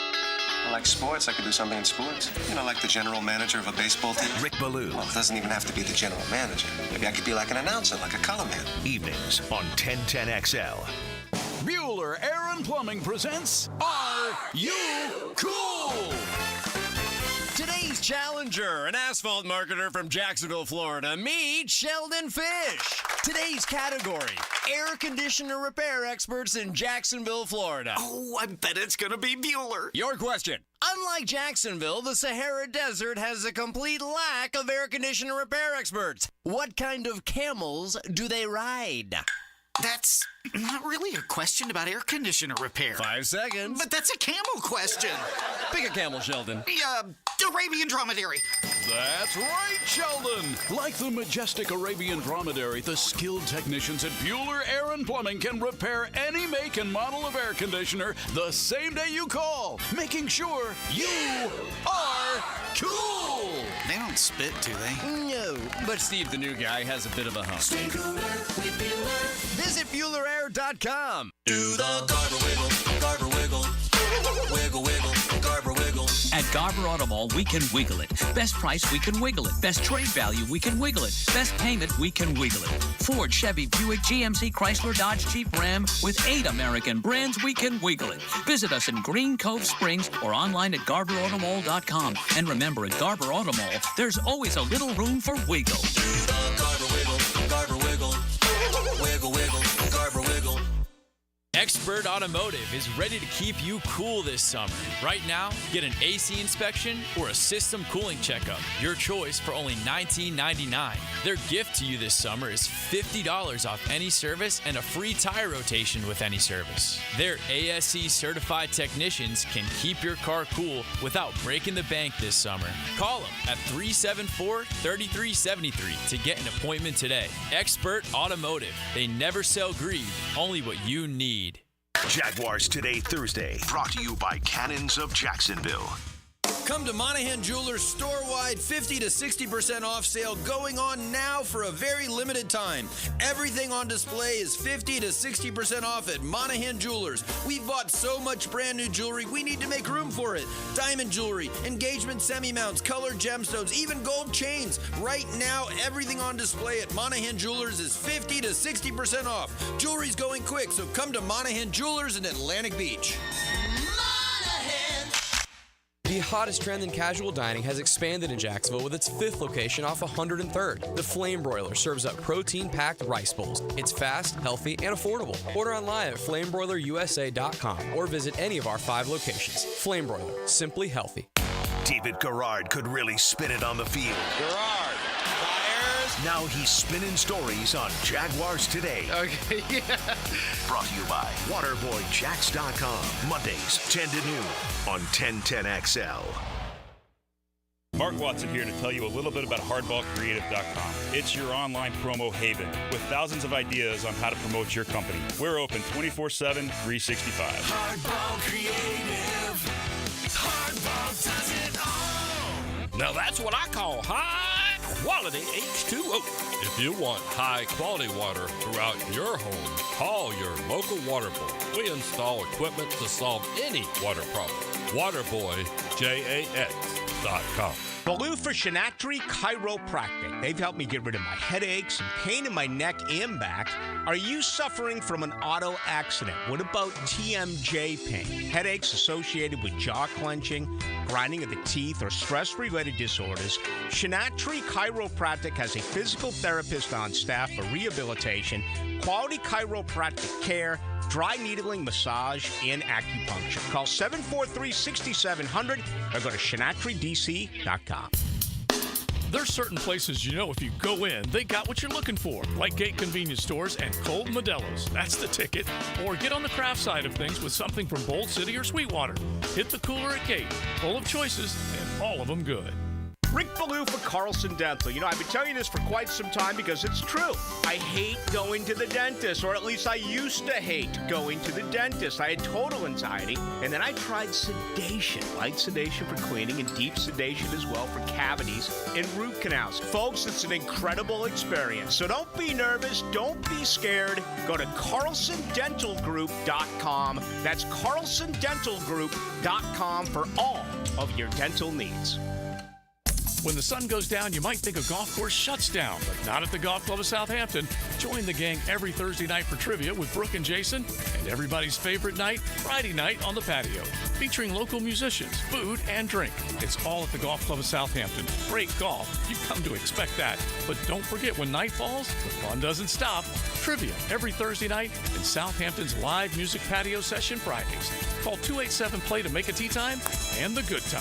I like sports. I could do something in sports. Like the general manager of a baseball team. Rick Ballou. Well, it doesn't even have to be the general manager. Maybe I could be like an announcer, like a color man. Evenings on 1010XL. Bueller Air and Plumbing presents Are You Cool? Today's challenger, an asphalt marketer from Jacksonville, Florida. Meet Sheldon Fish. Today's category, air conditioner repair experts in Jacksonville, Florida. Oh, I bet it's going to be Bueller. Your question. Unlike Jacksonville, the Sahara Desert has a complete lack of air conditioner repair experts. What kind of camels do they ride? That's not really a question about air conditioner repair. 5 seconds. But that's a camel question. Pick a camel, Sheldon. Arabian dromedary. That's right, Sheldon. Like the majestic Arabian dromedary, the skilled technicians at Bueller Air and Plumbing can repair any make and model of air conditioner the same day you call, making sure you are cool. They don't spit, do they? No, but Steve, the new guy, has a bit of a hump. Stay cooler with Bueller. Visit BuellerAir.com. Do the Garber wiggle, Garber wiggle, wiggle, wiggle, Garber wiggle. At Garber Auto Mall, we can wiggle it. Best price, we can wiggle it. Best trade value, we can wiggle it. Best payment, we can wiggle it. Ford, Chevy, Buick, GMC, Chrysler, Dodge, Jeep, Ram. With 8 American brands, we can wiggle it. Visit us in Green Cove Springs or online at GarberAutomall.com. And remember, at Garber Auto Mall, there's always a little room for wiggle. Do the Garber wiggle, Garber wiggle, wiggle, wiggle, Garber wiggle. Expert Automotive is ready to keep you cool this summer. Right now, get an AC inspection or a system cooling checkup. Your choice for only $19.99. Their gift to you this summer is $50 off any service and a free tire rotation with any service. Their ASE certified technicians can keep your car cool without breaking the bank this summer. Call them at 374-3373 to get an appointment today. Expert Automotive. They never sell greed, only what you need. Jaguars Today Thursday, brought to you by Cannons of Jacksonville. Come to Monahan Jewelers store-wide 50 to 60% off sale going on now for a very limited time. Everything on display is 50 to 60% off at Monahan Jewelers. We've bought so much brand new jewelry, we need to make room for it. Diamond jewelry, engagement semi-mounts, colored gemstones, even gold chains. Right now, everything on display at Monahan Jewelers is 50 to 60% off. Jewelry's going quick, so come to Monahan Jewelers in Atlantic Beach. The hottest trend in casual dining has expanded in Jacksonville with its 5th location off 103rd. The Flame Broiler serves up protein-packed rice bowls. It's fast, healthy, and affordable. Order online at flamebroilerusa.com or visit any of our 5 locations. Flame Broiler, simply healthy. David Garrard could really spin it on the field. Garrard fires. Now he's spinning stories on Jaguars Today. Okay, yeah. Brought to you by WaterboyJacks.com. Mondays, 10 to noon on 1010XL. Mark Watson here to tell you a little bit about hardballcreative.com. It's your online promo haven with thousands of ideas on how to promote your company. We're open 24/7, 365. Hardball Creative. Hardball does it all. Now that's what I call high quality H2O. If you want high quality water throughout your home, call your local water boy. We install equipment to solve any water problem. WaterboyJAX.com. Baloo for Shinatri Chiropractic. They've helped me get rid of my headaches and pain in my neck and back. Are you suffering from an auto accident? What about TMJ pain? Headaches associated with jaw clenching, grinding of the teeth, or stress-related disorders? Shinatri Chiropractic has a physical therapist on staff for rehabilitation, quality chiropractic care, dry needling, massage, and acupuncture. Call 743-6700 or go to ShinatriDC.com. There's certain places you know if you go in, they got what you're looking for, like Gate Convenience Stores and Cold Modelo's. That's the ticket. Or get on the craft side of things with something from Bold City or Sweetwater. Hit the cooler at Gate, full of choices and all of them good. Rick Ballou for Carlson Dental. You know, I've been telling you this for quite some time because it's true. I hate going to the dentist, or at least I used to hate going to the dentist. I had total anxiety, and then I tried sedation. Light sedation for cleaning and deep sedation as well for cavities and root canals. Folks, it's an incredible experience. So don't be nervous. Don't be scared. Go to CarlsonDentalGroup.com. That's CarlsonDentalGroup.com for all of your dental needs. When the sun goes down, you might think a golf course shuts down, but not at the Golf Club of Southampton. Join the gang every Thursday night for trivia with Brooke and Jason, and everybody's favorite night, Friday night on the patio, featuring local musicians, food, and drink. It's all at the Golf Club of Southampton. Great golf. You've come to expect that. But don't forget, when night falls, the fun doesn't stop. Trivia every Thursday night and Southampton's live music patio session Fridays. Call 287-PLAY to make a tee time and the good time.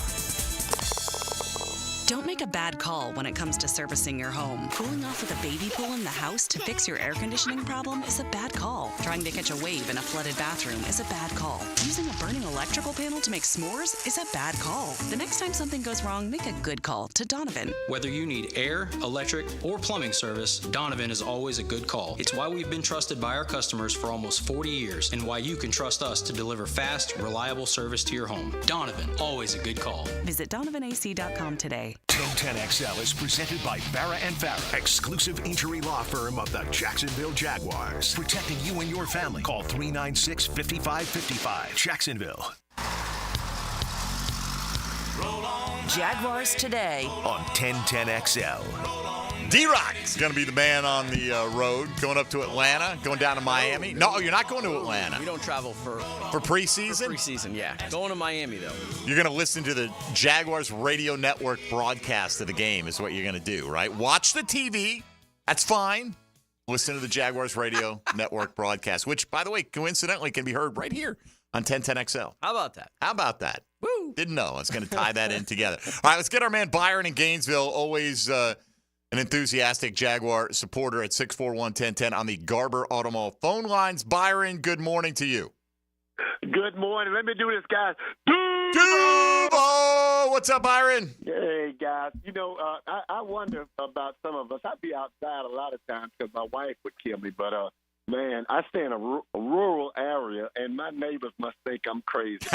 Don't make a bad call when it comes to servicing your home. Cooling off with a baby pool in the house to fix your air conditioning problem is a bad call. Trying to catch a wave in a flooded bathroom is a bad call. Using a burning electrical panel to make s'mores is a bad call. The next time something goes wrong, make a good call to Donovan. Whether you need air, electric, or plumbing service, Donovan is always a good call. It's why we've been trusted by our customers for almost 40 years and why you can trust us to deliver fast, reliable service to your home. Donovan, always a good call. Visit DonovanAC.com today. 1010XL is presented by Barra & Farah, exclusive injury law firm of the Jacksonville Jaguars. Protecting you and your family. Call 396-5555. Jacksonville. Jaguars Today on 1010XL. D-Rock's going to be the man on the road, going up to Atlanta, going down to Miami. No, you're not going to Atlanta. We don't travel for preseason? For preseason, yeah. Going to Miami, though. You're going to listen to the Jaguars Radio Network broadcast of the game is what you're going to do, right? Watch the TV. That's fine. Listen to the Jaguars Radio Network broadcast, which, by the way, coincidentally can be heard right here on 1010XL. How about that? How about that? Woo! Didn't know. I was going to tie that in together. All right, let's get our man Byron in Gainesville, always an enthusiastic Jaguar supporter at 641-1010 on the Garber Automall phone lines. Byron, good morning to you. Good morning. Let me do this, guys. Duvo! What's up, Byron? Hey, guys. You know, I wonder about some of us. I'd be outside a lot of times because my wife would kill me. But, man, I stay in a rural area, and my neighbors must think I'm crazy.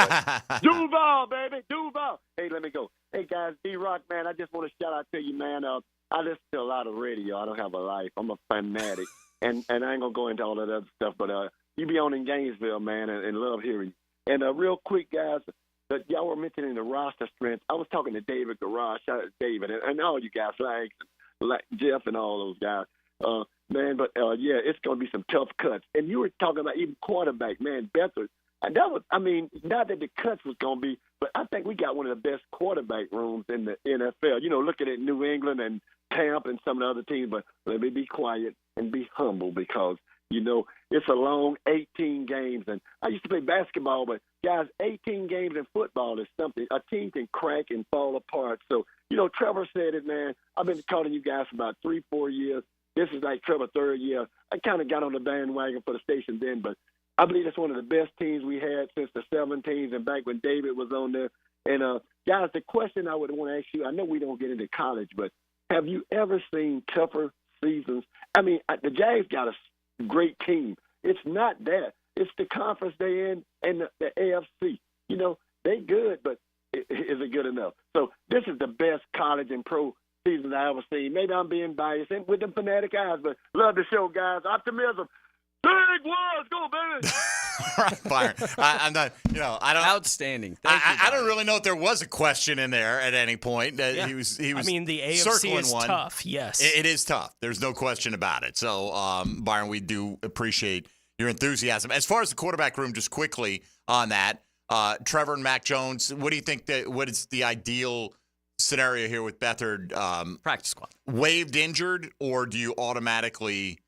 Duval, baby, Duval. Hey, let me go. Hey, guys, D-Rock, man, I just want to shout out to you, man. I listen to a lot of radio. I don't have a life. I'm a fanatic. And I ain't going to go into all that other stuff, but you be on in Gainesville, man, and love hearing you. And real quick, guys, that y'all were mentioning the roster strength. I was talking to David Garage. Shout out to David and all you guys, like Jeff and all those guys. Man, but, yeah, it's going to be some tough cuts. And you were talking about even quarterback, man, Beathard. And that was, I mean, not that the cuts was going to be, but I think we got one of the best quarterback rooms in the NFL. You know, looking at New England and Tampa and some of the other teams, but let me be quiet and be humble because, you know, it's a long 18 games. And I used to play basketball, but, guys, 18 games in football is something. A team can crack and fall apart. So, you know, Trevor said it, man. I've been calling you guys for about 3-4 years. This is like Trevor's third year. I kind of got on the bandwagon for the station then, but I believe it's one of the best teams we had since the 70s and back when David was on there. And, guys, the question I would want to ask you, I know we don't get into college, but have you ever seen tougher seasons? I mean, the Jags got a great team. It's not that. It's the conference they in and the AFC. You know, they good, but is it good enough? So this is the best college and pro season I ever seen. Maybe I'm being biased and with them fanatic eyes, but love the show, guys. Optimism. Jaguars, go, baby. All right, Byron. I'm not, you know, I don't. Outstanding. I don't really know if there was a question in there at any point. Yeah. He was. I mean, the AFC circling is one. tough. Yes, it is tough. There's no question about it. So, Byron, we do appreciate your enthusiasm. As far as the quarterback room, just quickly on that, Trevor and Mac Jones. What do you think what is the ideal scenario here with Beathard? Practice squad. Waived injured, or do you automatically?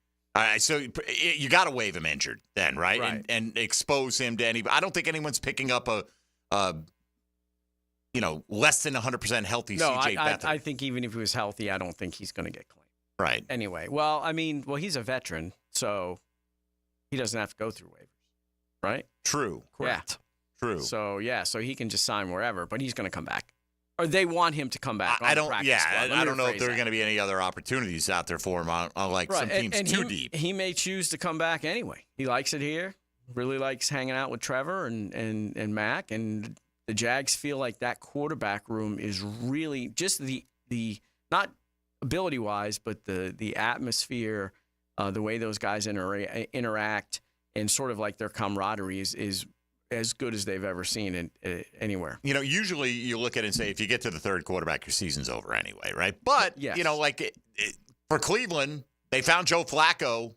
So you got to waive him injured then, right? And expose him to any. I don't think anyone's picking up a less than 100% healthy CJ Beathard. I think even if he was healthy, I don't think he's going to get claimed. Right. Anyway, well, I mean, he's a veteran, so he doesn't have to go through waivers, right? True. Correct. Yeah. True. So he can just sign wherever, but he's going to come back. Or they want him to come back. I don't know if there are going to be any other opportunities out there for him on like some teams and too deep. He may choose to come back anyway. He likes it here. Really likes hanging out with Trevor and Mac. And the Jags feel like that quarterback room is really just the not ability wise, but the atmosphere, the way those guys interact, and sort of like their camaraderie is as good as they've ever seen anywhere. Usually you look at it and say, if you get to the third quarterback, your season's over anyway, right? But, yes. For Cleveland, they found Joe Flacco,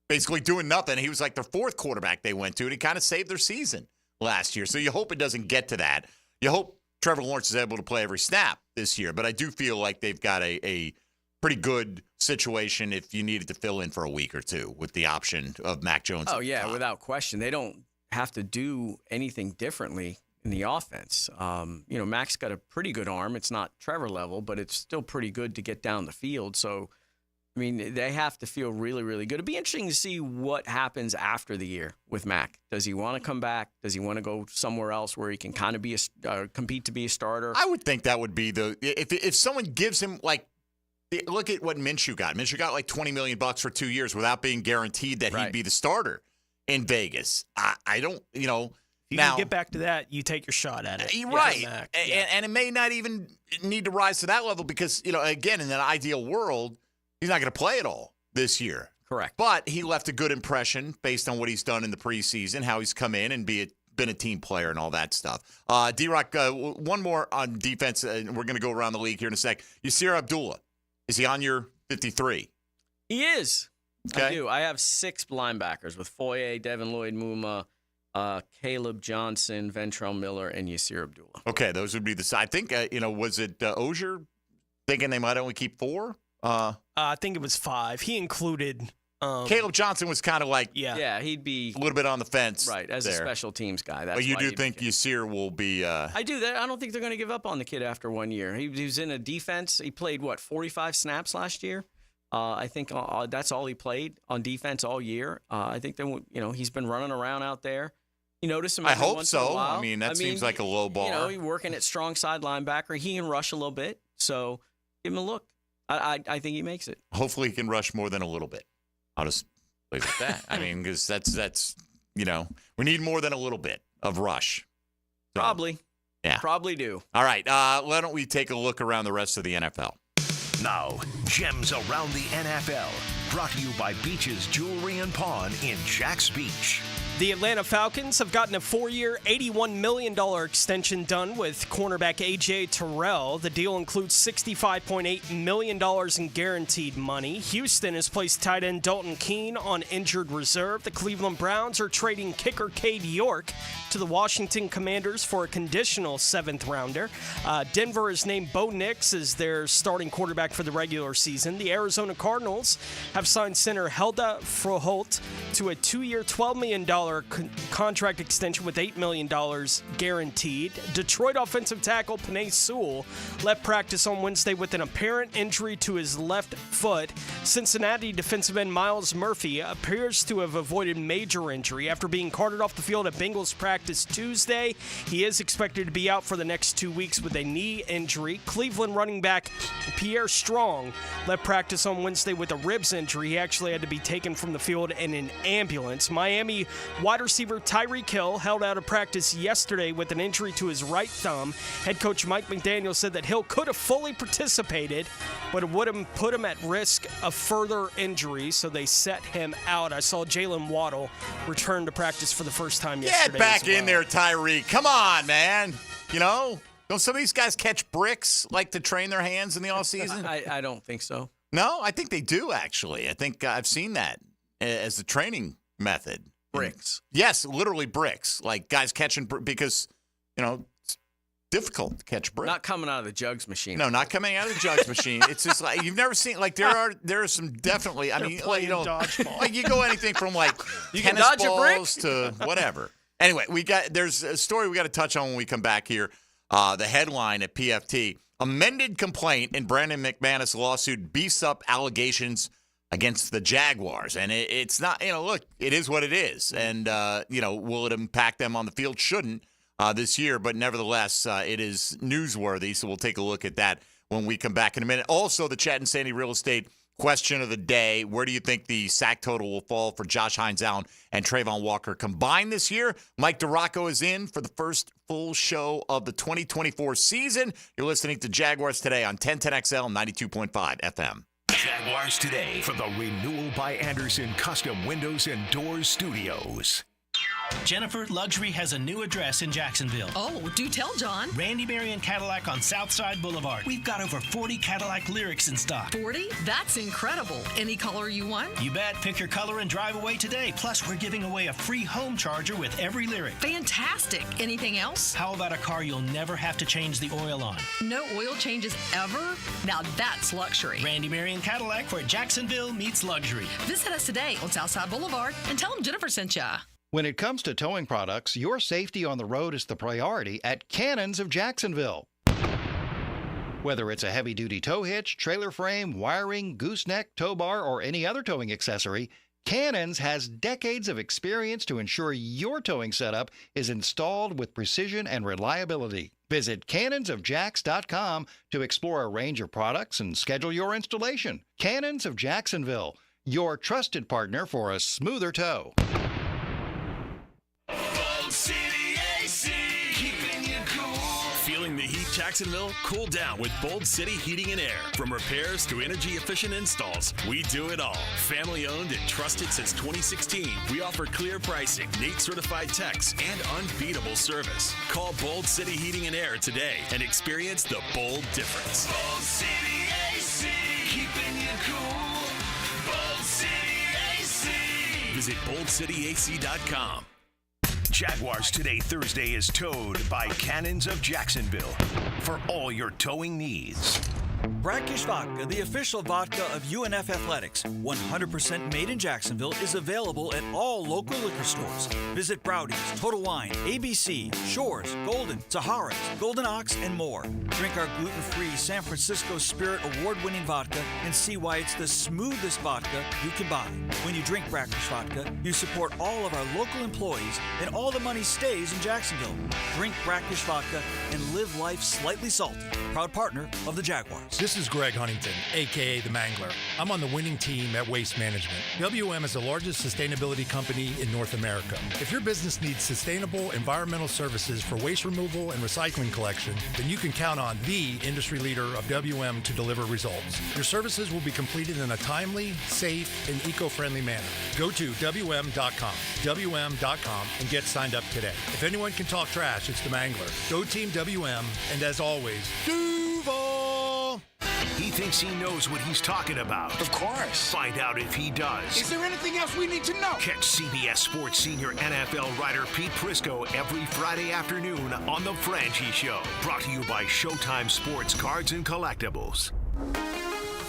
basically doing nothing. He was like their fourth quarterback they went to, and he kind of saved their season last year. So you hope it doesn't get to that. You hope Trevor Lawrence is able to play every snap this year. But I do feel like they've got a pretty good situation if you needed to fill in for a week or two with the option of Mac Jones. Oh, yeah, without question. They don't have to do anything differently in the offense. Mac's got a pretty good arm. It's not Trevor level, but it's still pretty good to get down the field. So, they have to feel really, really good. It'd be interesting to see what happens after the year with Mac. Does he want to come back? Does he want to go somewhere else where he can kind of be compete to be a starter? I would think that would be if someone gives him look at what Minshew got. Minshew got like $20 million for 2 years without being guaranteed that he'd be the starter in Vegas. I don't, You can get back to that, you take your shot at it. Right. And it may not even need to rise to that level because, again, in an ideal world, he's not going to play at all this year. Correct. But he left a good impression based on what he's done in the preseason, how he's come in and been a team player and all that stuff. D-Rock, one more on defense, and we're going to go around the league here in a sec. Yasir Abdullah, is he on your 53? He is. Okay. I do. I have 6 linebackers with Foye, Devin Lloyd-Muma, Caleb Johnson, Ventrell Miller, and Yasir Abdullah. Okay, those would be the. I think was it Ogier thinking they might only keep 4? I think it was 5. He included. Caleb Johnson was kind of like he'd be a little bit on the fence, right? As a special teams guy, that's but you why do think Yasir will be? I do. I don't think they're going to give up on the kid after 1 year. He was in a defense. He played 45 snaps last year. I think that's all he played on defense all year. I think that he's been running around out there. You notice him. I hope once so. In a while. That seems like a low bar. He's working at strong side linebacker. He can rush a little bit, so give him a look. I think he makes it. Hopefully, he can rush more than a little bit. I'll just leave it at that. Because that's we need more than a little bit of rush. So, probably. Yeah. Probably do. All right. Why don't we take a look around the rest of the NFL? Now, Gems Around the NFL, brought to you by Beach's Jewelry and Pawn in Jax Beach. The Atlanta Falcons have gotten a 4-year, $81 million extension done with cornerback A.J. Terrell. The deal includes $65.8 million in guaranteed money. Houston has placed tight end Dalton Keene on injured reserve. The Cleveland Browns are trading kicker Cade York to the Washington Commanders for a conditional 7th-rounder. Denver has named Bo Nix as their starting quarterback for the regular season. The Arizona Cardinals have signed center Helda Froholt to a 2-year, $12 million contract extension with $8 million guaranteed. Detroit offensive tackle Penei Sewell left practice on Wednesday with an apparent injury to his left foot. Cincinnati defensive end Myles Murphy appears to have avoided major injury after being carted off the field at Bengals practice Tuesday. He is expected to be out for the next 2 weeks with a knee injury. Cleveland running back Pierre Strong left practice on Wednesday with a ribs injury. He actually had to be taken from the field in an ambulance. Miami wide receiver Tyreek Hill held out of practice yesterday with an injury to his right thumb. Head coach Mike McDaniel said that Hill could have fully participated, but it would have put him at risk of further injury, so they set him out. I saw Jalen Waddle return to practice for the first time yesterday. Get back in there, Tyreek. Come on, man. Don't some of these guys catch bricks to train their hands in the offseason? I don't think so. No, I think they do, actually. I think I've seen that as the training method. Bricks. Yes, literally bricks. Like guys catching because, it's difficult to catch bricks. Not coming out of the jugs machine. No, not coming out of the jugs machine. It's just like you've never seen. There are some definitely. Dodgeball. You go anything from you tennis can dodge balls to whatever. Anyway, there's a story we got to touch on when we come back here. The headline at PFT: amended complaint in Brandon McManus lawsuit beefs up allegations against the Jaguars. And it's not, look, it is what it is. And, will it impact them on the field? Shouldn't this year, but nevertheless, it is newsworthy. So we'll take a look at that when we come back in a minute. Also, the Chat and Sandy Real Estate question of the day: where do you think the sack total will fall for Josh Hines-Allen and Travon Walker combined this year? Mike DiRocco is in for the first full show of the 2024 season. You're listening to Jaguars Today on 1010XL 92.5 FM. Jaguars Today from the Renewal by Andersen Custom Windows and Doors Studios. Jennifer, Luxury has a new address in Jacksonville. Oh, do tell, John. Randy Marion Cadillac on Southside Boulevard. We've got over 40 Cadillac Lyrics in stock. 40? That's incredible. Any color you want? You bet. Pick your color and drive away today. Plus, we're giving away a free home charger with every Lyric. Fantastic. Anything else? How about a car you'll never have to change the oil on? No oil changes ever? Now that's luxury. Randy Marion Cadillac, where Jacksonville meets luxury. Visit us today on Southside Boulevard and tell them Jennifer sent ya. When it comes to towing products, your safety on the road is the priority at Cannons of Jacksonville. Whether it's a heavy-duty tow hitch, trailer frame, wiring, gooseneck, tow bar, or any other towing accessory, Cannons has decades of experience to ensure your towing setup is installed with precision and reliability. Visit cannonsofjacks.com to explore a range of products and schedule your installation. Cannons of Jacksonville, your trusted partner for a smoother tow. City AC, keeping you cool. Feeling the heat, Jacksonville? Cool down with Bold City Heating and Air. From repairs to energy-efficient installs, we do it all. Family-owned and trusted since 2016, we offer clear pricing, NATE-certified techs, and unbeatable service. Call Bold City Heating and Air today and experience the bold difference. Bold City AC, keeping you cool. Bold City AC. Visit boldcityac.com. Jaguars Today Thursday is towed by Cannons of Jacksonville for all your towing needs. Brackish Vodka, the official vodka of UNF Athletics, 100% made in Jacksonville, is available at all local liquor stores. Visit Browdy's, Total Wine, ABC, Shores, Golden, Sahara's, Golden Ox, and more. Drink our gluten-free San Francisco Spirit award-winning vodka and see why it's the smoothest vodka you can buy. When you drink Brackish Vodka, you support all of our local employees and all the money stays in Jacksonville. Drink Brackish Vodka and live life slightly salty. Proud partner of the Jaguars. This is Greg Huntington, a.k.a. The Mangler. I'm on the winning team at Waste Management. WM is the largest sustainability company in North America. If your business needs sustainable environmental services for waste removal and recycling collection, then you can count on the industry leader of WM to deliver results. Your services will be completed in a timely, safe, and eco-friendly manner. Go to WM.com, and get signed up today. If anyone can talk trash, it's The Mangler. Go Team WM, and as always, Duval! He thinks he knows what he's talking about. Of course. Find out if he does. Is there anything else we need to know? Catch CBS Sports senior NFL writer Pete Prisco every Friday afternoon on The Franchi Show. Brought to you by Showtime Sports Cards and Collectibles.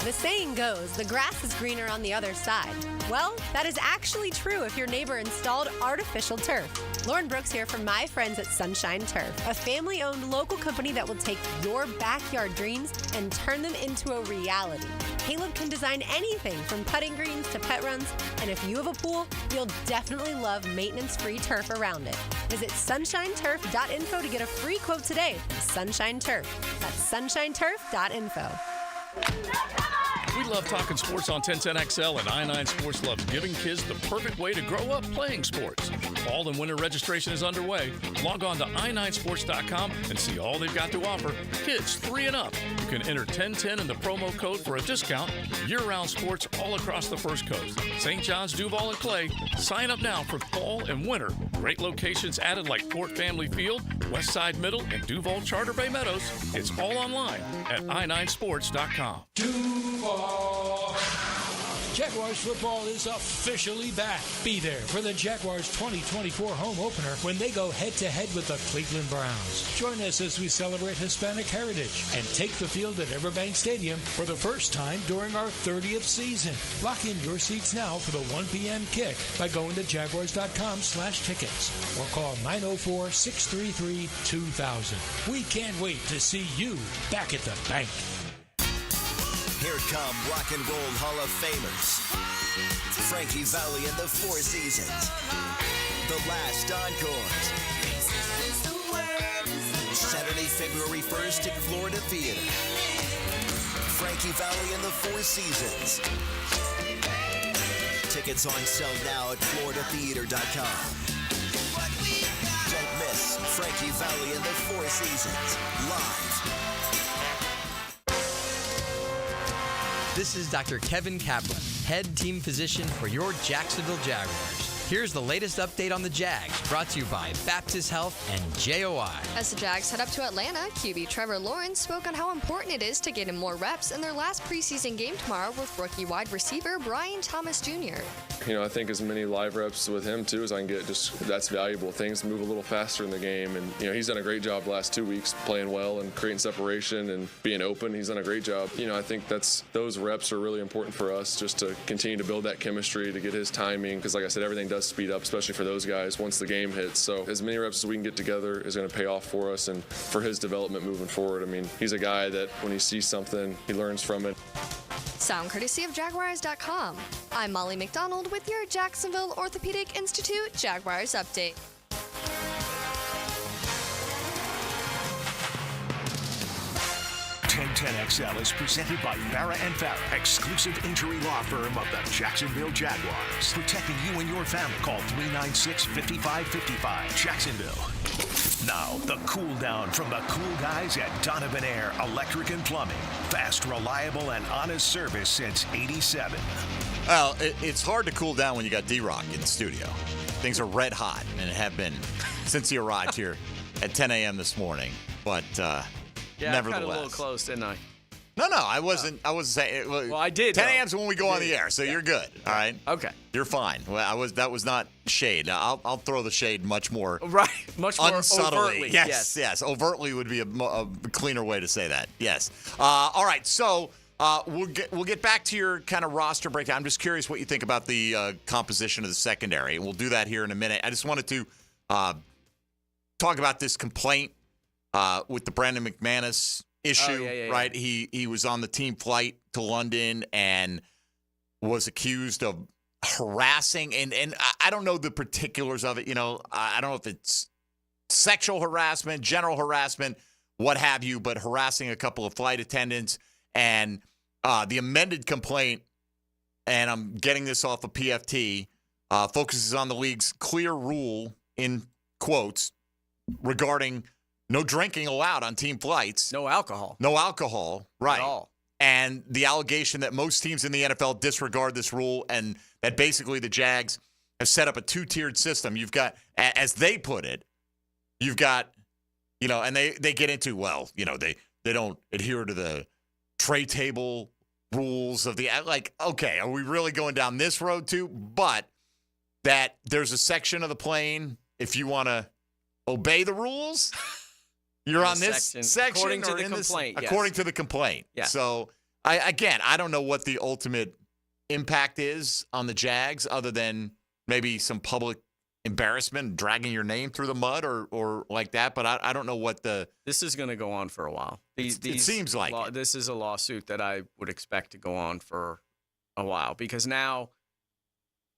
The saying goes, the grass is greener on the other side. Well, that is actually true if your neighbor installed artificial turf. Lauren Brooks here from my friends at Sunshine Turf, a family-owned local company that will take your backyard dreams and turn them into a reality. Caleb can design anything from putting greens to pet runs, and if you have a pool, you'll definitely love maintenance-free turf around it. Visit sunshineturf.info to get a free quote today from Sunshine Turf. That's sunshineturf.info. We love talking sports on 1010XL, and I-9 Sports loves giving kids the perfect way to grow up playing sports. Fall and winter registration is underway. Log on to i9sports.com and see all they've got to offer. Kids 3 and up. You can enter 1010 in the promo code for a discount. Year-round sports all across the First Coast. St. John's, Duval, and Clay. Sign up now for fall and winter. Great locations added like Fort Family Field, Westside Middle, and Duval Charter Bay Meadows. It's all online at i9sports.com. Duval. Jaguars football is officially back. Be there for the Jaguars 2024 home opener when they go head-to-head with the Cleveland Browns. Join us as we celebrate Hispanic heritage and take the field at Everbank Stadium for the first time during our 30th season. Lock in your seats now for the 1 p.m. kick by going to jaguars.com/tickets or call 904-633-2000. We can't wait to see you back at the bank. Here come Rock and Roll Hall of Famers. Frankie Valli and the Four Seasons. The Last Encores. Saturday, February 1st at Florida Theater. Frankie Valli and the Four Seasons. Tickets on sale now at floridatheater.com. Don't miss Frankie Valli and the Four Seasons live. This is Dr. Kevin Kaplan, head team physician for your Jacksonville Jaguars. Here's the latest update on the Jags, brought to you by Baptist Health and JOI. As the Jags head up to Atlanta, QB Trevor Lawrence spoke on how important it is to get in more reps in their last preseason game tomorrow with rookie wide receiver Brian Thomas Jr. I think as many live reps with him, too, as I can get, that's valuable. Things move a little faster in the game. And, he's done a great job the last 2 weeks playing well and creating separation and being open. He's done a great job. I think those reps are really important for us just to continue to build that chemistry, to get his timing. Because, like I said, everything does speed up, especially for those guys once the game hits. So as many reps as we can get together is going to pay off for us and for his development moving forward. He's a guy that when he sees something, he learns from it. Sound courtesy of Jaguars.com. I'm Molly McDonald with your Jacksonville Orthopedic Institute Jaguars Update. 1010XL is presented by Farah & Farah, exclusive injury law firm of the Jacksonville Jaguars. Protecting you and your family. Call 396-5555. Jacksonville. Now, the cool down from the cool guys at Donovan Air Electric and Plumbing. Fast, reliable, and honest service since '87. Well, it's hard to cool down when you got D-Rock in the studio. Things are red hot, and have been since he arrived here at 10 a.m. this morning. But nevertheless. I got a little close, didn't I? No, I wasn't. I wasn't saying. Well, I did. 10 a.m. is when we go on the air, so you're good. All right. Okay. You're fine. Well, that was not shade. Now, I'll throw the shade much more. Right. Much more unsubtly. overtly. Yes. Overtly would be a cleaner way to say that. Yes. All right. So we'll get back to your kind of roster breakdown. I'm just curious what you think about the composition of the secondary. We'll do that here in a minute. I just wanted to talk about this complaint with the Brandon McManus issue, right? He was on the team flight to London and was accused of harassing, and I don't know the particulars of it. I don't know if it's sexual harassment, general harassment, what have you, but harassing a couple of flight attendants. And the amended complaint, and I'm getting this off of PFT, focuses on the league's clear rule, in quotes, regarding no drinking allowed on team flights. No alcohol. No alcohol, right. At all. And the allegation that most teams in the NFL disregard this rule, and that basically the Jags have set up a two-tiered system. You've got, as they put it, you've got, and they get into, they don't adhere to the tray table rules of the, okay, are we really going down this road too? But that there's a section of the plane, if you want to obey the rules, you're on this section according to or the in complaint. This, according to the complaint. Yeah. So, I don't know what the ultimate impact is on the Jags other than maybe some public embarrassment, dragging your name through the mud or like that. But I don't know what the... This is going to go on for a while. It seems like this is a lawsuit that I would expect to go on for a while because now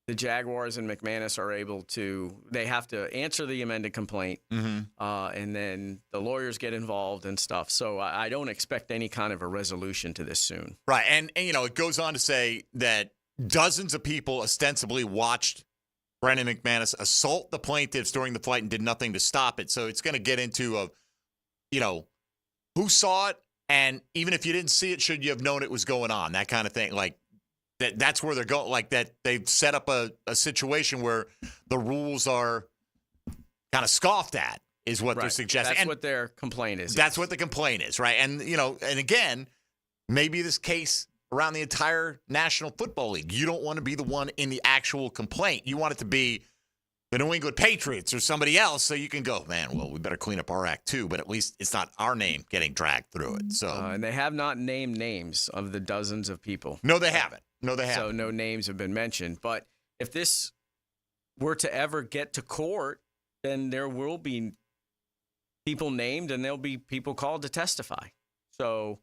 the Jaguars and McManus are able to, they have to answer the amended complaint, and then the lawyers get involved and stuff. So I don't expect any kind of a resolution to this soon. Right. And it goes on to say that dozens of people ostensibly watched Brandon McManus assault the plaintiffs during the flight and did nothing to stop it. So it's going to get into who saw it, and even if you didn't see it, should you have known it was going on, that kind of thing. That's where they're going, like that they've set up a situation where the rules are kind of scoffed at, is what they're suggesting. That's what their complaint is. That's what the complaint is, right? And, and again, maybe this case around the entire National Football League. You don't want to be the one in the actual complaint. You want it to be the New England Patriots or somebody else, so you can go, man, well, we better clean up our act too, but at least it's not our name getting dragged through it. So, and they have not named names of the dozens of people. No, they haven't. So no names have been mentioned. But if this were to ever get to court, then there will be people named and there'll be people called to testify. So,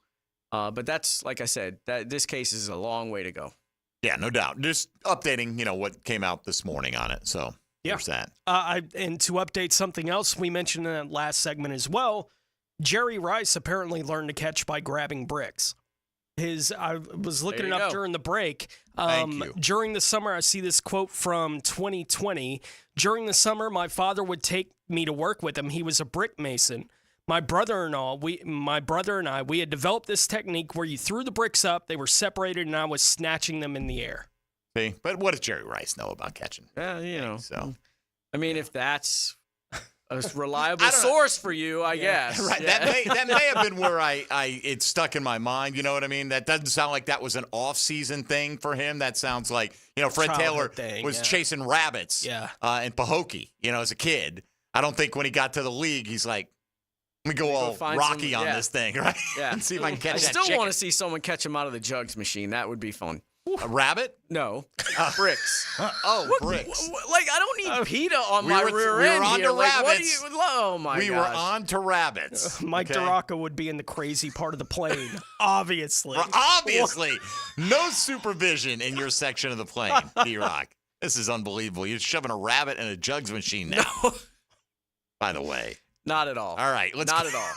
but that's, like I said, this case is a long way to go. Yeah, no doubt. Just updating, what came out this morning on it. So there's that. And to update something else we mentioned in that last segment as well, Jerry Rice apparently learned to catch by grabbing bricks. I was looking it up during the break. During the summer, I see this quote from 2020. During the summer, my father would take me to work with him. He was a brick mason. My brother and I, we had developed this technique where you threw the bricks up, they were separated, and I was snatching them in the air. See? But what does Jerry Rice know about catching? Yeah, So, I mean, if that's a reliable source for you, I guess. Right. Yeah. That may have been where it stuck in my mind. You know what I mean? That doesn't sound like that was an off-season thing for him. That sounds like, Fred Taylor was chasing rabbits in Pahokee, as a kid. I don't think when he got to the league, he's like, let me go all Rocky on this thing, right? Yeah. And see if I can catch I that still chicken. want to see someone catch him out of the jugs machine. That would be fun. A rabbit? No. Bricks. Bricks. I don't need PETA on my rear we end were on here. to rabbits. Oh, my God. We were on to rabbits. Mike DeRocco would be in the crazy part of the plane, obviously. Obviously. No supervision in your section of the plane, D-Rock. This is unbelievable. You're shoving a rabbit in a jugs machine now. No. By the way. Not at all. All right. Not at all.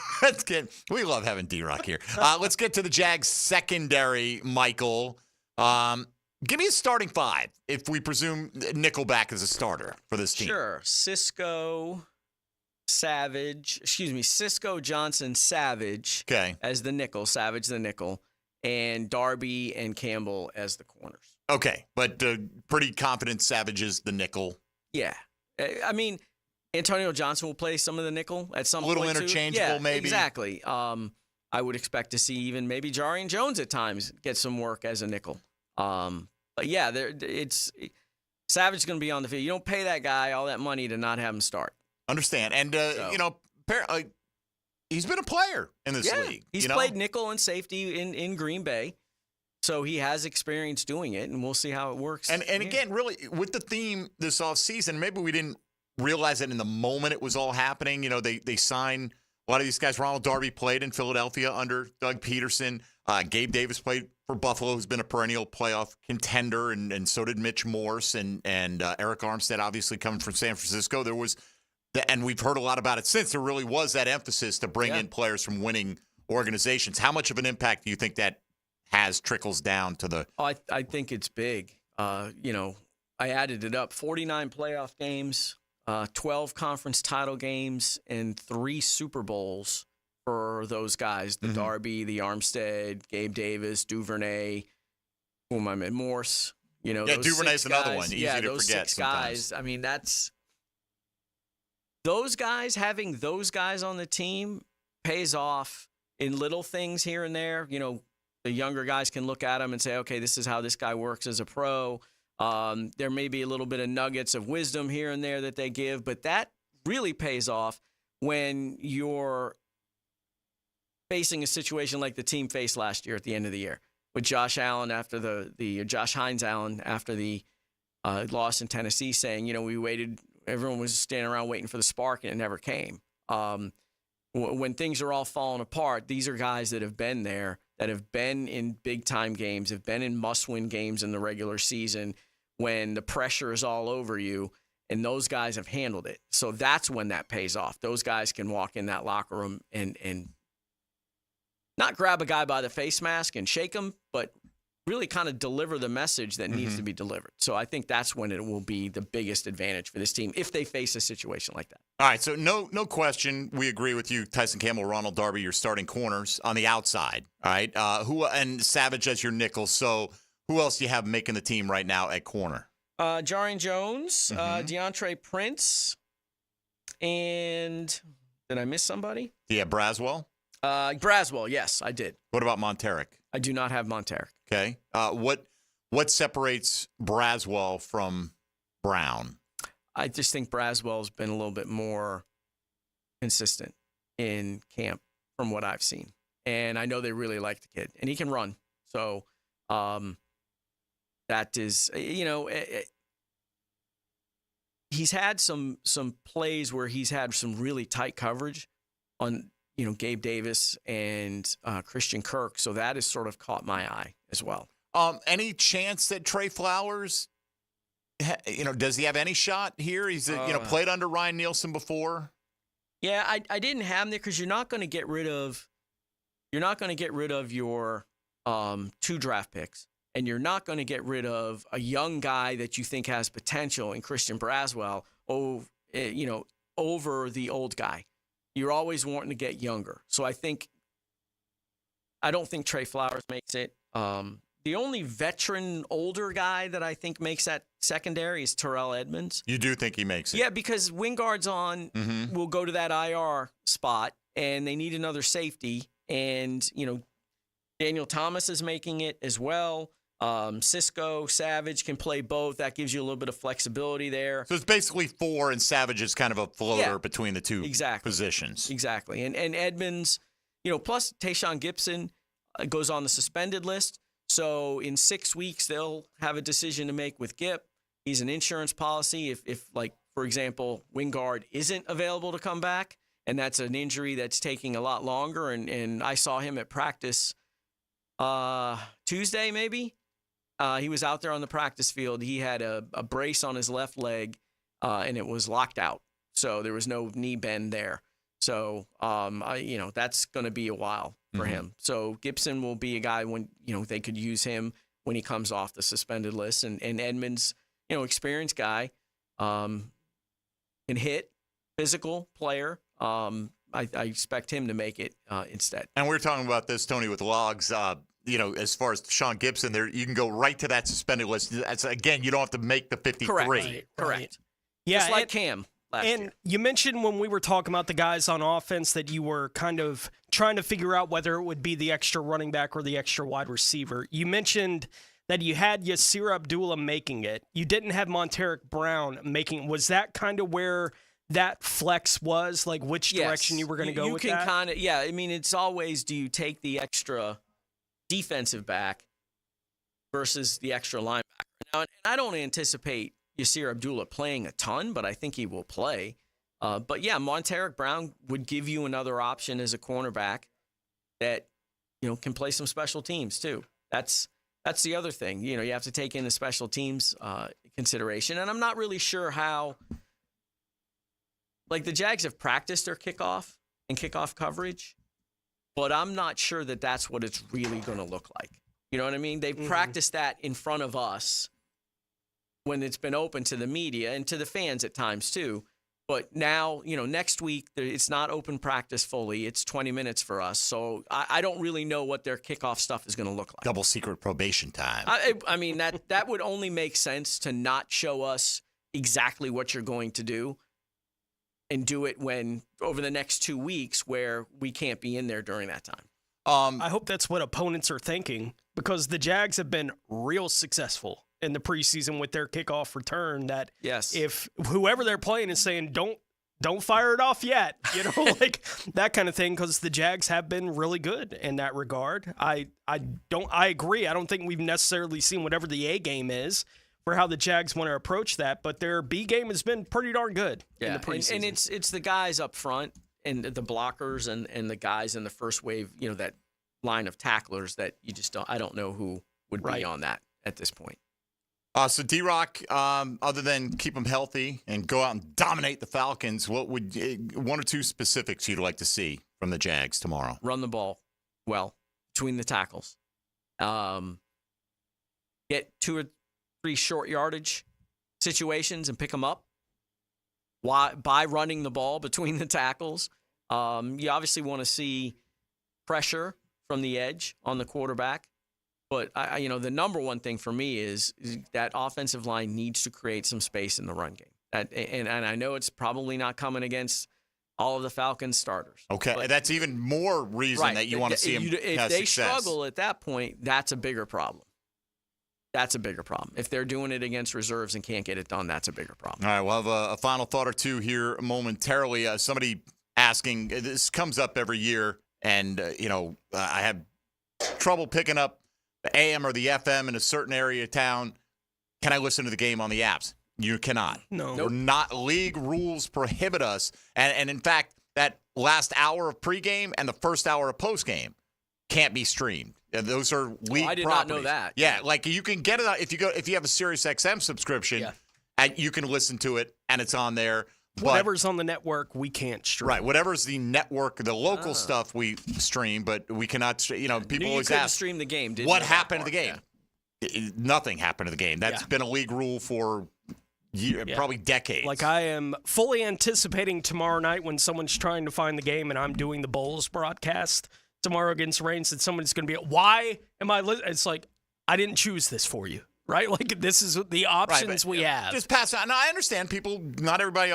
We love having D-Rock here. Let's get to the Jags secondary, Michael. Give me a starting five if we presume Nickelback is a starter for this team. Sure. Cisco, Johnson, Savage as the nickel, Savage the nickel, and Darby and Campbell as the corners. Okay, but pretty confident Savage is the nickel. Yeah. I mean, Antonio Johnson will play some of the nickel at some point. A little interchangeable, maybe. Exactly. I would expect to see even maybe Jarian Jones at times get some work as a nickel. But yeah, Savage is going to be on the field. You don't pay that guy all that money to not have him start. Understand. And, he's been a player in this league. He's played nickel and safety in Green Bay. So he has experience doing it, and we'll see how it works. And again, really, with the theme this offseason, maybe we didn't realize it in the moment it was all happening. They signed a lot of these guys. Ronald Darby played in Philadelphia under Doug Peterson. Gabe Davis played for Buffalo, who's been a perennial playoff contender, and so did Mitch Morse and Eric Armstead, obviously coming from San Francisco. There was, and we've heard a lot about it since, there really was that emphasis to bring in players from winning organizations. How much of an impact do you think that trickles down to the? I think it's big. I added it up: 49 playoff games, 12 conference title games, and 3 Super Bowls for those guys. The Darby, the Armstead, Gabe Davis, Duvernay, Morse. Those Duvernay's another one. Easy to those forget 6 sometimes. guys. I mean, those guys, having those guys on the team pays off in little things here and there. The younger guys can look at them and say, okay, this is how this guy works as a pro. There may be a little bit of nuggets of wisdom here and there that they give, but that really pays off when you're facing a situation like the team faced last year at the end of the year with Josh Allen after the Josh Hines-Allen after the loss in Tennessee, saying, we waited. Everyone was standing around waiting for the spark, and it never came. When things are all falling apart, these are guys that have been there, that have been in big-time games, have been in must-win games in the regular season when the pressure is all over you, and those guys have handled it. So that's when that pays off. Those guys can walk in that locker room and not grab a guy by the face mask and shake him, but really kind of deliver the message that needs to be delivered. So I think that's when it will be the biggest advantage for this team if they face a situation like that. All right, so no question, we agree with you. Tyson Campbell, Ronald Darby, your starting corners on the outside. All right, and Savage as your nickel. So who else do you have making the team right now at corner? Jarian Jones, DeAndre Prince, and did I miss somebody? Yeah, Braswell. Braswell, yes, I did. What about Monteric? I do not have Monteric. Okay. What separates Braswell from Brown? I just think Braswell's been a little bit more consistent in camp from what I've seen. And I know they really like the kid. And he can run. So that is, he's had some plays where he's had some really tight coverage on Gabe Davis and Christian Kirk. So that has sort of caught my eye as well. Any chance that Trey Flowers, does he have any shot here? He's played under Ryan Nielsen before. Yeah, I didn't have him there because you're not going to get rid of your 2 draft picks, and you're not going to get rid of a young guy that you think has potential in Christian Braswell over the old guy. You're always wanting to get younger. So I don't think Trey Flowers makes it. The only veteran older guy that I think makes that secondary is Terrell Edmonds. You do think he makes it? Yeah, because Wingard's on will go to that IR spot, and they need another safety. And, Daniel Thomas is making it as well. Cisco, Savage can play both. That gives you a little bit of flexibility there. So it's basically 4, and Savage is kind of a floater between the two positions. Exactly. And Edmonds, plus Tayshaun Gibson goes on the suspended list. So in 6 weeks, they'll have a decision to make with Gip. He's an insurance policy. If like, for example, Wingard isn't available to come back, and that's an injury that's taking a lot longer, and I saw him at practice Tuesday maybe. He was out there on the practice field. He had a brace on his left leg, and it was locked out. So there was no knee bend there. So, that's going to be a while for him. So Gibson will be a guy when, they could use him when he comes off the suspended list. And Edmonds, experienced guy, can hit, physical player. I expect him to make it instead. And we're talking about this, Tony, with logs. As far as Sean Gibson, there you can go right to that suspended list. That's, again, you don't have to make the 53. Correct. Yeah, just like Cam. And you mentioned when we were talking about the guys on offense that you were kind of trying to figure out whether it would be the extra running back or the extra wide receiver. You mentioned that you had Yasir Abdullah making it. You didn't have Monteric Brown making it. Was that kind of where that flex was, like which direction you were going to go with that? You can kind of, it's always, do you take the extra defensive back versus the extra linebacker? Now, and I don't anticipate Yasir Abdullah playing a ton, but I think he will play. But yeah, Monteric Brown would give you another option as a cornerback that, can play some special teams too. That's the other thing. You have to take in the special teams consideration. And I'm not really sure how, like the Jags have practiced their kickoff and kickoff coverage, but I'm not sure that that's what it's really going to look like. You know what I mean? They've practiced that in front of us when it's been open to the media and to the fans at times too. But now, next week, it's not open practice fully. It's 20 minutes for us. So I don't really know what their kickoff stuff is going to look like. Double secret probation time. I mean, that would only make sense to not show us exactly what you're going to do and do it when over the next 2 weeks where we can't be in there during that time. I hope that's what opponents are thinking, because the Jags have been real successful in the preseason with their kickoff return. That if whoever they're playing is saying don't fire it off yet, like that kind of thing, because the Jags have been really good in that regard. I agree. I don't think we've necessarily seen whatever the A game is for how the Jags want to approach that, but their B game has been pretty darn good in the preseason. And it's the guys up front and the blockers and the guys in the first wave, that line of tacklers that you just I don't know who would be on that at this point. So D-Rock, other than keep them healthy and go out and dominate the Falcons, what would one or two specifics you'd like to see from the Jags tomorrow? Run the ball well between the tackles. Get 2 or 3 short yardage situations and pick them up by running the ball between the tackles. You obviously want to see pressure from the edge on the quarterback. But, the number one thing for me is that offensive line needs to create some space in the run game. And I know it's probably not coming against all of the Falcons starters. Okay, but that's even more reason that you want to see them if have they success. Struggle at that point, that's a bigger problem. That's a bigger problem. If they're doing it against reserves and can't get it done, that's a bigger problem. All right, we'll have a final thought or two here momentarily. Somebody asking, this comes up every year, and, I have trouble picking up the AM or the FM in a certain area of town. Can I listen to the game on the apps? You cannot. No. We're not. League rules prohibit us. And in fact, that last hour of pregame and the first hour of postgame can't be streamed. Those are league properties. I did not know that. Yeah, like you can get it if you have a SiriusXM subscription, and you can listen to it and it's on there. Whatever's on the network, we can't stream. Right. Whatever's the network, the local stuff we stream, but we cannot. People always ask, stream the game. What happened to the game? Yeah. Nothing happened to the game. That's been a league rule for probably decades. Like I am fully anticipating tomorrow night when someone's trying to find the game and I'm doing the Bulls broadcast tomorrow against Reigns, that someone's going to be, why am I listening? It's like, I didn't choose this for you, right? Like, this is the options we have. Just pass out. Now, I understand not everybody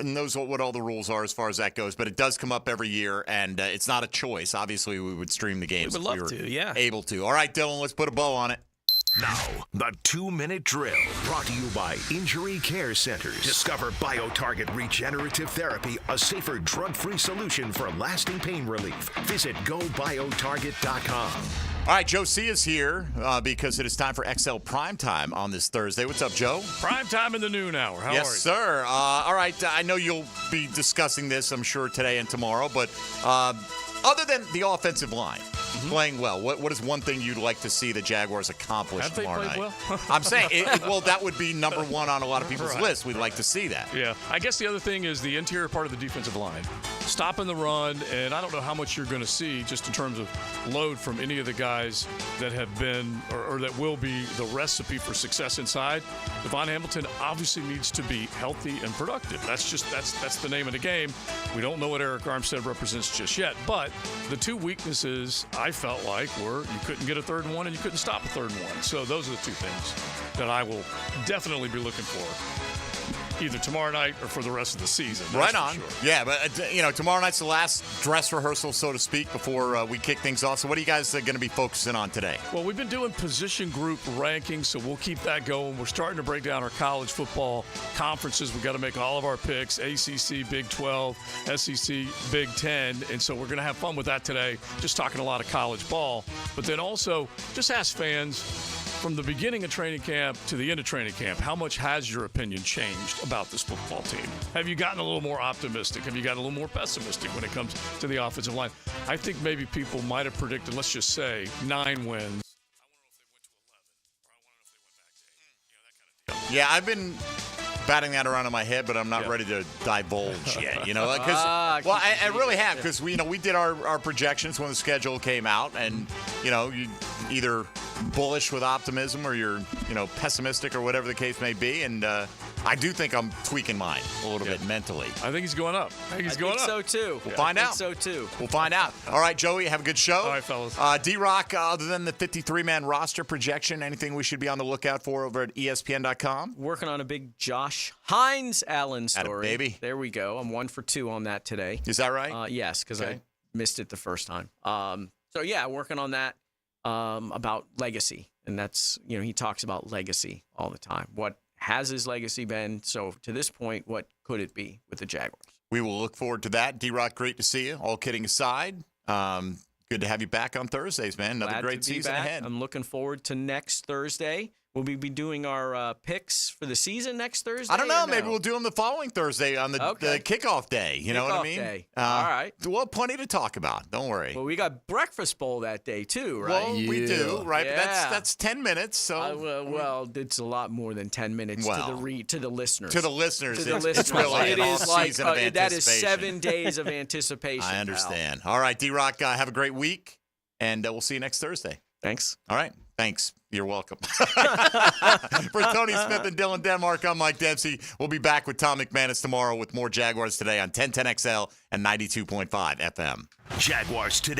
knows what all the rules are as far as that goes, but it does come up every year, and it's not a choice. Obviously, we would stream the games We would love to, yeah. able to. All right, Dylan, let's put a bow on it. Now, the 2-minute drill brought to you by Injury Care Centers. Discover BioTarget Regenerative Therapy, a safer drug-free solution for lasting pain relief. Visit GoBioTarget.com. All right, Joe C is here because it is time for XL Primetime on this Thursday. What's up, Joe? Primetime in the noon hour. How are you? Yes, sir. All right, I know you'll be discussing this, I'm sure, today and tomorrow, but other than the offensive line playing well, what is one thing you'd like to see the Jaguars accomplish Have they tomorrow played night? well? I'm saying, that would be number one on a lot of people's list. We'd like to see that. Yeah. I guess the other thing is the interior part of the defensive line. Stopping the run, and I don't know how much you're going to see just in terms of load from any of the guys that have been or that will be the recipe for success inside. Devon Hamilton obviously needs to be healthy and productive. That's the name of the game. We don't know what Eric Armstead represents just yet, but the two weaknesses I felt like were you couldn't get a 3rd and 1 and you couldn't stop a 3rd and 1. So those are the two things that I will definitely be looking for either tomorrow night or for the rest of the season. Right on. Sure. Yeah, but, tomorrow night's the last dress rehearsal, so to speak, before we kick things off. So what are you guys going to be focusing on today? Well, we've been doing position group rankings, so we'll keep that going. We're starting to break down our college football conferences. We've got to make all of our picks, ACC, Big 12, SEC, Big 10, and so we're going to have fun with that today, just talking a lot of college ball. But then also just ask fans, from the beginning of training camp to the end of training camp, how much has your opinion changed about this football team? Have you gotten a little more optimistic? Have you gotten a little more pessimistic when it comes to the offensive line? I think maybe people might have predicted, let's just say, 9 wins. Yeah, I've been batting that around in my head, but I'm not ready to divulge yet. I really have, because we did our projections when the schedule came out, and you either bullish with optimism or you're pessimistic or whatever the case may be, and I do think I'm tweaking mine a little bit mentally. I think he's going up. I think so too. We'll find out. So too. We'll find out. All right, Joey, have a good show. All right, fellas. D-Rock, other than the 53-man roster projection, anything we should be on the lookout for over at ESPN.com? Working on a big Josh Hines-Allen story. Baby. There we go. I'm 1 for 2 on that today. Is that right? Yes, because I missed it the first time. Working on that about legacy. And that's, he talks about legacy all the time. What has his legacy been? So to this point, what could it be with the Jaguars? We will look forward to that. D-Rock, great to see you. All kidding aside, good to have you back on Thursdays, man. Another great season ahead. I'm looking forward to next Thursday. Will we be doing our picks for the season next Thursday? I don't know. Maybe we'll do them the following Thursday on the kickoff day. You know what I mean? Day. All right. Well, plenty to talk about. Don't worry. Well, we got breakfast bowl that day too, right? Well, we do, right? Yeah. But that's 10 minutes. So it's a lot more than 10 minutes to the listeners. To the listeners. To the listeners. It's really it an is off-season of anticipation. that is 7 days of anticipation. I understand. All right, D-Rock, have a great week, and we'll see you next Thursday. Thanks. All right. Thanks. You're welcome. For Tony Smith and Dylan Denmark, I'm Mike Dempsey. We'll be back with Tom McManus tomorrow with more Jaguars Today on 1010XL and 92.5 FM. Jaguars Today.